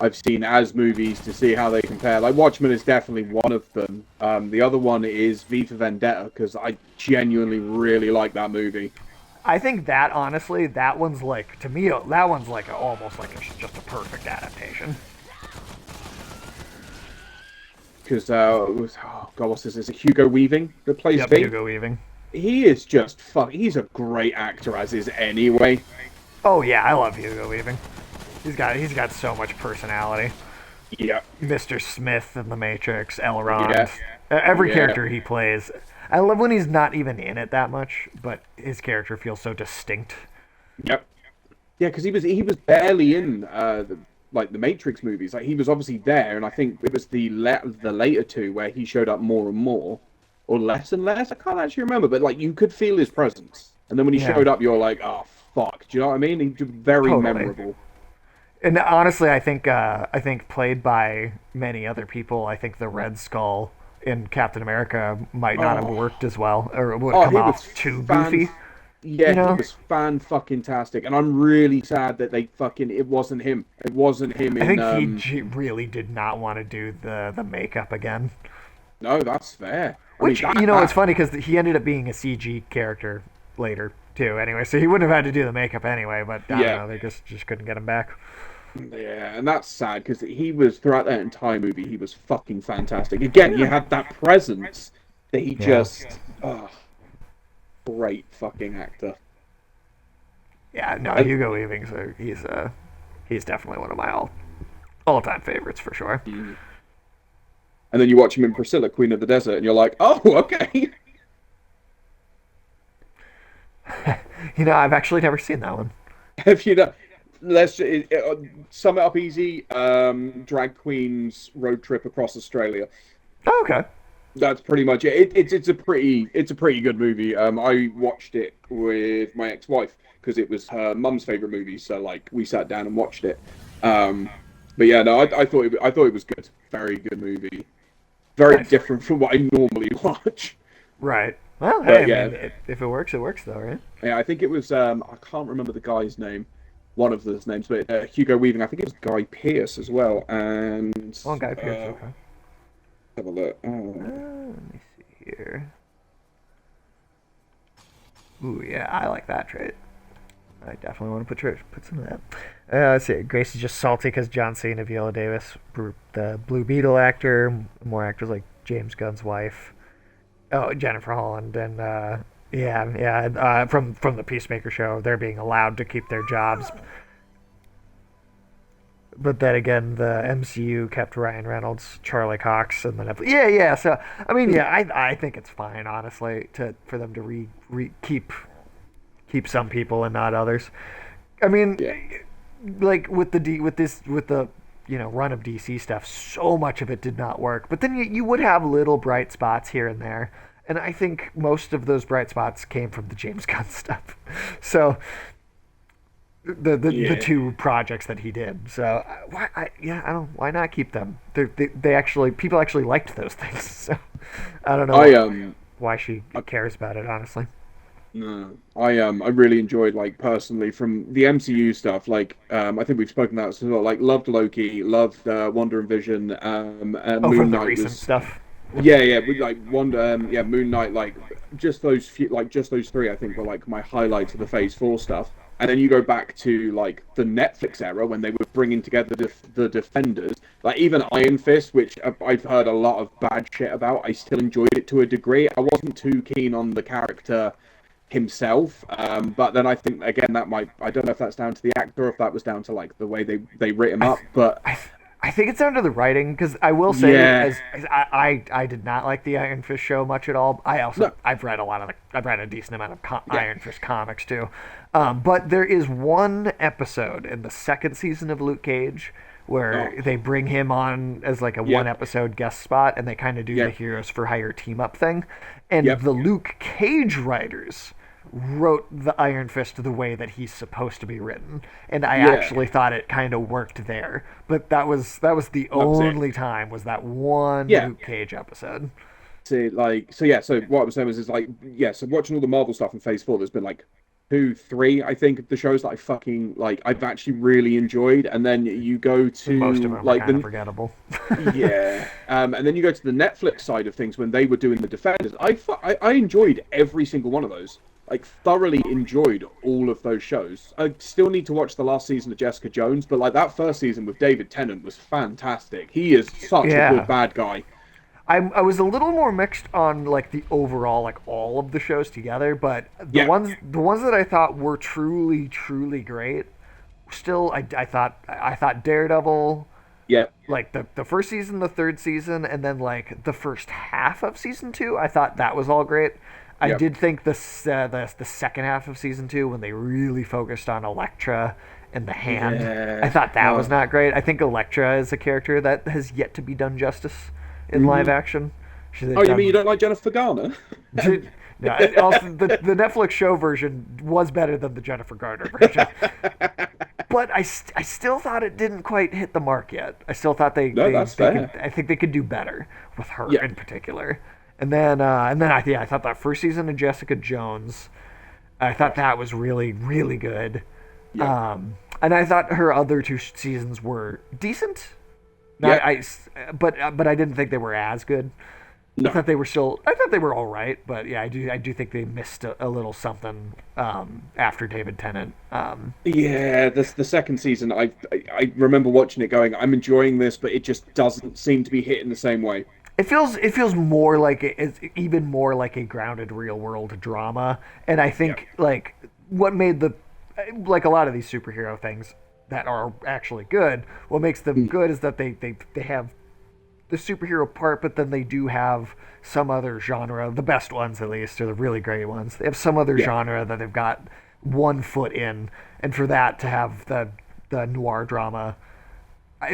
I've seen as movies to see how they compare. Like Watchmen is definitely one of them. The other one is V for Vendetta because I genuinely really like that movie. I think that honestly, that one's like to me, that one's like almost like just a perfect adaptation. Because oh god, what's this? Is it Hugo Weaving that plays Yep, V? Hugo Weaving. He is just fuck. He's a great actor as is anyway. Oh yeah, I love Hugo Weaving. He's got so much personality. Yeah, Mr. Smith in The Matrix, Elrond, yeah, every yeah. character he plays. I love when he's not even in it that much, but his character feels so distinct. Yep. Yeah, because he was barely in like the Matrix movies. Like he was obviously there, and I think it was the later two where he showed up more and more, or less and less. I can't actually remember, but like you could feel his presence, and then when he Yeah, showed up, you're like, oh fuck. Do you know what I mean? He was very totally. memorable. And honestly, I think played by many other people, I think the Red Skull in Captain America might not have Oh, worked as well, or it would oh, come he was off too fan. goofy. Yeah, You he know, was fan fucking tastic, and I'm really sad that they fucking it wasn't him. It wasn't him I in think he really did not want to do the makeup again. No, that's fair. I mean Which you that know, it's that funny because he ended up being a CG character later too. Anyway, so he wouldn't have had to do the makeup anyway. But I don't yeah. know, they just couldn't get him back. Yeah, and that's sad because he was throughout that entire movie, he was fucking fantastic. Again, he Yeah, had that presence that he yeah, just, oh, great fucking actor. yeah. No, And, Hugo Weaving's he's definitely one of my all time favorites for sure. and then you watch him in Priscilla, Queen of the Desert, and you're like, oh, okay. You know, I've actually never seen that one. If you know, let's sum it up easy. Drag queens road trip across Australia. Oh, okay. That's pretty much it. It's a pretty good movie. I watched it with my ex-wife because it was her mum's favorite movie. So like we sat down and watched it. Um, but yeah, no, I thought it was good. Very good movie. Very Nice. different from what I normally watch. Right. Well, hey, But I yeah, mean, if it works though, right? yeah, I think it was. I can't remember the guy's name. One of those names, but Hugo Weaving. I think it was Guy Pearce as well. And Oh, Guy Pearce. Okay. have a look. Let me see here. Ooh, yeah, I like that trait. I definitely want to put some of that. Let's see. Grace is just salty because John Cena, Viola Davis, the Blue Beetle actor, more actors like James Gunn's wife. Oh, Jennifer Holland, and from the Peacemaker show, they're being allowed to keep their jobs. But then again, the MCU kept Ryan Reynolds, Charlie Cox, and then yeah. So I mean, yeah, I think it's fine, honestly, for them to keep some people and not others. I mean, Yeah. like with the run of DC stuff, so much of it did not work. But then you would have little bright spots here and there, and I think most of those bright spots came from the James Gunn stuff. So the two projects that he did. So why not keep them? They actually people actually liked those things. So I don't know why she cares about it, honestly. No, I really enjoyed, like, personally, from the MCU stuff. Like, I think we've spoken about this as well. Like, loved Loki, loved Wonder and Vision, and Oh, Moon from the Knight recent was stuff. yeah, with, like, Wonder, Moon Knight, like, just those three, I think, were like my highlights of the Phase 4 stuff. And then you go back to, like, the Netflix era when they were bringing together the Defenders, like even Iron Fist, which I've heard a lot of bad shit about. I still enjoyed it to a degree. I wasn't too keen on the character himself, but then I think, again, I don't know if that's down to the actor or if that was down to, like, the way they writ him up, but I think it's down to the writing, because I will say, yeah, as I did not like the Iron Fist show much at all. no, I've read I've read a decent amount of yeah, Iron Fist comics too, but there is one episode in the second season of Luke Cage where oh, they bring him on as like a one yep, episode guest spot, and they kind of do the yep, Heroes for Hire team up thing, and yep, the Luke Cage writers wrote the Iron Fist the way that he's supposed to be written, and I yeah, actually thought it kind of worked there. But that was the that was it. only time was that one Yeah. Luke Cage episode. So what I was saying is like, yeah, so watching all the Marvel stuff in Phase 4, there's been like two, three, I think, of the shows that I fucking, like, I've actually really enjoyed. And then you go Most of to, them are like, kind of the forgettable. yeah, and then you go to the Netflix side of things when they were doing the Defenders. I enjoyed every single one of those. Like, thoroughly enjoyed all of those shows. I still need to watch the last season of Jessica Jones, but, like, that first season with David Tennant was fantastic. He is such a good Yeah. bad guy. I was a little more mixed on like the overall, like all of the shows together, but Yeah, the ones that I thought were truly great, still I thought Daredevil, yeah, like the first season, the third season, and then like the first half of season two, I thought that was all great. I yeah, did think the second half of season two, when they really focused on Elektra and the hand, I yeah. thought that was Oh, not great. I think Elektra is a character that has yet to be done justice in live hmm. action. They've Oh, you mean you done don't like Jennifer Garner? no, also the Netflix show version was better than the Jennifer Garner version, but I still thought it didn't quite hit the mark yet. I still thought No, that's they could. fair. I think they could do better with her Yeah, in particular. And then I thought that first season of Jessica Jones, I thought oh, that was really good. yeah, And I thought her other two seasons were decent. No, yeah. but I didn't think they were as good. I No. thought they were still. I thought they were all right, but yeah, I do think they missed a little something after David Tennant. Yeah, the second season, I remember watching it going, I'm enjoying this, but it just doesn't seem to be hitting the same way. It feels more like it's even more like a grounded real world drama, and I Yeah. think like what made the like a lot of these superhero things that are actually good, what makes them Mm, good is that they have the superhero part, but then they do have some other genre, the best ones at least, or the really great ones. They have some other yeah. genre that they've got one foot in, and for that to have the noir drama,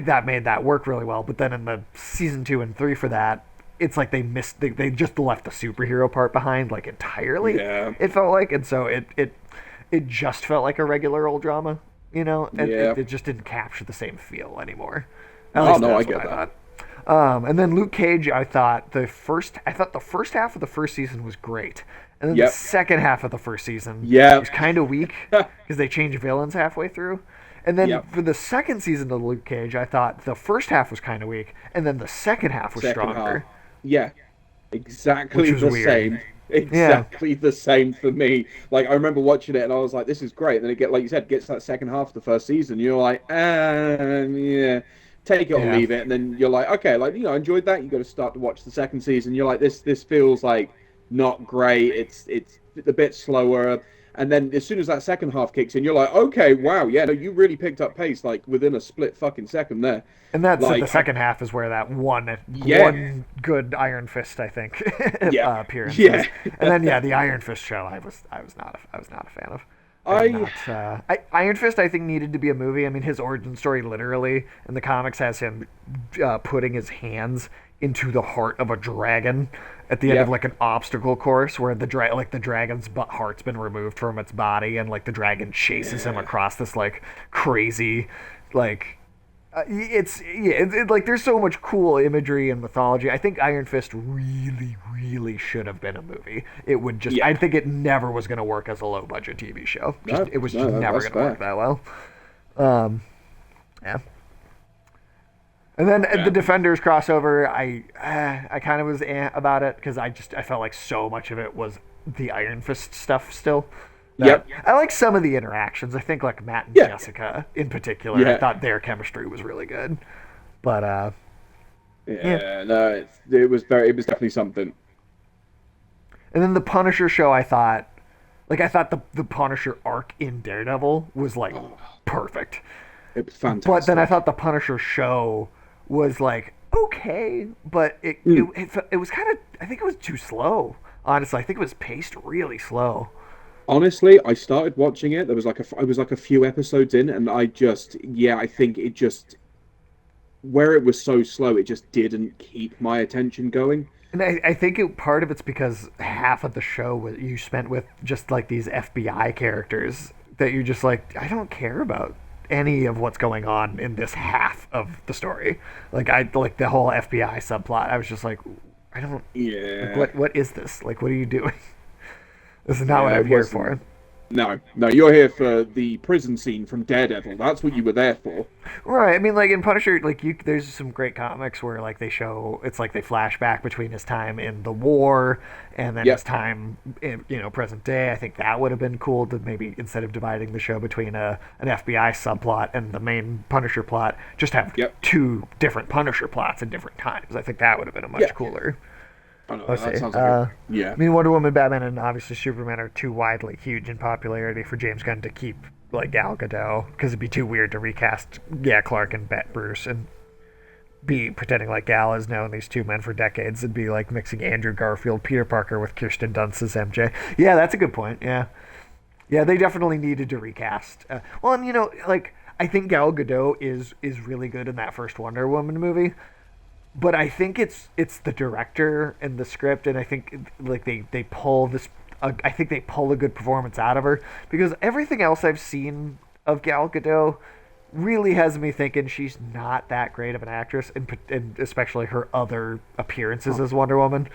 that made that work really well. But then in the season two and three for that, it's like they just left the superhero part behind like entirely. Yeah. It felt like, and so it just felt like a regular old drama, and Yeah. it just didn't capture the same feel anymore. At Oh least no, I that's what get I that. thought. And then Luke Cage, I thought the first half of the first season was great, and then the Yep. second half of the first season was Yep. kind of weak because they changed villains halfway through. And then Yep. for the second season of Luke Cage, I thought the first half was kind of weak, and then the second half was Second half. stronger, Yeah. which Exactly was the weird. same. Yeah, Exactly the same for me. Like, I remember watching it and I was like, this is great. And then like you said, gets that second half of the first season. You're like, yeah. take it or Yeah. leave it, and then you're like, okay, like I enjoyed that. You got to start to watch the second season. You're like, this feels like not great. It's a bit slower. And then as soon as that second half kicks in, you're like, okay, wow, yeah, no, you really picked up pace like within a split fucking second there. And that's the Like, second half is where that yeah, one good Iron Fist, I think, yeah, appearance yeah. is. And then yeah, the Iron Fist show, I was not a fan of. I did I not. Iron Fist, I think, needed to be a movie. I mean, his origin story, literally, in the comics, has him putting his hands into the heart of a dragon at the end yeah, of like an obstacle course, where the dragon's heart's been removed from its body, and like the dragon chases him yeah. across this like crazy, like like there's so much cool imagery and mythology. I think Iron Fist really, really should have been a movie. It would just, Yeah. I think it never was going to work as a low budget TV show. Just No, it was no, just never that's going to work fair. that well. Yeah. And then Yeah. the Defenders crossover, I kind of was about it because I felt like so much of it was the Iron Fist stuff still. That, Yep. I like some of the interactions. I think like Matt and Yeah. Jessica in particular. I Yeah. thought their chemistry was really good. But yeah. Yeah, no, it was definitely something. And then the Punisher show, I thought the Punisher arc in Daredevil was like perfect. It was fantastic. But then I thought the Punisher show was like okay, but it was kind of, I think it was too slow. Honestly, I think it was paced really slow. Honestly, I started watching it. I was like a few episodes in, and I think it just where it was so slow, it just didn't keep my attention going. And I think part of it's because half of the show was you spent with just like these FBI characters that you're just like, I don't care about any of what's going on in this half of the story. Like the whole FBI subplot. I was just like, I don't. Like, Yeah, what is this? Like, what are you doing? This is not what yeah, I'm it here wasn't. for. No, you're here for the prison scene from Daredevil. That's what you were there for. Right. I mean, like in Punisher, like there's some great comics where like they show it's like they flash back between his time in the war and then his Yep, time in present day. I think that would have been cool to maybe instead of dividing the show between an FBI subplot and the main Punisher plot, just have yep, two different Punisher plots at different times. I think that would have been a yeah. much cooler. I know Let's that see. sounds like a yeah, I mean, Wonder Woman, Batman, and obviously Superman are too widely huge in popularity for James Gunn to keep like Gal Gadot because it'd be too weird to recast Clark and Bruce and be pretending like Gal has known these two men for decades. It'd be like mixing Andrew Garfield, Peter Parker with Kirsten Dunst as MJ. Yeah, that's a good point. Yeah, yeah, they definitely needed to recast. Well, and like I think Gal Gadot is really good in that first Wonder Woman movie, but I think it's the director and the script, and I think like they pull this. I think they pull a good performance out of her because everything else I've seen of Gal Gadot really has me thinking she's not that great of an actress, and especially her other appearances as Wonder Woman,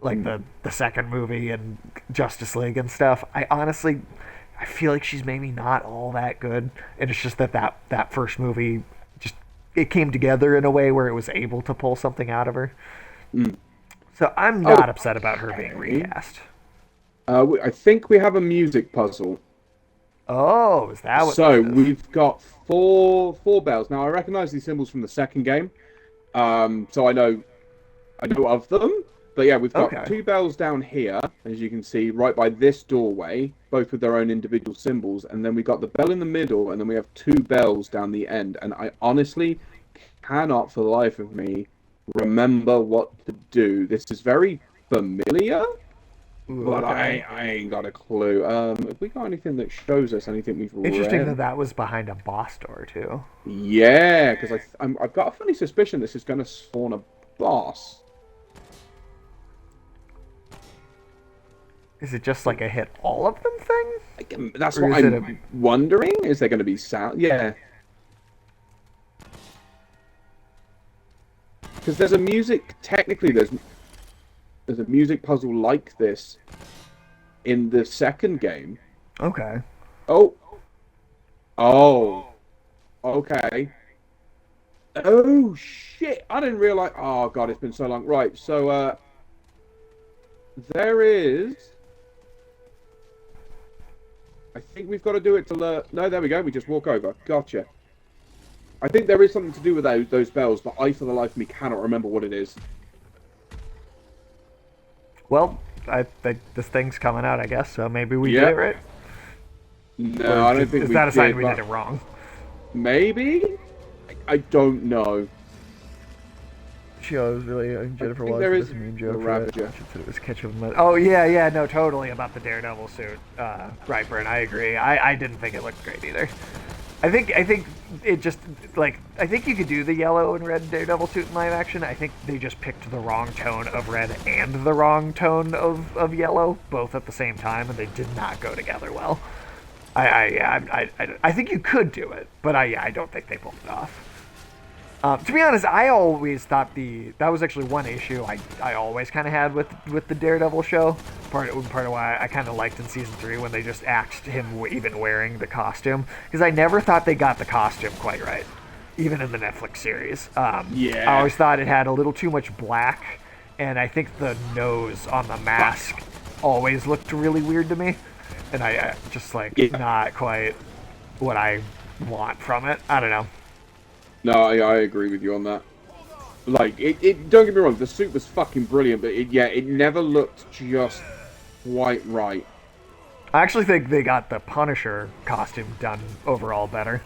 like the second movie and Justice League and stuff. I feel like she's maybe not all that good, and it's just that first movie just it came together in a way where it was able to pull something out of her. Mm. So I'm Oh, not upset about her being okay. recast. I think we have a music puzzle. Oh, is that what So this is? we've got four bells. Now I recognize these symbols from the second game. So I know of them. But yeah, we've got Okay. two bells down here, as you can see, right by this doorway, both with their own individual symbols, and then we got the bell in the middle, and then we have two bells down the end. And I honestly cannot for the life of me remember what to do. This is very familiar, Ooh, but okay. I ain't got a clue. Have we got anything that shows us anything we've Interesting that read? that was behind a boss door too. Yeah, because I've got a funny suspicion this is going to spawn a boss. Is it just like a hit all of them thing, That's or what is it a? I'm wondering. Is there going to be sound? Yeah, because there's a music. Technically, there's a music puzzle like this in the second game. Okay. Oh, oh, okay. Oh shit! I didn't realize. Oh god, it's been so long. Right, so there is. I think we've got to do it to learn. No, there we go. We just walk over. Gotcha. I think there is something to do with those bells, but I, for the life of me, cannot remember what it is. Well, I think this thing's coming out, I guess, so maybe we did Yep. it right. No, I don't think Is we that a sign did. we did it wrong? Maybe? I don't know. She was really Jennifer think was there for is this meme the joke. Ravager. She said it was ketchup. Oh yeah, no, totally about the Daredevil suit. Right, Brent, I agree. I didn't think it looked great either. I think it just like I think you could do the yellow and red Daredevil suit in live action. I think they just picked the wrong tone of red and the wrong tone of yellow both at the same time, and they did not go together well. I think you could do it, but I don't think they pulled it off. To be honest, I always thought that was actually one issue I always kind of had with the Daredevil show. Part of why I kind of liked in season 3 when they just axed him even wearing the costume, because I never thought they got the costume quite right, even in the Netflix series. Yeah. I always thought it had a little too much black, and I think the nose on the mask always looked really weird to me, and I just not quite what I want from it. I don't know. No, I agree with you on that. Like, it don't get me wrong, the suit was fucking brilliant, but it never looked just quite right. I actually think they got the Punisher costume done overall better.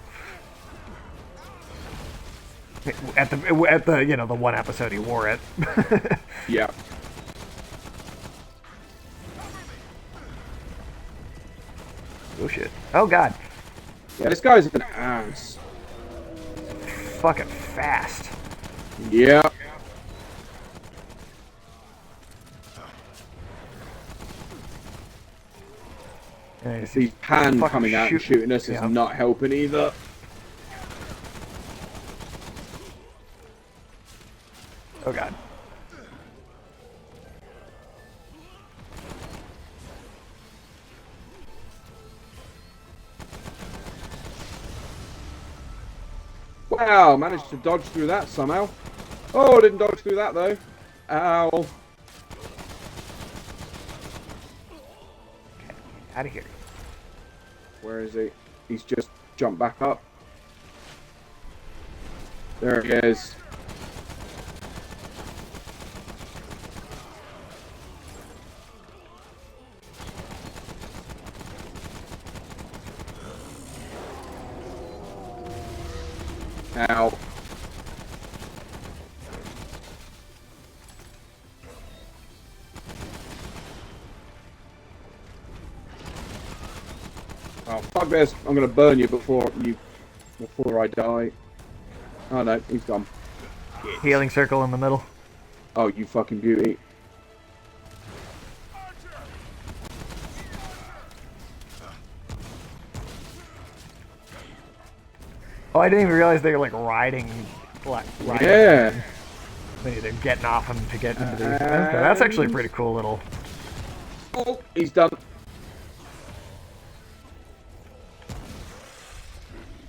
At the the one episode he wore it. Yeah. Oh shit. Oh god. Yeah, this guy's an ass. Fucking fast. Yeah. Yeah, These pan coming out and shooting us is not helping either. Oh god. Wow, managed to dodge through that somehow. Oh, didn't dodge through that though. Ow. Out of here. Where is he? He's just jumped back up. There he is. Ow. Oh, fuck this. I'm gonna burn you before I die. Oh no, he's gone. Healing circle in the middle. Oh, you fucking beauty. Oh, I didn't even realize they were like riding. Yeah. They're getting off him to get into the. Okay, that's actually a pretty cool little. Oh, he's done.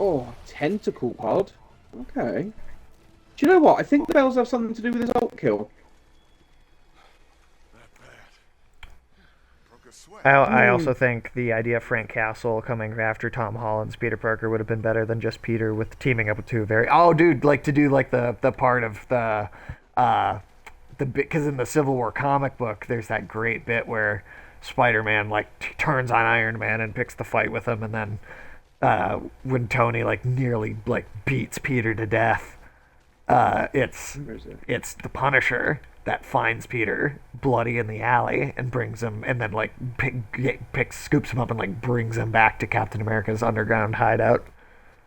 Oh, tentacle pod. Okay. Do you know what? I think the bells have something to do with his ult kill. I also think the idea of Frank Castle coming after Tom Holland's Peter Parker would have been better than just Peter with teaming up with two very. Oh, dude, like to do like the part of the bit, because in the Civil War comic book, there's that great bit where Spider-Man like turns on Iron Man and picks the fight with him, and then when Tony like nearly like beats Peter to death, it's the Punisher that finds Peter bloody in the alley and brings him, and then like scoops him up and like brings him back to Captain America's underground hideout.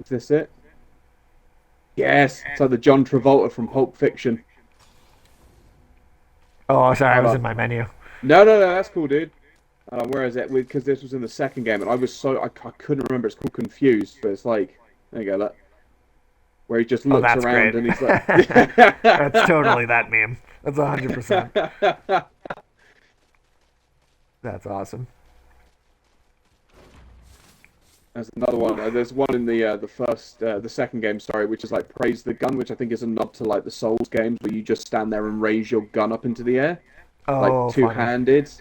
Is this it? Yes, it's like the John Travolta from Pulp Fiction. Oh, sorry, I was in my menu. No, that's cool, dude. Where is it? Because this was in the second game, and I couldn't remember. It's called Confused, but it's like, there you go, look. Where he just looks around great. and he's like... That's totally that meme. That's 100%. That's awesome. There's another one. There's one in the second game, sorry, which is like Praise the Gun, which I think is a nod to like the Souls games, where you just stand there and raise your gun up into the air, like two-handed.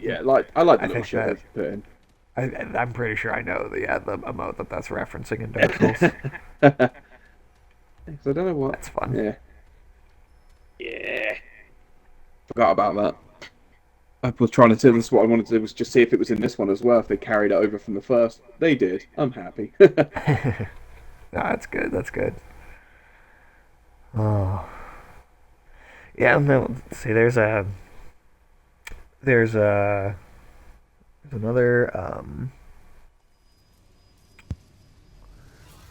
Yeah, I like the little shit they've put in. I'm pretty sure I know the emote that's referencing in Dark Souls. So I don't know what. That's fun. Yeah. Yeah. Forgot about that. I was trying to do this. What I wanted to do was just see if it was in this one as well. If they carried it over from the first, they did. I'm happy. No, that's good. That's good. Oh, yeah. No, see, there's another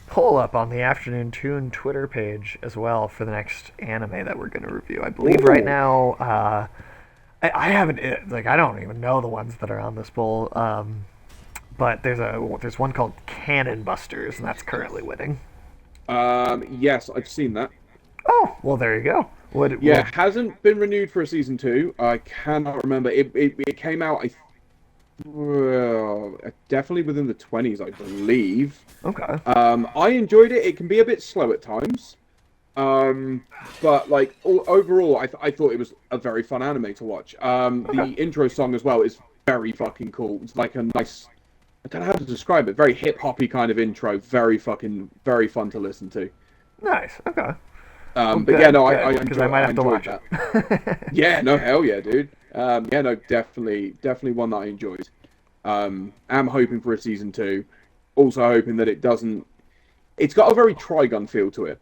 poll up on the Afternoon Tune Twitter page as well for the next anime that we're going to review. I believe right Ooh. now, I haven't like I don't even know the ones that are on this poll. But there's one called Cannon Busters, and that's currently winning. Yes, I've seen that. Oh, well, there you go. Yeah, hasn't been renewed for a season two. I cannot remember. It came out. Well, definitely within the 20s, I believe. Okay. I enjoyed it. It can be a bit slow at times. But like overall, I thought it was a very fun anime to watch. The Okay. intro song as well is very fucking cool. It's like a nice, I don't know how to describe it. Very hip hoppy kind of intro. Very fun to listen to. Nice. Okay. Well, But yeah, good. no, Because I might I have to enjoyed watch that. it. Yeah, no, hell yeah, dude. Yeah, no, definitely one that I enjoyed. Am hoping for a season two. Also hoping that it doesn't. It's got a very Trigun feel to it,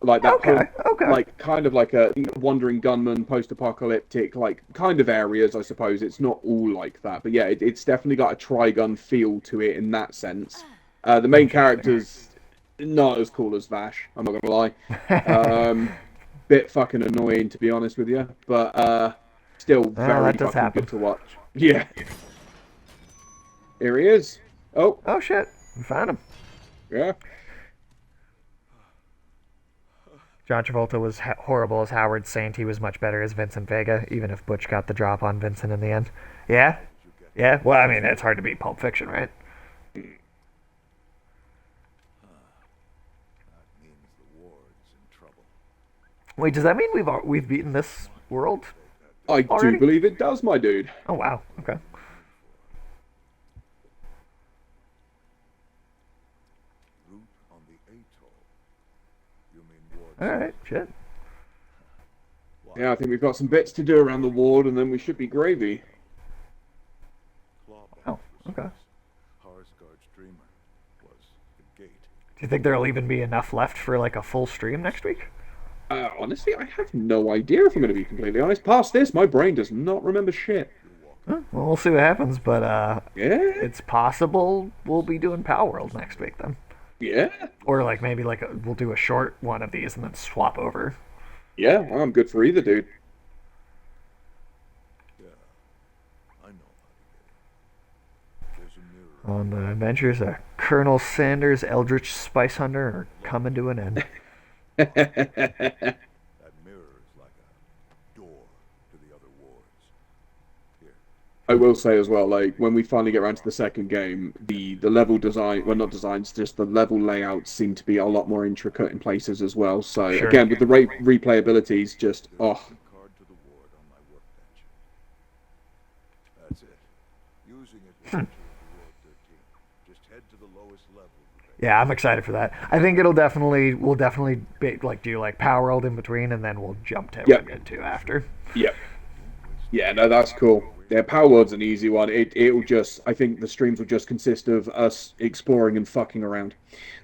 like that Okay. Okay. like kind of like a wandering gunman, post-apocalyptic, like kind of areas. I suppose it's not all like that, but yeah, it's definitely got a Trigun feel to it in that sense. The main Interesting. character's not as cool as Vash. I'm not gonna lie. Bit fucking annoying to be honest with you, but still Well, very that does fucking happen. good to watch. Yeah, here he is. Oh, Oh shit! We found him. yeah. John Travolta was horrible as Howard Saint. He was much better as Vincent Vega, even if Butch got the drop on Vincent in the end. Yeah? Yeah? Well, I mean, it's hard to beat Pulp Fiction, right? Wait, does that mean we've beaten this world I do already? believe it does, my dude. Oh wow. Okay. All right. Shit. Yeah, I think we've got some bits to do around the ward, and then we should be gravy. Oh. Okay. Do you think there'll even be enough left for like a full stream next week? Honestly, I have no idea if I'm going to be completely honest. Past this, my brain does not remember shit. Huh, well, we'll see what happens, but Yeah, it's possible we'll be doing Power World next week then, yeah, or like maybe we'll do a short one of these and then swap over. yeah. I'm good for either, dude. On the adventures of Colonel Sanders, Eldritch Spice Hunter are coming to an end. I will say as well, like when we finally get around to the second game, the level design, well, not designs, just the level layouts seem to be a lot more intricate in places as well. So Sure. again, with the replayabilities, just oh, Yeah, I'm excited for that. I think we'll definitely do like Power World in between, and then we'll jump to Yep. Remnant 2 after. yeah, yeah. No, that's cool. Yeah, Power World's an easy one. It'll just, I think the streams will just consist of us exploring and fucking around.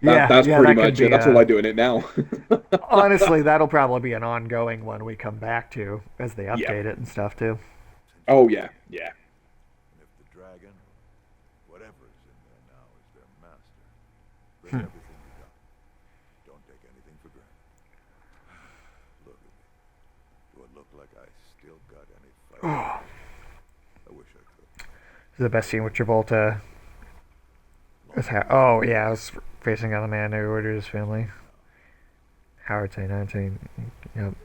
That's Yeah, pretty that could much be it. That's all I do in it now. honestly, that'll probably be an ongoing one we come back to as they Yeah. update it and stuff too. Oh yeah, yeah. This is the best scene with Travolta. Oh yeah, I was facing on the man who ordered his family. Howard Say 19. Yep.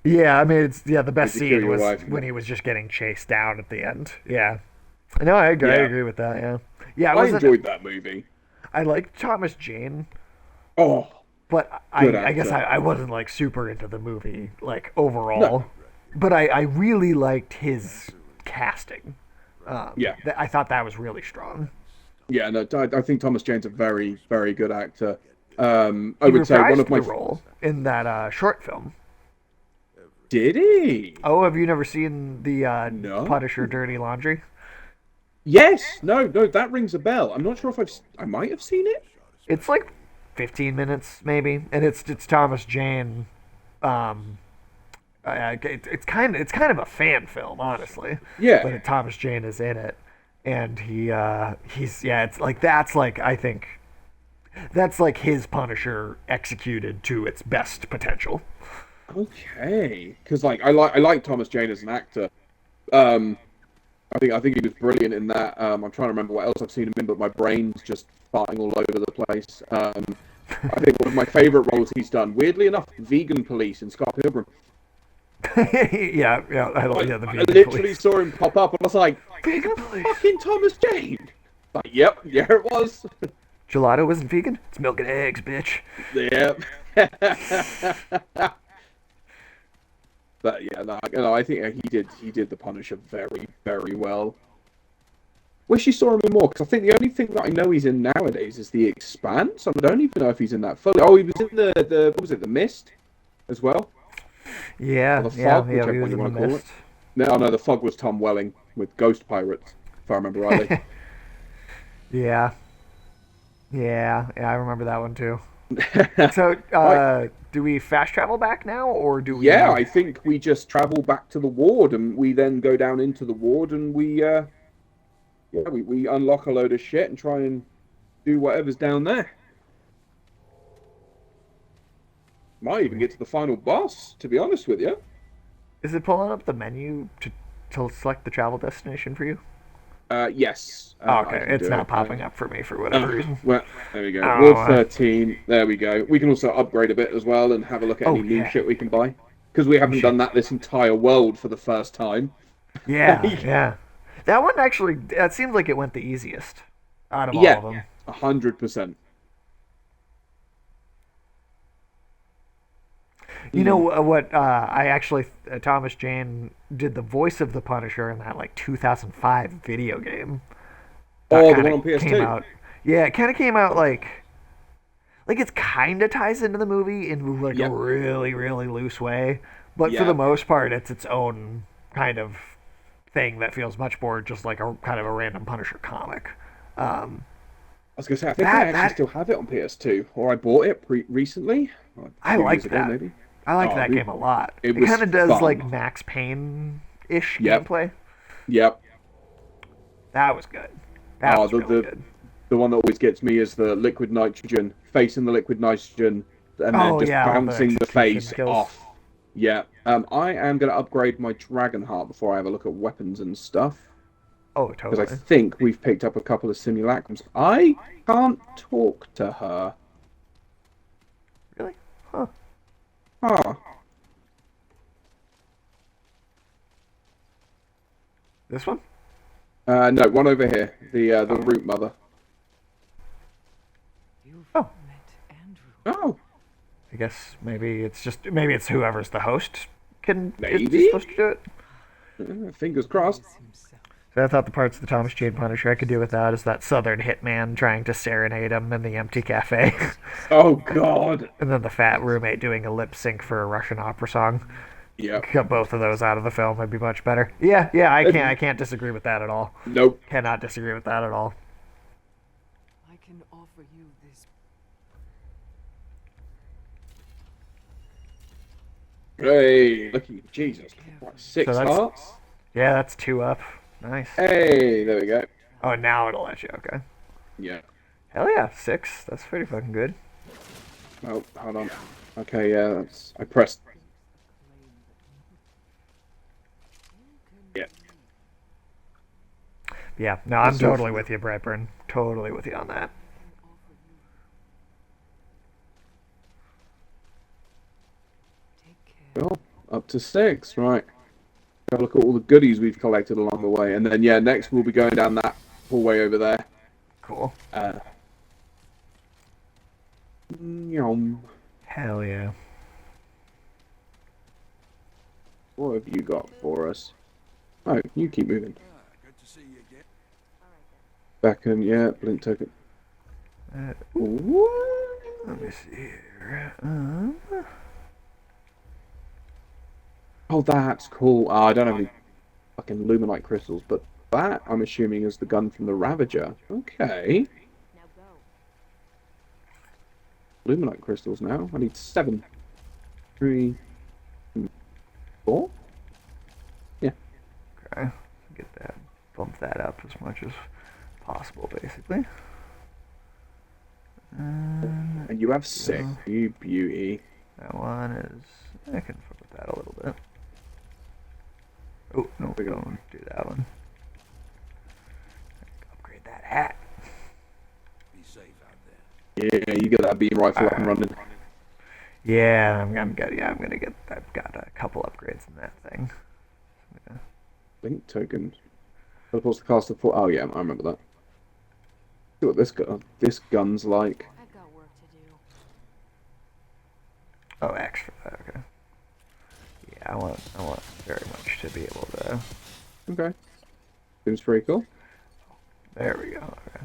Yeah, I mean the best Did you kill scene your was wife? when he was just getting chased down at the end. Yeah. No, I agree. I Yeah. agree with that. Yeah. Yeah, I enjoyed that movie. I liked Thomas Jane, Oh, but good I guess actor. I wasn't like super into the movie like No. overall. but I really liked his casting. Yeah, I thought that was really strong. yeah. No, I think Thomas Jane's a very, very good actor. I He would say one of reprised my the role in that short film. did he? Oh, have you never seen the No. Punisher Dirty Laundry? Yes. No. No. That rings a bell. I'm not sure if I might have seen it. It's like 15 minutes maybe, and it's Thomas Jane. Um, it's kind of a fan film, honestly, Yeah. but Thomas Jane is in it, and he's yeah, it's like I think that's like his Punisher executed to its best potential. Okay. Because I like Thomas Jane as an actor. Um, I think he was brilliant in that. I'm trying to remember what else I've seen him in, but my brain's just farting all over the place. I think one of my favorite roles he's done, weirdly enough, Vegan Police in Scott Pilgrim. Yeah, yeah, yeah, the I vegan literally police. saw him pop up, and I was like, Vegan "That's police. fucking Thomas Jane." Like, yep, yeah, it was. Gelato isn't vegan. It's milk and eggs, bitch. Yep. But yeah, no, I think he did the Punisher very, very well. Wish you saw him in more, because I think the only thing that I know he's in nowadays is The Expanse. I don't even know if he's in that fully. Oh, he was in the what was it, The Mist, as well, or Yeah, The yeah, Fog, yeah. whichever He one was you in the want to call it. mist. No, The Fog was Tom Welling with Ghost Pirates, if I remember rightly. Yeah, yeah. I remember that one too. So, Right. do we fast travel back now, or do Yeah, we? I think we just travel back to the ward, and we then go down into the ward, and we unlock a load of shit and try and do whatever's down there. Might even get to the final boss, to be honest with you. Is it pulling up the menu to select the travel destination for you? Yes, Oh, I okay, can it's do not it. popping up for me for whatever reason. Well, there we go. I don't know Ward why. 13. There we go. We can also upgrade a bit as well and have a look at Oh any new yeah, shit we can buy. Because we we haven't should. done that this entire world for the first time. Yeah, yeah. That one actually, that seems like it went the easiest out of all Yeah, of them. 100%. You know what? I actually Thomas Jane did the voice of the Punisher in that like 2005 video game that Oh, the kind one of on came PS2. out. Yeah, it kind of came out like it's kind of ties into the movie in like a Yep. really loose way, but for the Yeah. most part, it's its own kind of thing that feels much more just like a kind of a random Punisher comic. Um, I was gonna say, I think I that actually that still have it on PS2, or I bought it recently, like I 2 years liked ago that. maybe. I liked Oh, that game a lot. it It was kind of does like fun. Max Payne ish Yep, gameplay. yep. That was good. That Oh, was the really the good. the one that always gets me is the liquid nitrogen, facing the liquid nitrogen, and then Oh just yeah, all the bouncing the execution face kills. off. Yeah. I am gonna upgrade my dragon heart before I have a look at weapons and stuff, Oh because I totally. think we've picked up a couple of simulacrums. I can't talk to her. Really? Huh. Ah, This one? no, one over here, the Oh. root mother. You've Oh. met Andrew. Oh, I guess maybe it's whoever's the host is maybe. supposed to do it. Fingers crossed. So I thought the parts of the Thomas Jane Punisher I could do without is that Southern hitman trying to serenade him in the empty cafe, Oh God. and then the fat roommate doing a lip sync for a Russian opera song. Yep. Cut both of those out of the film would be much better. Yeah, I can't disagree with that at all. Nope. Cannot disagree with that at all. I can offer you this. Hey, look at you. Jesus Christ. So 6 that's hearts. yeah, that's two up. Nice. Hey, there we go. Oh, now it'll let you. Okay. Yeah. Hell yeah, six. That's pretty fucking good. Oh, hold on. Okay, yeah, I pressed. Yeah. Yeah, no, I'm That's so totally fun. with you, Brightburn. Totally with you on that. Take care. Well, up to 6, right. Have a look at all the goodies we've collected along the way, and then yeah, next we'll be going down that hallway over there. Cool. Yum. Hell yeah. What have you got for us? Oh, you keep moving. Good to see you again. Back in, yeah, blink token. What? Let me see here. Oh, that's cool. Oh, I don't have any fucking Luminite crystals, but that, I'm assuming, is the gun from the Ravager. Okay. Now go. Luminite crystals now. I need 7. 3, 4? Yeah. Okay, get that, bump that up as much as possible, basically. And you have 6. You beauty. That one is. I can fuck with that a little bit. Oh no, we don't do that one. Upgrade that hat. Be safe out there. Yeah, you get that beam rifle up and running. Yeah, I'm gonna get. I've got a couple upgrades in that thing. Yeah. Blink token. Supposed to cast the 4. Oh yeah, I remember that. See what this gun's like. I've got work to do. Oh, X for that. Okay. Yeah, I want very much to be able to. Okay. Seems pretty cool. There we go. Okay.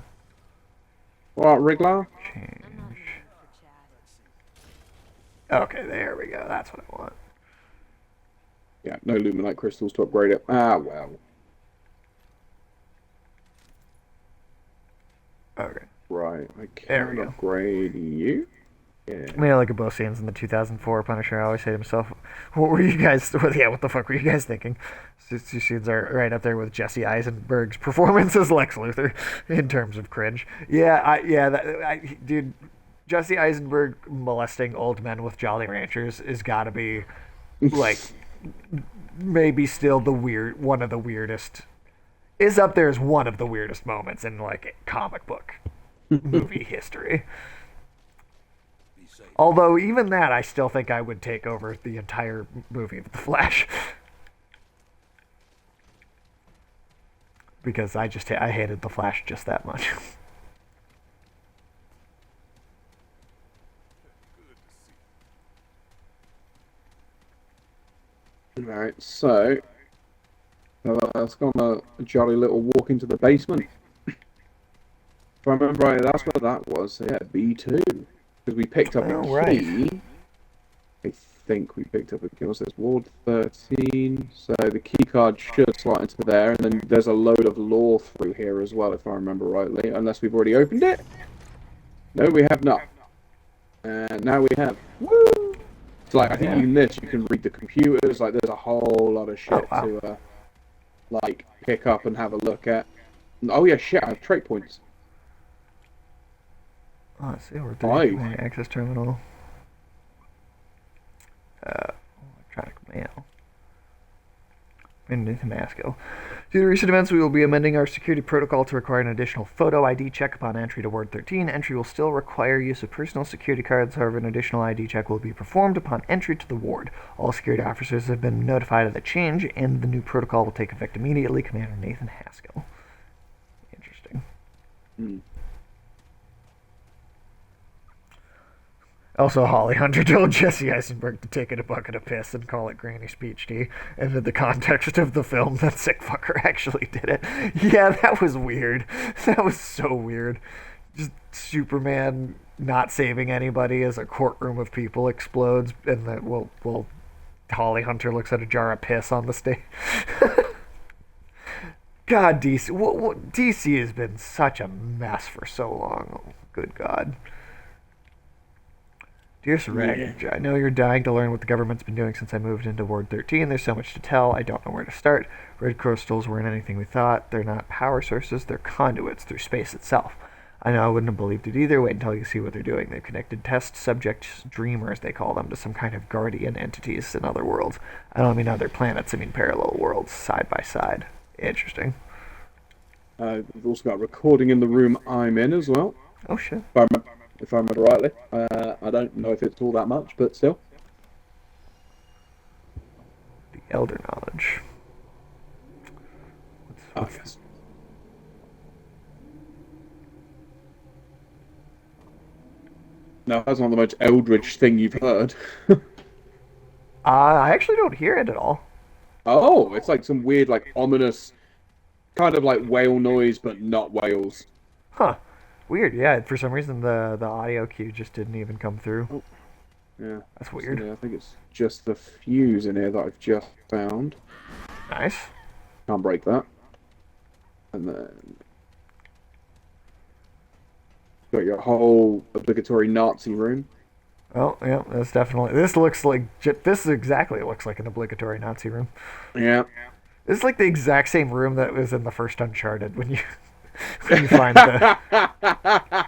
Alright, Wriggler. Change. I'm not in the mood for chat. Okay, there we go. That's what I want. Yeah, no Luminite crystals to upgrade it. Ah, well. Okay. Right, I There we can go. upgrade you. Yeah. I mean, like both scenes in the 2004 Punisher, I always say to myself, what were you guys, what the fuck were you guys thinking? These two scenes are right up there with Jesse Eisenberg's performance as Lex Luthor in terms of cringe. Dude, Jesse Eisenberg molesting old men with Jolly Ranchers is gotta be, like, maybe still one of the weirdest, is up there as one of the weirdest moments in, like, comic book movie history. Be safe. Although even that, I still think I would take over the entire movie of The Flash. Because I hated The Flash just that much. Alright, so let's go on a jolly little walk into the basement. If I remember right, that's where that was. Yeah, B2. Because we picked up a Oh, key. right. I think we picked up a key. What's this? Ward 13. So the key card should slot into there, and then there's a load of lore through here as well, if I remember rightly. Unless we've already opened it. No, we have not. And now we have. Woo! So, like, I think in this you can read the computers. Like, there's a whole lot of shit to like pick up and have a look at. Oh yeah, shit! I have trait points. Oh, let's see, we're Five. doing access terminal. Electronic mail. Nathan Masco. Due to recent events, we will be amending our security protocol to require an additional photo ID check upon entry to Ward 13. Entry will still require use of personal security cards, however, an additional ID check will be performed upon entry to the ward. All security officers have been notified of the change, and the new protocol will take effect immediately. Commander Nathan Haskell. Interesting. Also, Holly Hunter told Jesse Eisenberg to take in a bucket of piss and call it Granny Speech Tea, and in the context of the film, that sick fucker actually did it. Yeah, that was weird. That was so weird. Just Superman not saving anybody as a courtroom of people explodes, and then, well, Holly Hunter looks at a jar of piss on the stage. God, DC. DC has been such a mess for so long. Oh, good God. Dear Sarag, I know you're dying to learn what the government's been doing since I moved into Ward 13. There's so much to tell. I don't know where to start. Red crystals weren't anything we thought. They're not power sources. They're conduits through space itself. I know I wouldn't have believed it either. Wait until you see what they're doing. They've connected test subjects, dreamers, they call them, to some kind of guardian entities in other worlds. I don't mean other planets. I mean parallel worlds, side by side. Interesting. We've also got a recording in the room I'm in as well. Oh, shit. If I remember rightly. I don't know if it's all that much, but still. The Elder Knowledge. Yes. No, that's not the most eldritch thing you've heard. I actually don't hear it at all. Oh, it's like some weird, like ominous, kind of like whale noise, but not whales. Huh. Weird. Yeah. For some reason, the audio cue just didn't even come through. Oh, yeah. That's So, weird. yeah, I think it's just the fuse in here that I've just found. Nice. Can't break that. And then got your whole obligatory Nazi room. Oh, yeah. That's definitely. This looks like. This is exactly. It looks like an obligatory Nazi room. Yeah. It's like the exact same room that was in the first Uncharted when you when you find the.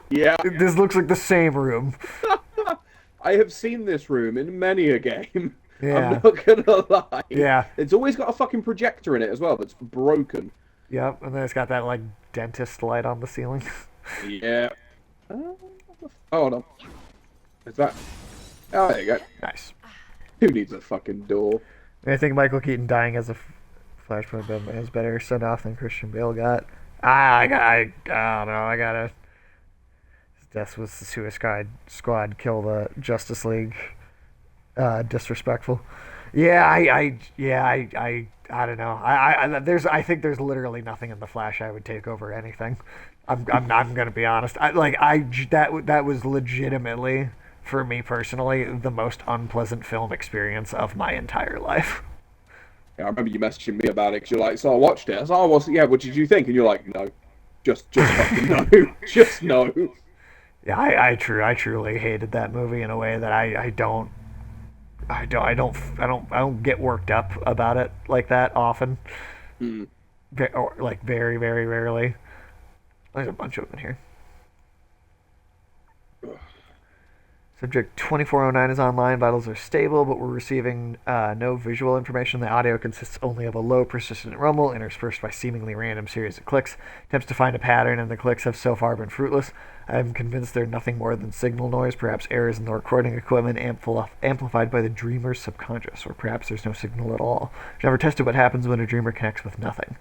Yeah. This looks like the same room. I have seen this room in many a game. I'm Yeah. not gonna lie. Yeah. It's always got a fucking projector in it as well that's broken. Yep. And then it's got that like dentist light on the ceiling. Yeah. Hold on. Is that? Oh, there you go. Nice. Who needs a fucking door? I think Michael Keaton dying as a Flashpoint Batman is better sent off than Christian Bale got. I don't know. I gotta. His death was the Suicide Squad kill the Justice League. Disrespectful. Yeah, I don't know. I think there's literally nothing in the Flash I would take over anything. I'm gonna be honest. That was legitimately, for me personally, the most unpleasant film experience of my entire life. Yeah, I remember you messaging me about it because you're like, so I watched it. I was like, oh, yeah, what did you think? And you're like, no, just fucking no, just no. Yeah, I truly hated that movie in a way that I don't get worked up about it like that often. Mm. Or like very, very rarely. There's a bunch of them in here. Subject 2409 is online. Vitals are stable, but we're receiving no visual information. The audio consists only of a low, persistent rumble interspersed by seemingly random series of clicks. Attempts to find a pattern, and the clicks have so far been fruitless. I'm convinced they're nothing more than signal noise, perhaps errors in the recording equipment amplified by the dreamer's subconscious, or perhaps there's no signal at all. I've never tested what happens when a dreamer connects with nothing.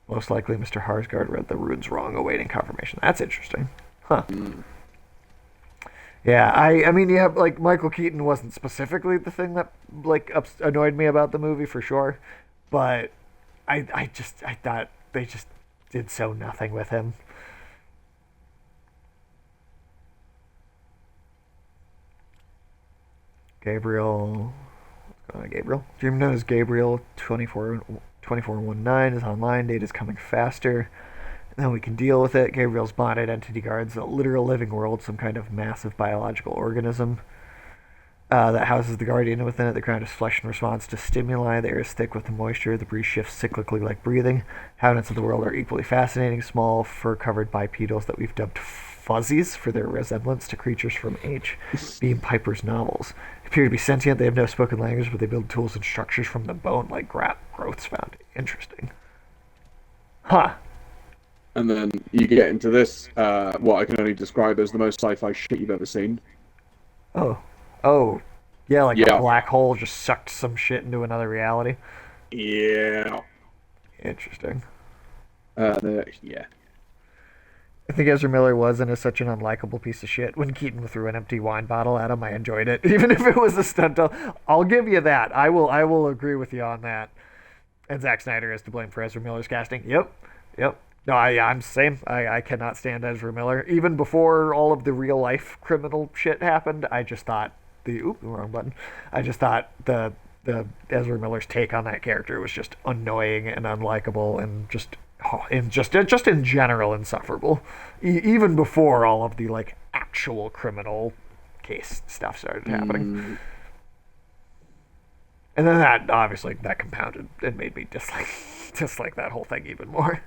Most likely, Mr. Harsgard read the runes wrong, awaiting confirmation. That's interesting. Huh. Mm. Yeah, I mean, yeah, like Michael Keaton wasn't specifically the thing that like annoyed me about the movie for sure, but I thought they just did so nothing with him. Gabriel, Gabriel. Dream known as Gabriel 2419 is online. Data is coming faster. Then we can deal with it. Gabriel's bonded entity guards a literal living world, some kind of massive biological organism that houses the guardian within it. The ground is flesh in response to stimuli. The air is thick with the moisture. The breeze shifts cyclically like breathing. Inhabitants of the world are equally fascinating, small, fur-covered bipedals that we've dubbed fuzzies for their resemblance to creatures from H. Beam Piper's novels. They appear to be sentient. They have no spoken language, but they build tools and structures from the bone like growths found. Interesting. Huh. And then you get into this, what I can only describe as the most sci-fi shit you've ever seen. Oh, yeah, like Yeah. a black hole just sucked some shit into another reality. Yeah. Interesting. Yeah. I think Ezra Miller was and is such an unlikable piece of shit. When Keaton threw an empty wine bottle at him, I enjoyed it, even if it was a stunt. I'll give you that. I will agree with you on that. And Zack Snyder is to blame for Ezra Miller's casting. Yep. No, I'm same. I cannot stand Ezra Miller. Even before all of the real life criminal shit happened, I just thought wrong button. I just thought the Ezra Miller's take on that character was just annoying and unlikable and just in general insufferable. Even before all of the like actual criminal case stuff started happening. And then that obviously that compounded and made me dislike that whole thing even more.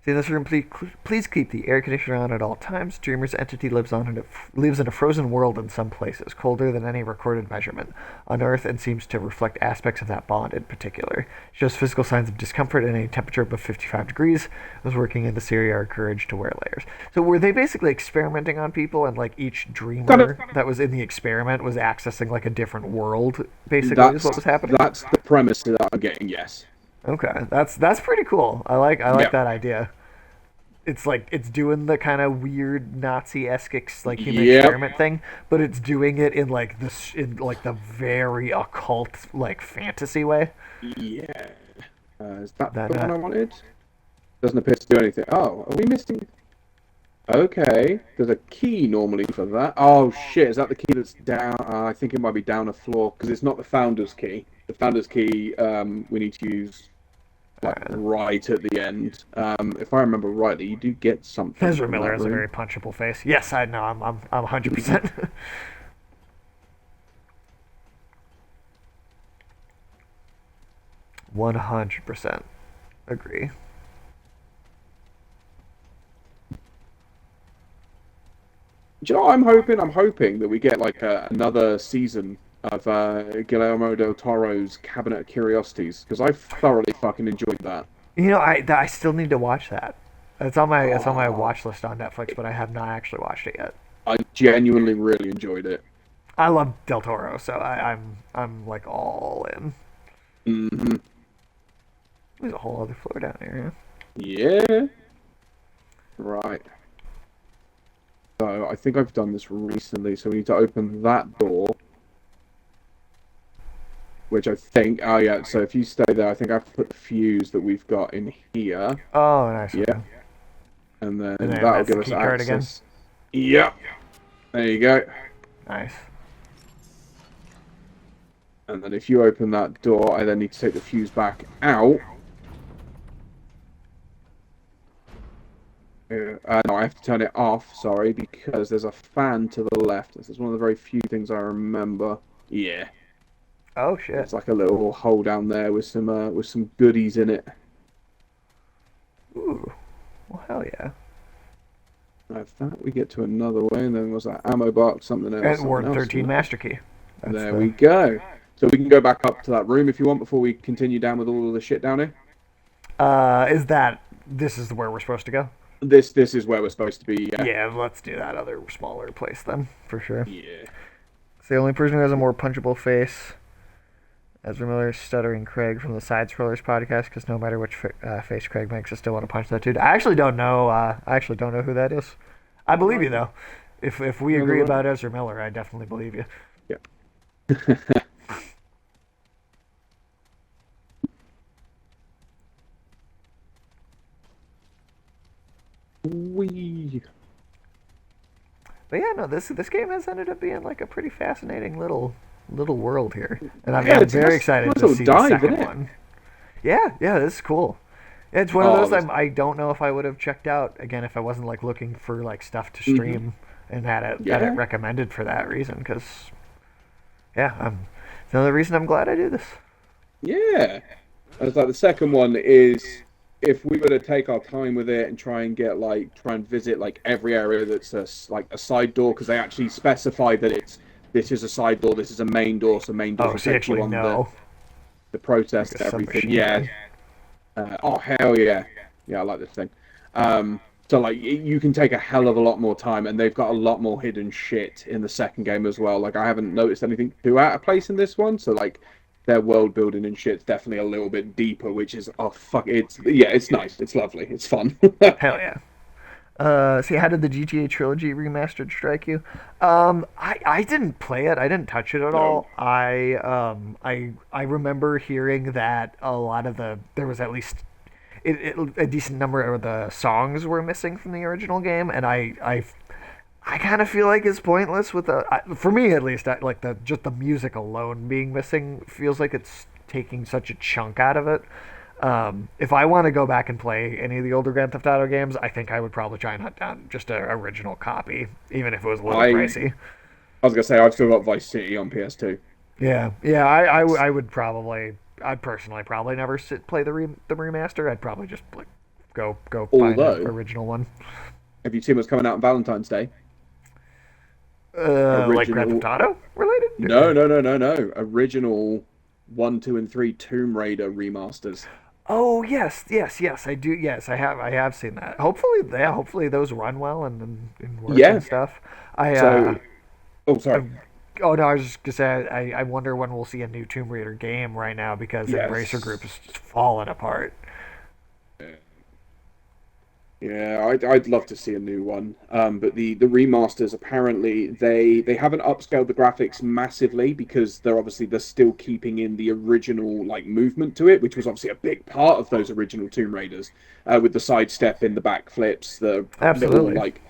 See, in this room, please keep the air conditioner on at all times. Dreamer's entity lives in a frozen world in some places, colder than any recorded measurement on Earth, and seems to reflect aspects of that bond in particular. Shows physical signs of discomfort at any temperature above 55 degrees. Those working in this area are encouraged to wear layers. So were they basically experimenting on people, and like each dreamer that was in the experiment was accessing like a different world, basically, is what was happening? That's the premise that I'm getting, yes. Okay, that's pretty cool. I like that idea. it's like it's doing the kind of weird Nazi-esque like human Yep. experiment thing, but it's doing it in like this in like the very occult like fantasy way. Yeah. Is that That the one I wanted? Doesn't appear to do anything. Oh, are we missing? Okay. There's a key normally for that. Oh shit! Is that the key that's down? I think it might be down a floor because it's not the founder's key. The founder's key we need to use like right at the end. If I remember rightly, you do get something Ezra from Miller that has a room. very punchable face. Yes, I know. I'm 100%. 100% agree. Do you know what I'm hoping? I'm hoping that we get like another season of Guillermo del Toro's Cabinet of Curiosities because I thoroughly fucking enjoyed that. You know, I still need to watch that. It's on my Oh, watch list on Netflix, but I have not actually watched it yet. I genuinely really enjoyed it. I love Del Toro, so I'm like all in. Hmm. There's a whole other floor down there. Yeah. Right. So I think I've done this recently. So we need to open that door, which I think. Oh yeah. So if you stay there, I think I have to put the fuse that we've got in here. Oh, nice. Yeah. Okay. And then And then that'll that's the give us key card again. access. Yep. There you go. Nice. And then if you open that door, I then need to take the fuse back out. No, I have to turn it off, sorry, because there's a fan to the left. This is one of the very few things I remember. Yeah. Oh shit. It's like a little hole down there with some goodies in it. Ooh. Well, hell yeah. Like that, we get to another way, and then was that ammo box, something else, And something Ward else. 13 Master Key. That's There the. we go. So we can go back up to that room if you want before we continue down with all of the shit down here. Is that this is where we're supposed to go? This is where we're supposed to be. Yeah. Yeah, let's do that other smaller place then, for sure. Yeah. It's the only person who has a more punchable face. Ezra Miller, Stuttering Craig from the Side Scrollers podcast, because no matter which face Craig makes, I still want to punch that dude. I actually don't know. I actually don't know who that is. I believe you though. If we agree about Ezra Miller, I definitely believe you. Yeah. Wee. But yeah, no, this game has ended up being like a pretty fascinating little world here, and I'm, Yeah, I'm it's a very nice excited to little see the dive, second isn't it? one. Yeah, this is cool. It's one of Oh, those this. I don't know if I would have checked out again if I wasn't like looking for like stuff to Mhm. stream and had it Yeah. recommended for that reason. Because yeah, it's another reason I'm glad I do this. Yeah. It's like the second one is if we were to take our time with it and try and try and visit like every area that's like a side door because they actually specify that this is a side door, this is a main door, so main doors Oh, will so you take you actually on know. the process Like and a everything. submachine Yeah. gun. Oh hell yeah. Yeah, I like this thing. So like you can take a hell of a lot more time, and they've got a lot more hidden shit in the second game as well. Like I haven't noticed anything too out of place in this one, so like their world building and shit's definitely a little bit deeper, which is oh fuck, it's nice, it's lovely, it's fun. Hell yeah. See, how did the GTA trilogy remastered strike you? I didn't play it. I didn't touch it at No. all. I remember hearing that a lot of there was at least a decent number of the songs were missing from the original game, and I kind of feel like it's pointless with for me at least. Like just the music alone being missing feels like it's taking such a chunk out of it. If I want to go back and play any of the older Grand Theft Auto games, I think I would probably try and hunt down just an original copy, even if it was a little I pricey. I was gonna say I've still got Vice City on PS2. Yeah. I would probably, I'd personally probably never play the remaster. I'd probably just like go find the Although, original one. have you seen what's coming out on Valentine's Day? Like Grand Original. Theft Auto related? No, no, no, no, no. Original 1, 2, and 3 Tomb Raider remasters. Oh yes. I do. Yes, I have seen that. Hopefully those run well and work Yeah. and stuff. I So, oh, sorry. Oh no, I was just gonna say I wonder when we'll see a new Tomb Raider game right now because Embracer Group Yes. is just falling apart. Yeah, I'd love to see a new one. But the remasters apparently they haven't upscaled the graphics massively because they're still keeping in the original like movement to it, which was obviously a big part of those original Tomb Raiders, with the sidestep in the backflips, the little Absolutely. like.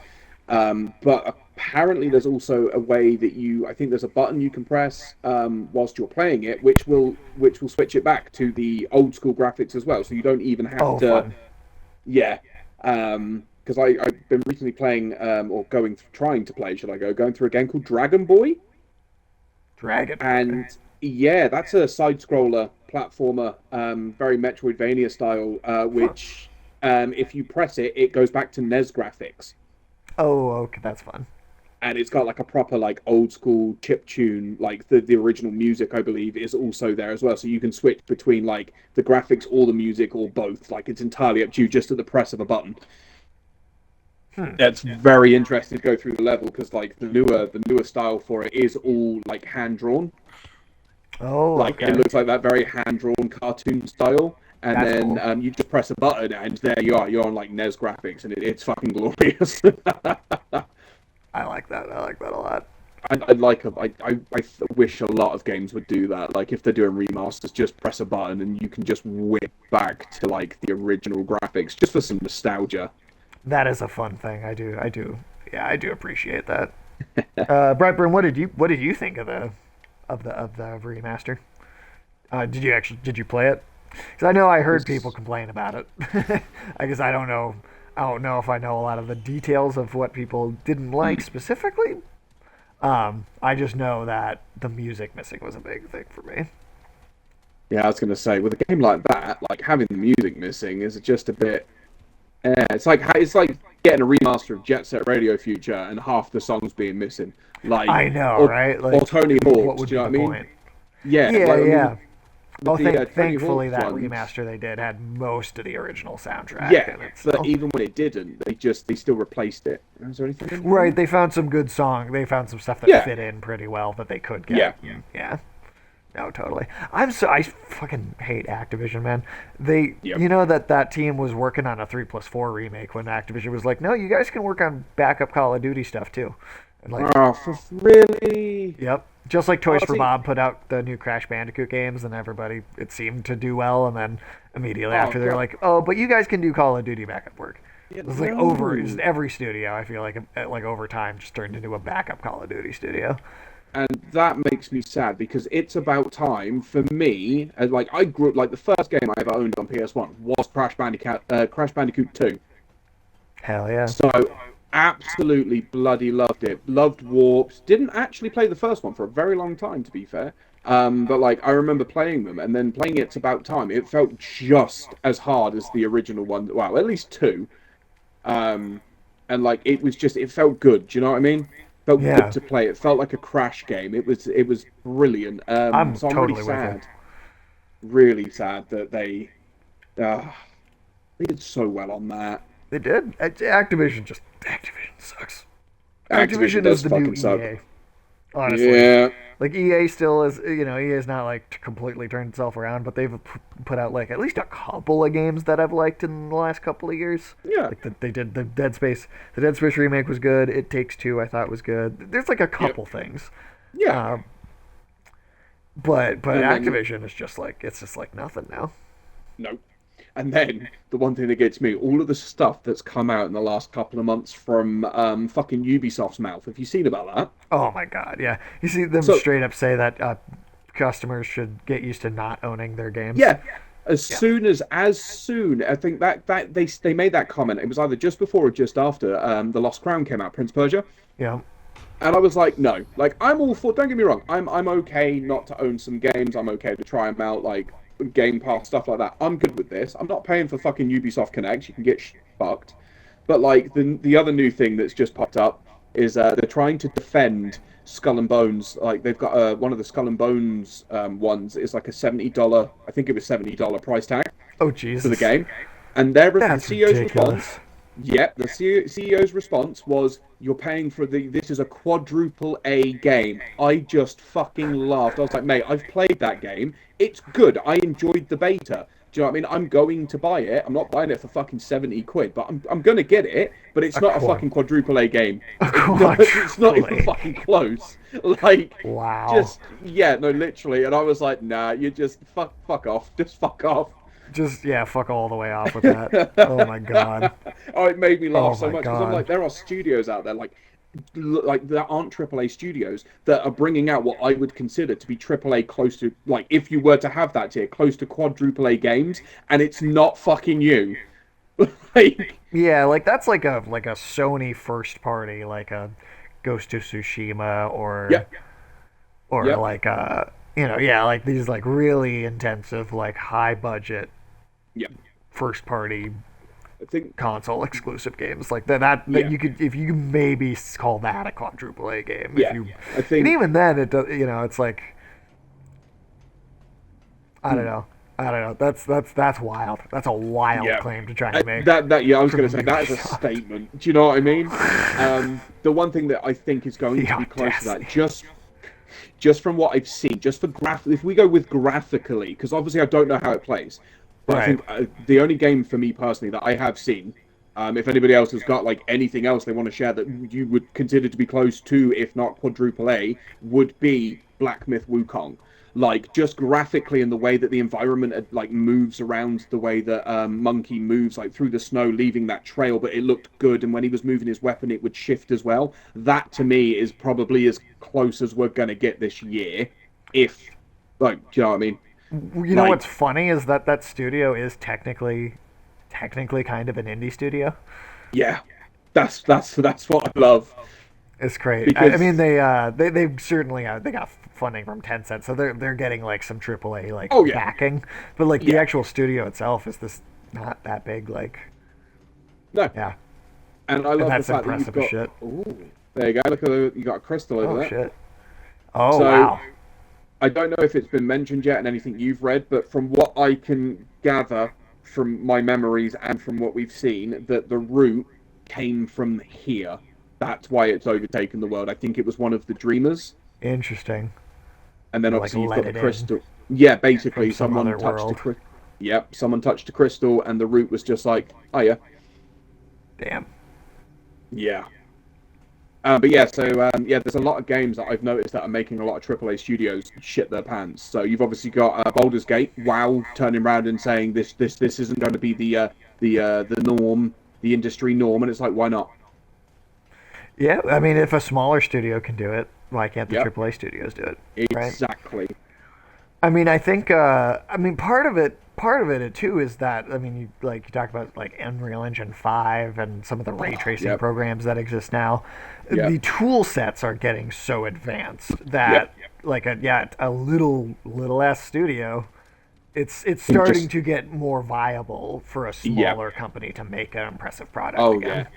But apparently there's also a way that I think there's a button you can press whilst you're playing it, which will switch it back to the old school graphics as well. So you don't even have Oh, to, fun. yeah, because I've been recently playing, or trying to play, should I going through a game called Dragon Boy, Dragon Boy. and yeah, that's a side scroller platformer, very Metroidvania style, Huh. which if you press it, it goes back to NES graphics. Oh, okay, that's fun. And it's got like a proper like old school chip tune, like the original music I believe is also there as well, so you can switch between like the graphics or the music or both, like it's entirely up to you just at the press of a button. Hmm. It's very interesting to go through the level because like the newer style for it is all like hand drawn, Oh, like it okay. looks like that very hand drawn cartoon style, and That's then cool. you just press a button and there you are, you're on like NES graphics, and it's fucking glorious. I like that. I like that a lot. I'd like I wish a lot of games would do that. Like if they're doing remasters, just press a button and you can just whip back to like the original graphics, just for some nostalgia. That is a fun thing. I do. Yeah, I do appreciate that. Brightburn, what did you think of the remaster? Did you play it? Because I know I heard people Was complain about it. I guess I don't know. I don't know if I know a lot of the details of what people didn't like specifically. I just know that the music missing was a big thing for me. Yeah, I was gonna say with a game like that, like having the music missing is just a bit. It's like getting a remaster of Jet Set Radio Future and half the songs being missing, like I know, or right? or Like, Tony what Hawk's. would Do you be know what the I mean? point? Yeah, Yeah, like I mean with, yeah. with Oh, the Tony thankfully Hawk's that ones. remaster they did had most of the original soundtrack Yeah, in it. but So even when it didn't, they still replaced it. Is there anything in right, here? they found some good song. They found some stuff that Yeah, fit in pretty well that they could get. yeah, Yeah. No, totally. I fucking hate Activision, man. yep. You know that team was working on a 3+4 remake when Activision was like, no, you guys can work on backup Call of Duty stuff too. And like, Oh, really? yep. Just like Oh, Toys for see, Bob put out the new Crash Bandicoot games, and everybody it seemed to do well, and then immediately oh after they're god, like, oh, but you guys can do Call of Duty backup work. yeah, It was like over just no. every studio. I feel like over time just turned into a backup Call of Duty studio. And that makes me sad because it's about time for me. As like I grew up, like the first game I ever owned on PS1 was Crash Bandicoot 2. Hell yeah. So absolutely bloody loved it. Loved Warps. Didn't actually play the first one for a very long time, to be fair. But like I remember playing them and then playing It's About Time. It felt just as hard as the original one. Well, at least two. Um, and like it felt good. Do you know what I mean? Felt good Yeah, to play. It felt like a Crash game. It was brilliant. I'm So I'm totally with you. really sad that uh, they did so well on that. They did. Activision sucks. Activision Activision is does the new fucking suck. EA. Honestly, Yeah, like EA still is. EA's not like completely turned itself around, but they've put out like at least a couple of games that I've liked in the last couple of years. yeah, Like they did the Dead Space. The Dead Space remake was good. It Takes Two I thought was good. There's like a yep, couple things. yeah. Uh, but And then Activision is just like it's just like nothing now. no. And then the one thing that gets me, all of the stuff that's come out in the last couple of months from fucking Ubisoft's mouth. Have you seen about that? Oh my god, yeah. You see them So straight up say that customers should get used to not owning their games. yeah, as soon, I think that they made that comment. It was either just before or just after the Lost Crown came out, Prince Persia. Yeah. And I was like, no, like I'm all for. Don't get me wrong, I'm okay not to own some games. I'm okay to try them out, like Game Pass stuff like that. I'm good with this. I'm not paying for fucking Ubisoft Connect. You can get fucked. But like the other new thing that's just popped up is they're trying to defend Skull and Bones. Like they've got one of the Skull and Bones ones is like a $70. I think it was $70 price tag Oh for the Jesus. game, and the That's CEO's response. ridiculous. Yep, the CEO's response was, "You're paying for the. This is a quadruple A game." I just fucking laughed. I was like, "Mate, I've played that game. It's good. I enjoyed the beta, Do you know what I mean? I'm going to buy it. I'm not buying it for fucking 70 quid, but I'm gonna get it. But it's not a fucking quadruple A game. It's not even fucking close. Like, Wow. just yeah, no, literally. And I was like, nah, you just fuck off, just fuck off. Just yeah, fuck all the way off with that. Oh my god. Oh, it made me laugh Oh so my much because I'm god. like, there are studios out there like there aren't AAA studios that are bringing out what I would consider to be AAA close to, like, if you were to have that tier, close to quadruple A games, and it's not fucking you. Like, Yeah, like that's like a Sony first party, like a Ghost of Tsushima yeah, or yeah, like yeah, like these like really intensive, like high budget yeah. first party I think, console exclusive games like that yeah, you could, if you maybe call that a quadruple A game, if yeah. you, I and think, even then it does, it's like I don't hmm, know. I don't know. That's wild. That's a wild yeah. claim to try to make. That yeah, I was From going to say that is a Ubisoft. statement. Do you know what I mean? The one thing that I think is going The to be close to that, audacity. just from what I've seen, just for if we go with graphically, because obviously I don't know how it plays, but I Right. think the only game for me personally that I have seen, if anybody else has got like anything else they want to share that you would consider to be close to, if not quadruple A, would be Black Myth Wukong. Like, just graphically, in the way that the environment like moves around, the way that Monkey moves like through the snow, leaving that trail, but it looked good. And when he was moving his weapon, it would shift as well. That to me is probably as close as we're gonna get this year, if, like, do you know what I mean? You know Like, what's funny is that that studio is technically kind of an indie studio. yeah, that's what I love It's great. I because mean, they certainly they got funding from Tencent, so they're getting like some AAA like oh yeah, backing, but like the yeah, actual studio itself is this not that big. Like, no, yeah, and I and love the that's fact that you've impressive as got. shit. Ooh, there you go. Look at you got a crystal over Oh there. shit. Oh So wow. I don't know if it's been mentioned yet in anything you've read, but from what I can gather from my memories and from what we've seen, that the root came from here. That's why it's overtaken the world. I think it was one of the dreamers, Interesting. and then They like obviously you've let got the it in crystal. Yeah, from basically some someone other touched the world. crystal. Yep, someone touched the crystal, and the root was just like, oh yeah, Damn. yeah. But yeah, so yeah, there's a lot of games that I've noticed that are making a lot of AAA studios shit their pants. So you've obviously got Baldur's Gate, WoW, turning around and saying this isn't going to be the norm, the industry norm, and it's like, why not? Yeah, I mean, if a smaller studio can do it, why can't the Yep, AAA studios do it? Right? exactly. I mean, I think, I mean, part of it too is that, I mean, you talk about like Unreal Engine 5 and some of the ray tracing Yep, programs that exist now. yep, The tool sets are getting so advanced yep. that, like a little ass studio, it's And starting just to get more viable for a yeah. smaller company to make an impressive product Oh yeah. again.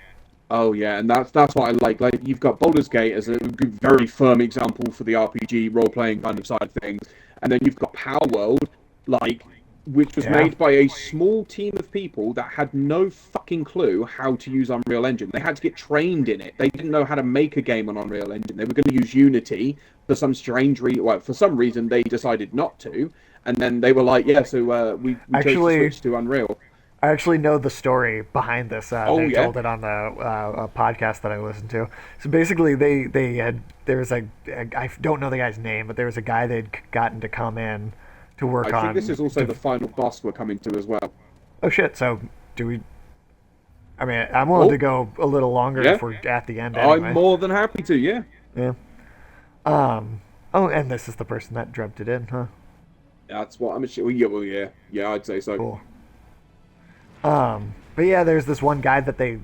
Oh yeah, and that's what I like. Like, you've got Baldur's Gate as a very firm example for the RPG role playing kind of side of things, and then you've got Power World, like, which was Yeah. made by a small team of people that had no fucking clue how to use Unreal Engine. They had to get trained in it. They didn't know how to make a game on Unreal Engine. They were going to use Unity for some strange well, for some reason they decided not to, and then they were like, yeah, so we chose to Actually, switch to Unreal. I actually know the story behind this. Oh They yeah, told it on the a podcast that I listened to. So basically, they had there was I don't know the guy's name, but there was a guy they'd gotten to come in to work I think this on. is also the final boss we're coming to as well. Oh shit! So do we? I mean, I'm willing to Oh go a little longer yeah, if we're at the end I'm anyway. more than happy to. Yeah. Yeah. Oh, and this is the person that dreamt it in, huh? That's what I'm assuming. Yeah, well, yeah, I'd say so. Cool. But yeah, there's this one guy that they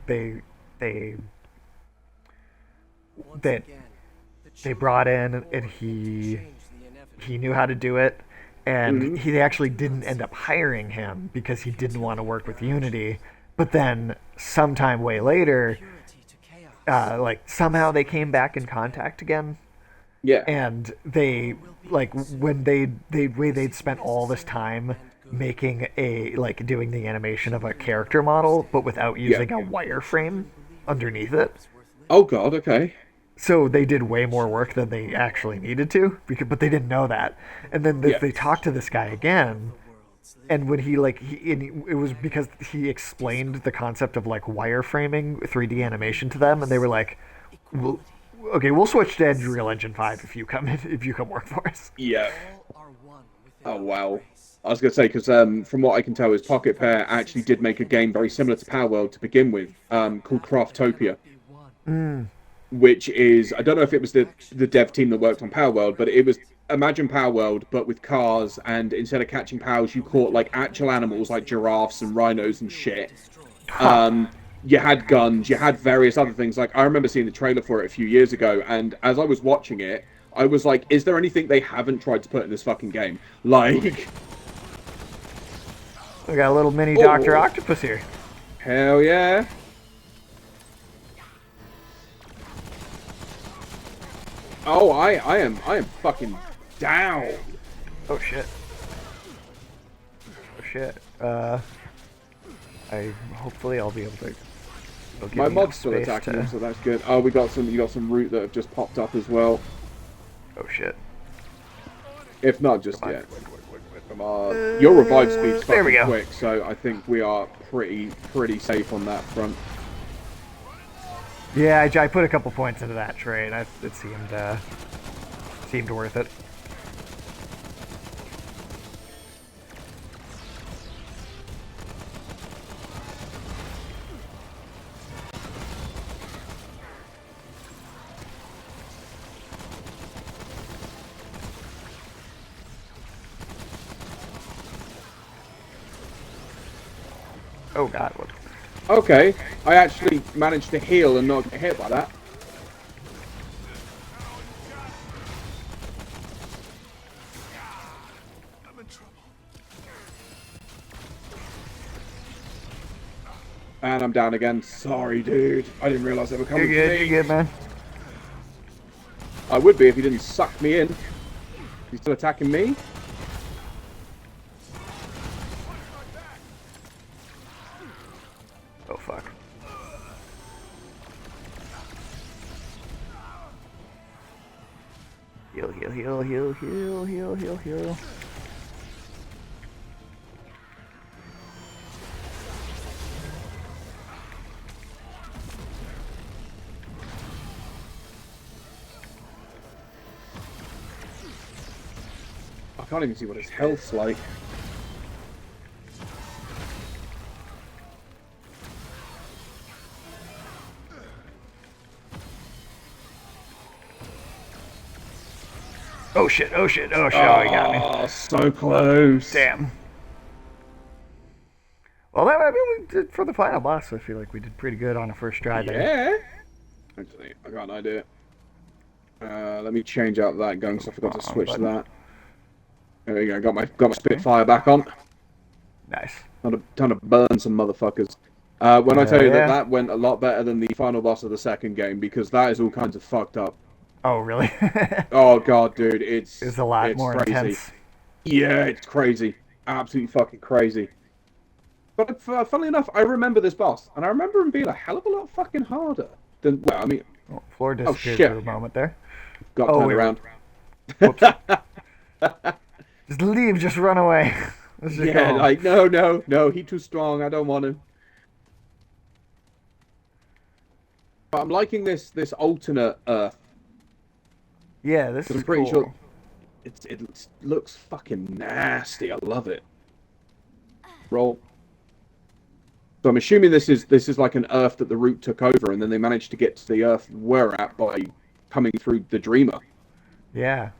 Once that again, the they children brought of in, the and Lord he changed the inevitable. he knew how to do it, and Hmm. he actually didn't end up hiring him because he didn't want to work with Unity. But then sometime way later, Purity to chaos. like somehow they came back in contact again, Yeah, and they like when they'd spent all this time making a like doing the animation of a character model, but without yeah. using a wireframe underneath it. Oh God. Okay. So they did way more work than they actually needed to, but they didn't know that. And then Yeah. they talked to this guy again, and when he like it was because he explained the concept of like wireframing 3D animation to them, and they were like, well, "Okay, we'll switch to Unreal Engine 5 if you come work for us." Yeah. All are one within Oh our wow. embrace. I was gonna say because from what I can tell, is Pocket Pair actually did make a game very similar to Power World to begin with, called Craftopia, Be one. which is, I don't know if it was the dev team that worked on Power World, but it was imagine Power World but with cars, and instead of catching powers, you caught like actual animals like giraffes and rhinos and shit. Destroyed. Um, you had guns, you had various other things. Like I remember seeing the trailer for it a few years ago, and as I was watching it, I was like, "Is there anything they haven't tried to put in this fucking game?" Like, We got a little mini Doctor Oh. Octopus here. hell yeah! Oh, I am fucking down. Oh shit. Oh shit. Hopefully I'll be able to. it'll give My me mob's enough still space attacking to- him, so that's good. Oh, you got some root that have just popped up as well. Oh shit. If not, just Come on. yet. Come on. Your revive speed's there we fucking go. quick, so I think we are pretty safe on that front. Yeah, I put a couple points into that trade. It seemed worth it. Oh god, what? Okay, I actually managed to heal and not get hit by that. I'm in trouble. And I'm down again. Sorry, dude. I didn't realize they were coming You're for good, me. you're good, man. I would be if he didn't suck me in. He's still attacking me. Oh fuck. Heal, heal, heal, heal, heal, heal, heal, heal. I can't even see what his health's like. Oh shit, oh shit, oh shit, oh, he got me. Oh, so close. Damn. Well, I mean, we did for the final boss. I feel like we did pretty good on the first try there. Yeah. Actually, I got an idea. Let me change out that gun because I forgot to switch to that. There we go. Got my Spitfire back on. Nice. Trying to burn some motherfuckers. When I tell you yeah. that went a lot better than the final boss of the second game, because that is all kinds of fucked up. Oh, really? Oh god, dude, it's It's a lot more crazy. intense. Yeah, it's crazy. Absolutely fucking crazy. But funnily enough, I remember this boss, and I remember him being a hell of a lot fucking harder than. Well, I mean, Oh, floor disappeared shit. for a moment there. got Oh, turned wait. around. Whoops. Just leave, just run away. Let's just go Yeah, home. like no, he too strong. I don't want him. But I'm liking this alternate Earth. Yeah, this I'm is pretty cool. sure it looks fucking nasty. I love it. Roll. So I'm assuming this is like an Earth that the Root took over, and then they managed to get to the Earth we're at by coming through the Dreamer. Yeah.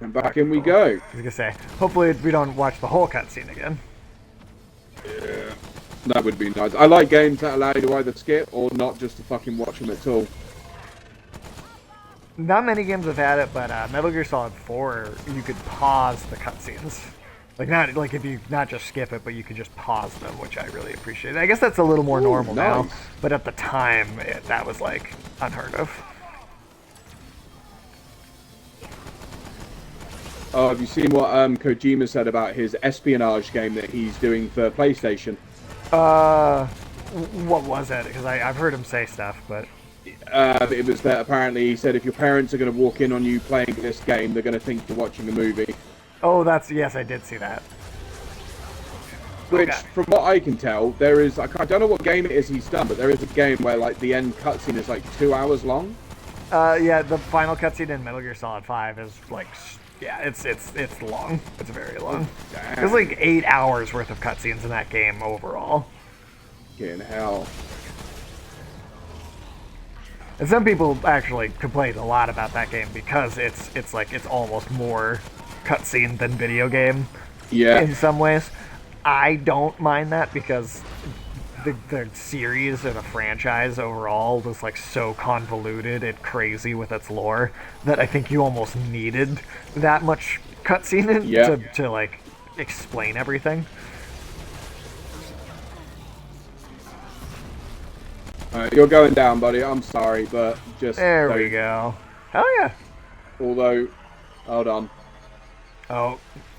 And back in we go. I was gonna say, hopefully we don't watch the whole cutscene again. Yeah, that would be nice. I like games that allow you to either skip or not just to fucking watch them at all. Not many games have had it, but Metal Gear Solid 4, you could pause the cutscenes. Like if you not just skip it, but you could just pause them, which I really appreciate. I guess that's a little more Ooh, normal now, nice. but at the time, that was like unheard of. Oh, have you seen what Kojima said about his espionage game that he's doing for PlayStation? What was it? Because I've heard him say stuff, but It was that apparently he said if your parents are going to walk in on you playing this game, they're going to think you're watching a movie. Oh, yes, I did see that. Which, Okay. from what I can tell, there is. I don't know what game it is he's done, but there is a game where like the end cutscene is like 2 hours long. Yeah, the final cutscene in Metal Gear Solid 5 is like, yeah, it's long. It's very long. There's like 8 hours worth of cutscenes in that game overall. Fucking hell. And some people actually complained a lot about that game because it's like it's almost more cutscene than video game. Yeah. In some ways. I don't mind that because the series or the franchise overall was like so convoluted and crazy with its lore that I think you almost needed that much cutscene to like explain everything. Alright, you're going down, buddy. I'm sorry, but just There we go. Hell yeah. Although, hold on. Oh,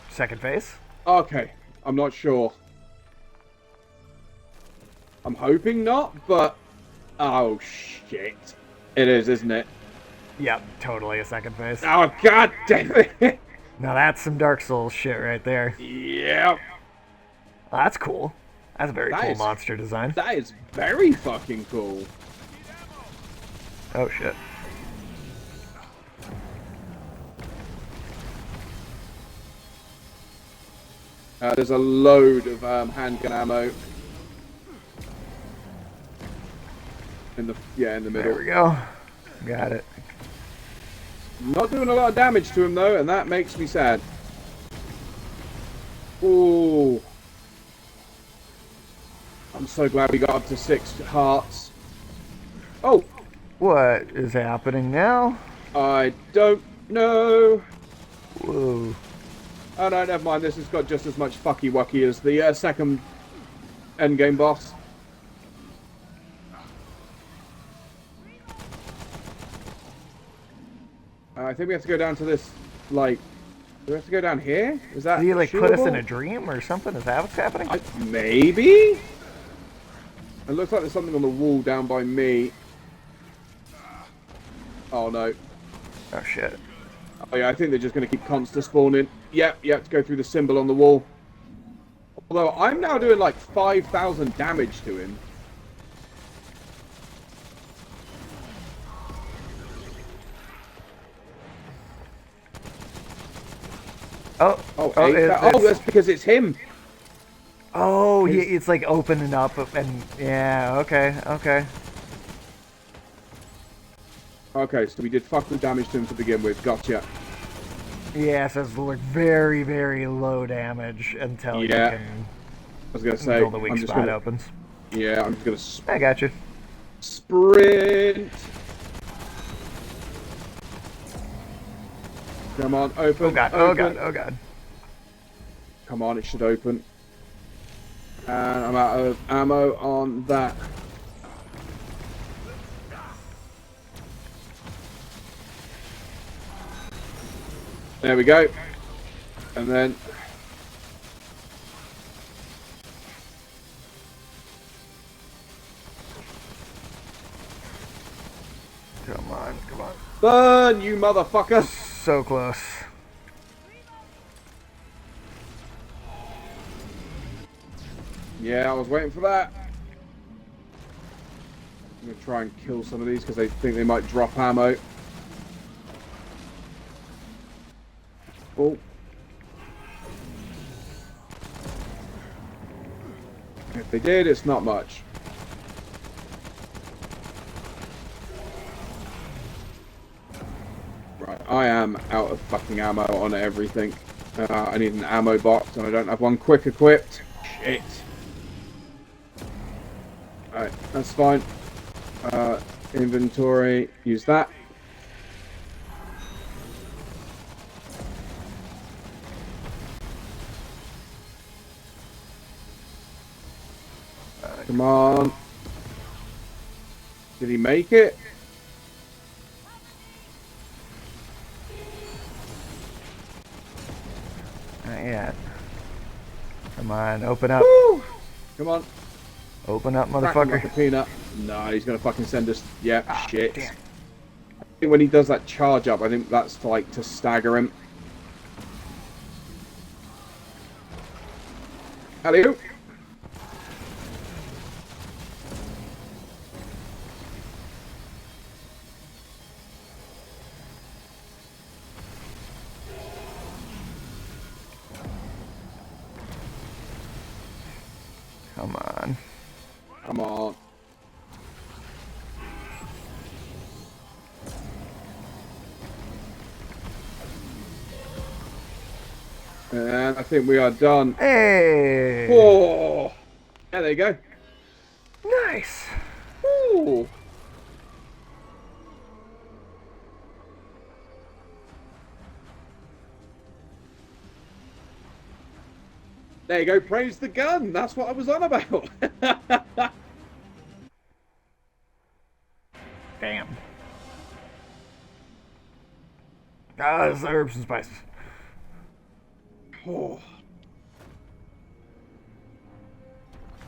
second phase? Okay, I'm not sure. I'm hoping not, but oh shit, it is, isn't it? Yep, totally a second phase. Oh god damn it! Now that's some Dark Souls shit right there. Yep. Oh, that's cool. That's a very cool Is- monster design. That is very fucking cool. Oh shit. There's a load of handgun ammo in the middle. There we go. Got it. Not doing a lot of damage to him though, and that makes me sad. Ooh. I'm so glad we got up to 6 hearts. Oh, What is happening now? I don't know. Whoa. Oh no, never mind. This has got just as much fucky wucky as the second endgame boss. I think we have to go down to this, like, do we have to go down here? Is that Did he like put us in shootable? a dream or something? Is that what's happening? Maybe? It looks like there's something on the wall down by me. Oh no. Oh shit. Oh yeah, I think they're just going to keep constant spawning. Yep, you have to go through the symbol on the wall. Although I'm now doing like 5,000 damage to him. Oh, Oh, oh, that's because it's him. oh, it's like opening up and yeah, okay, okay. Okay, so we did fuck the damage to him to begin with. Gotcha. Yeah, so it's like very, very low damage until Yeah. you can I was going to say, until the weak I'm just spot gonna, opens. yeah, I'm just going to I got you. sprint. Come on, open. Oh god, open. oh god, oh god. Come on, it should open. And I'm out of ammo on that. There we go. And then... Come on, come on. burn, you motherfucker! So close. Yeah, I was waiting for that. I'm going to try and kill some of these because they think they might drop ammo. Oh. If they did, it's not much. Right, I am out of fucking ammo on everything. I need an ammo box and I don't have one quick equipped. Shit. Alright, that's fine. Inventory, use that. Come on. Did he make it? Not yet. Come on, open up. Woo! Come on. Open up, Crack him like a motherfucker. peanut. No, he's gonna fucking send us. Yeah, Ah, shit. damn. I think when he does that charge up, I think that's like to stagger him. Hello. Come on. Come on. And I think we are done. Hey! Oh, yeah, there you go. Nice! Ooh. There you go. Praise the gun. That's what I was on about. Damn. Ah, it's the herbs and spices. Oh.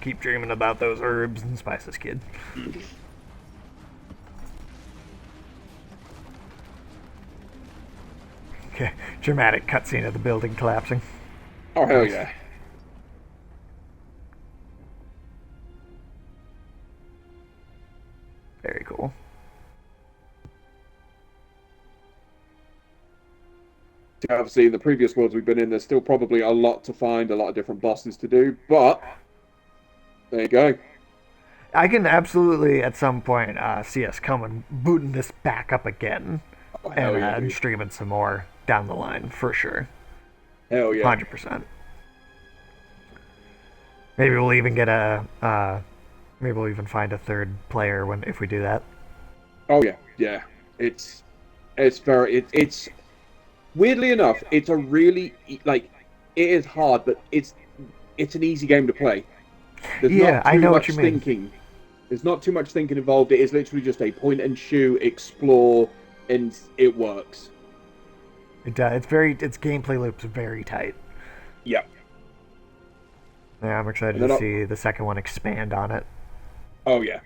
Keep dreaming about those herbs and spices, kid. Okay, dramatic cutscene of the building collapsing. Oh, hell yeah. Very cool. Obviously, in the previous worlds we've been in, there's still probably a lot to find, a lot of different bosses to do, but there you go. I can absolutely, at some point, see us coming, booting this back up again, Oh, hell yeah, and dude. streaming some more down the line, for sure. Hell yeah. 100%. Maybe we'll even get maybe we'll even find a third player if we do that. Oh yeah, yeah. It's very it's weirdly enough, it's a really like it is hard, but it's an easy game to play. There's Yeah, not I too know what much you mean. thinking. There's not too much thinking involved. It is literally just a point and shoot, explore, and it works. Its gameplay loops very tight. Yeah. Yeah, I'm excited And then to see the second one expand on it. oh yeah,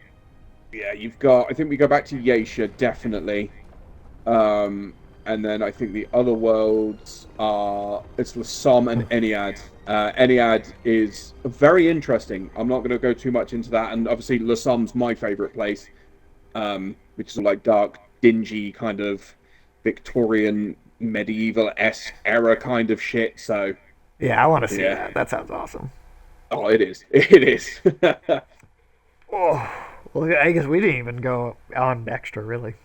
yeah. You've got. I think we go back to Yasha definitely. Um, and then I think the other worlds are it's Lasom and Ennead. Ennead is very interesting. I'm not going to go too much into that, and obviously Lasom's my favorite place, which is like dark, dingy kind of Victorian medieval-esque era kind of shit. So Yeah, I want to see yeah, that. That sounds awesome. oh, it is, it is. Oh, well, I guess we didn't even go on extra, really.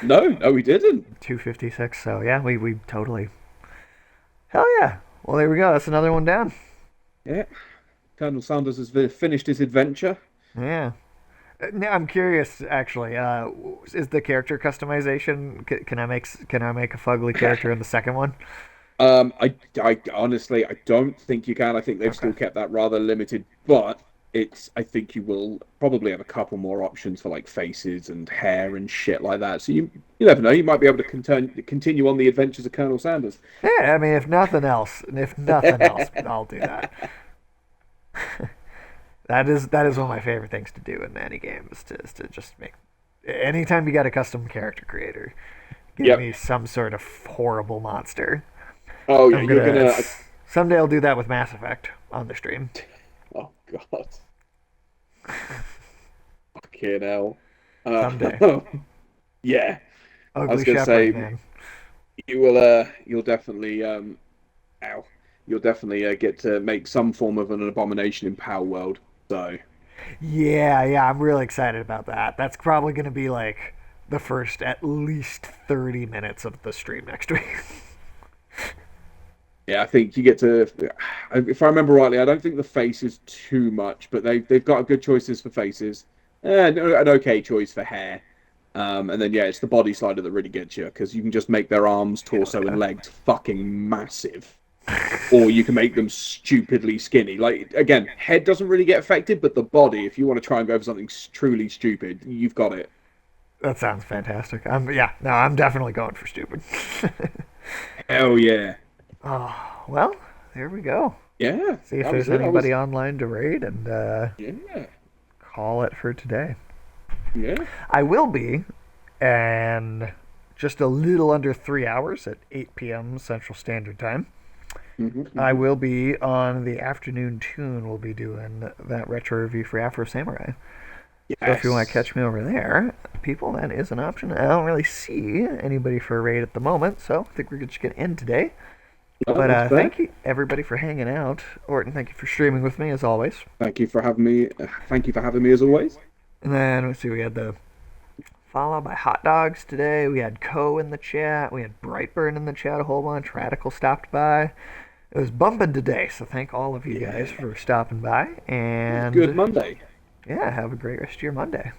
No, no, we didn't. 256, so yeah, we totally. Hell yeah. Well, there we go. That's another one down. Yeah, Colonel Sanders has finished his adventure. Yeah. Now I'm curious, actually. Is the character customization? Can I make a fugly character in the second one? I honestly, I don't think you can. I think they've Okay. still kept that rather limited, but I think you will probably have a couple more options for like faces and hair and shit like that. So you never know. You might be able to continue on the adventures of Colonel Sanders. Yeah, I mean, if nothing else, I'll do that. That is one of my favorite things to do in any game is to just make. Anytime you got a custom character creator, give Yep. me some sort of horrible monster. Oh yeah, I'm you're gonna gonna. someday I'll do that with Mass Effect on the stream. Oh God. Fucking hell. Someday, Yeah. I was ugly gonna shepherd say man. you will. You'll definitely. Ow. You'll definitely get to make some form of an abomination in Power World. So. Yeah, I'm really excited about that. That's probably gonna be like the first at least 30 minutes of the stream next week. Yeah, I think you get to. If I remember rightly, I don't think the face is too much, but they've got good choices for faces, and an okay choice for hair. And then yeah, it's the body side that really gets you because you can just make their arms, Hell torso, yeah. and legs fucking massive, or you can make them stupidly skinny. Like again, head doesn't really get affected, but the body, if you want to try and go for something truly stupid, you've got it. That sounds fantastic. I'm definitely going for stupid. Hell yeah, Oh, well, there we go. yeah. See if That there's was it. anybody online to raid and Yeah. call it for today. Yeah. I will be, and just a little under 3 hours at 8 p.m. Central Standard Time. I will be on the afternoon tune. We'll be doing that retro review for Afro Samurai. So if you want to catch me over there, people, that is an option. I don't really see anybody for a raid at the moment, so I think we're just going to end today. But thank you, everybody, for hanging out. Orton, thank you for streaming with me, as always. Thank you for having me. Thank you for having me as always. And then, let's see, we had the follow by Hot Dogs today. We had Co in the chat. We had Brightburn in the chat a whole bunch. Radical stopped by. It was bumping today, so thank all of you guys for stopping by. And Good Monday. yeah, have a great rest of your Monday.